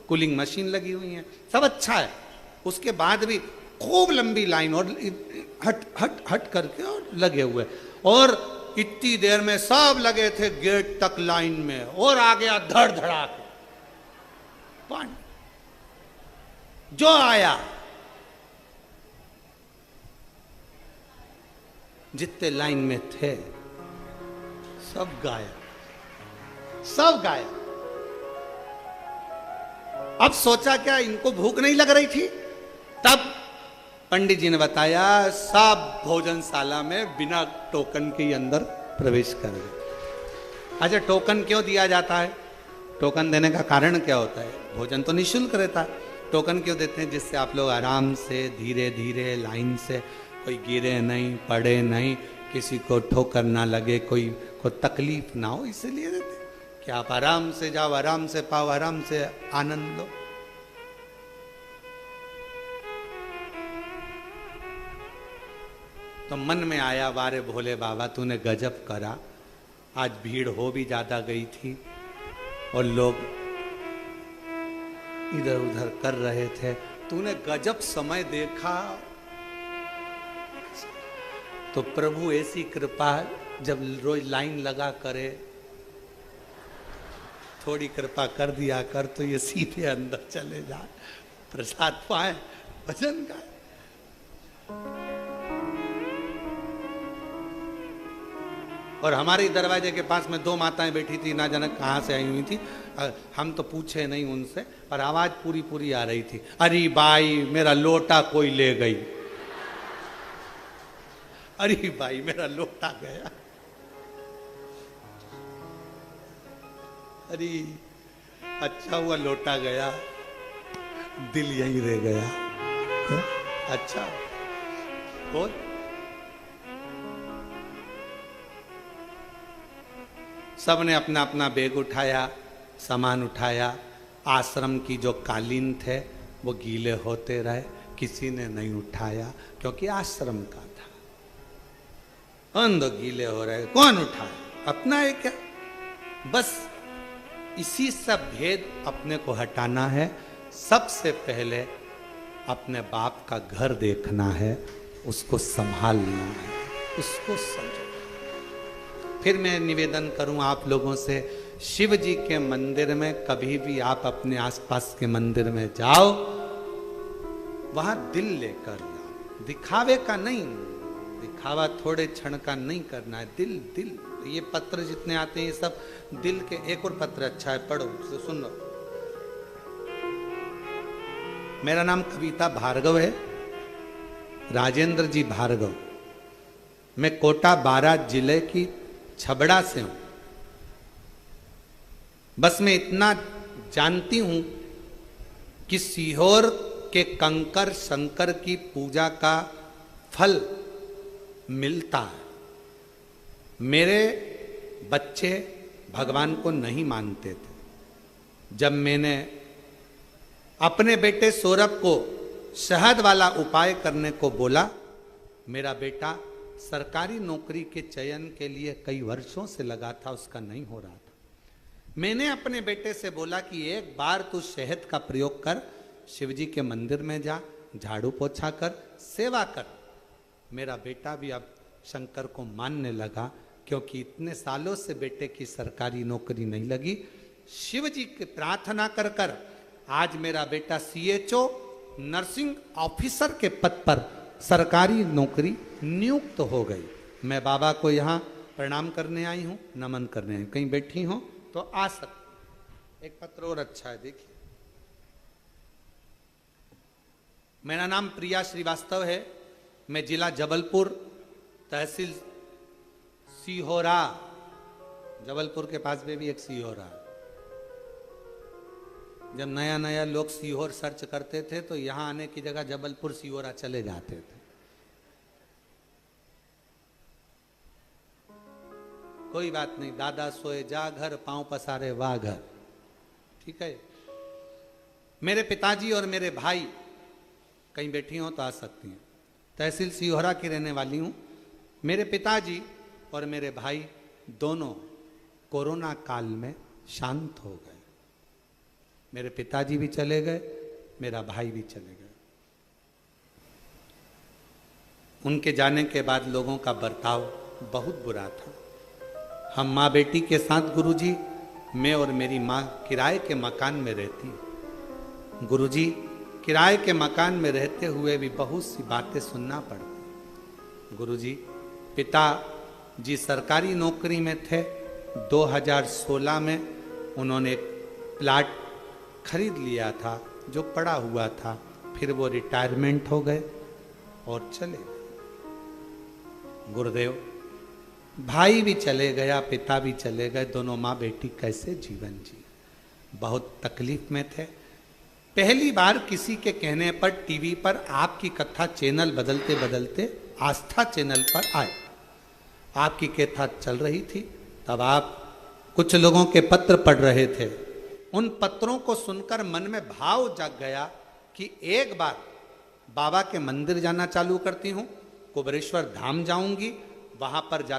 कूलिंग मशीन लगी हुई है, सब अच्छा है। उसके बाद भी खूब लंबी लाइन और हट हट हट करके और लगे हुए, और इतनी देर में सब लगे थे गेट तक लाइन में, और आ गया धड़ धड़ा के पानी, जो आया जितने लाइन में थे सब गायब, सब गायब। अब सोचा क्या इनको भूख नहीं लग रही थी? तब पंडित जी ने बताया सब भोजनशाला में बिना टोकन के अंदर प्रवेश कर गए। अच्छा, टोकन क्यों दिया जाता है? टोकन देने का कारण क्या होता है? भोजन तो निःशुल्क रहता है, टोकन क्यों देते हैं? जिससे आप लोग आराम से धीरे धीरे लाइन से, कोई गिरे नहीं, पड़े नहीं, किसी को ठोकर ना लगे, कोई को तकलीफ ना हो, इसलिए देते कि आप आराम से जाओ, आराम से पाओ, आराम से आनंद लो। तो मन में आया, वारे भोले बाबा तूने गजब करा, आज भीड़ हो भी ज्यादा गई थी और लोग इधर उधर कर रहे थे, तूने गजब समय देखा। तो प्रभु ऐसी कृपा, जब रोज लाइन लगा करे, थोड़ी कृपा कर दिया कर तो ये सीधे अंदर चले जाए, प्रसाद पाए, भजन गाए। और हमारे दरवाजे के पास में दो माताएं बैठी थी, ना जाने कहाँ से आई हुई थी, हम तो पूछे नहीं उनसे, और आवाज पूरी पूरी आ रही थी, अरे भाई मेरा लोटा कोई ले गई, अरे भाई मेरा लोटा गया, अरे अच्छा हुआ लोटा गया, दिल यहीं रह गया। अच्छा बोल। सबने अपना अपना बैग उठाया, सामान उठाया, आश्रम की जो कालीन थे वो गीले होते रहे, किसी ने नहीं उठाया क्योंकि आश्रम का था। अंदर गीले हो रहे, कौन उठाए? अपना है क्या? बस इसी सब भेद अपने को हटाना है। सबसे पहले अपने बाप का घर देखना है, उसको संभालना है, उसको समझो। फिर मैं निवेदन करूं आप लोगों से, शिव जी के मंदिर में कभी भी आप अपने आसपास के मंदिर में जाओ, वहां दिल लेकर जाओ, दिखावे का नहीं, दिखावा थोड़े क्षण का नहीं करना है, दिल दिल। ये पत्र जितने आते हैं ये सब दिल के। एक और पत्र अच्छा है, पढ़ो, सुन लो। मेरा नाम कविता भार्गव है, राजेंद्र जी भार्गव। मैं कोटा 12 जिले की छबड़ा से हूं। बस मैं इतना जानती हूं कि सीहोर के कंकर शंकर की पूजा का फल मिलता है। मेरे बच्चे भगवान को नहीं मानते थे। जब मैंने अपने बेटे सौरभ को शहद वाला उपाय करने को बोला, मेरा बेटा सरकारी नौकरी के चयन के लिए कई वर्षों से लगा था, उसका नहीं हो रहा था। मैंने अपने बेटे से बोला कि एक बार तू शहद का प्रयोग कर, शिवजी के मंदिर में जा, झाड़ू पोछा कर, सेवा कर। मेरा बेटा भी अब शंकर को मानने लगा, क्योंकि इतने सालों से बेटे की सरकारी नौकरी नहीं लगी। शिव जी की प्रार्थना कर कर आज मेरा बेटा CHO नर्सिंग ऑफिसर के पद पर सरकारी नौकरी नियुक्त हो गई। मैं बाबा को यहाँ प्रणाम करने आई हूँ, नमन करने आई हूँ। कहीं बैठी हो तो आ सकते। एक पत्र और अच्छा है, देखिए। मेरा नाम प्रिया श्रीवास्तव है। मैं जिला जबलपुर, तहसील सीहोरा, जबलपुर के पास में भी एक सीहोरा है। जब नया नया लोग सीहोर सर्च करते थे तो यहां आने की जगह जबलपुर सीहोरा चले जाते थे। कोई बात नहीं, दादा सोए जा घर, पांव पसारे वाह घर। ठीक है। मेरे पिताजी और मेरे भाई कहीं बैठी हो तो आ सकती हैं। तहसील सिहोरा की रहने वाली हूं। मेरे पिताजी और मेरे भाई दोनों कोरोना काल में शांत हो गए। मेरे पिताजी भी चले गए, मेरा भाई भी चले गए। उनके जाने के बाद लोगों का बर्ताव बहुत बुरा था। हम माँ बेटी के साथ गुरुजी, मैं और मेरी माँ किराए के मकान में रहती। गुरुजी किराए के मकान में रहते हुए भी बहुत सी बातें सुनना पड़ती। गुरुजी पिता जी सरकारी नौकरी में थे। 2016 में उन्होंने एक प्लाट खरीद लिया था जो पड़ा हुआ था, फिर वो रिटायरमेंट हो गए और चले गए। गुरुदेव भाई भी चले गया, पिता भी चले गए, दोनों माँ बेटी कैसे जीवन जी, बहुत तकलीफ में थे। पहली बार किसी के कहने पर टीवी पर आपकी कथा चैनल बदलते बदलते आस्था चैनल पर आए। आपकी कथा चल रही थी, तब आप कुछ लोगों के पत्र पढ़ रहे थे। उन पत्रों को सुनकर मन में भाव जाग गया कि एक बार बाबा के मंदिर जाना चालू करती हूँ, कुबेरेश्वर धाम जाऊंगी, वहां पर जा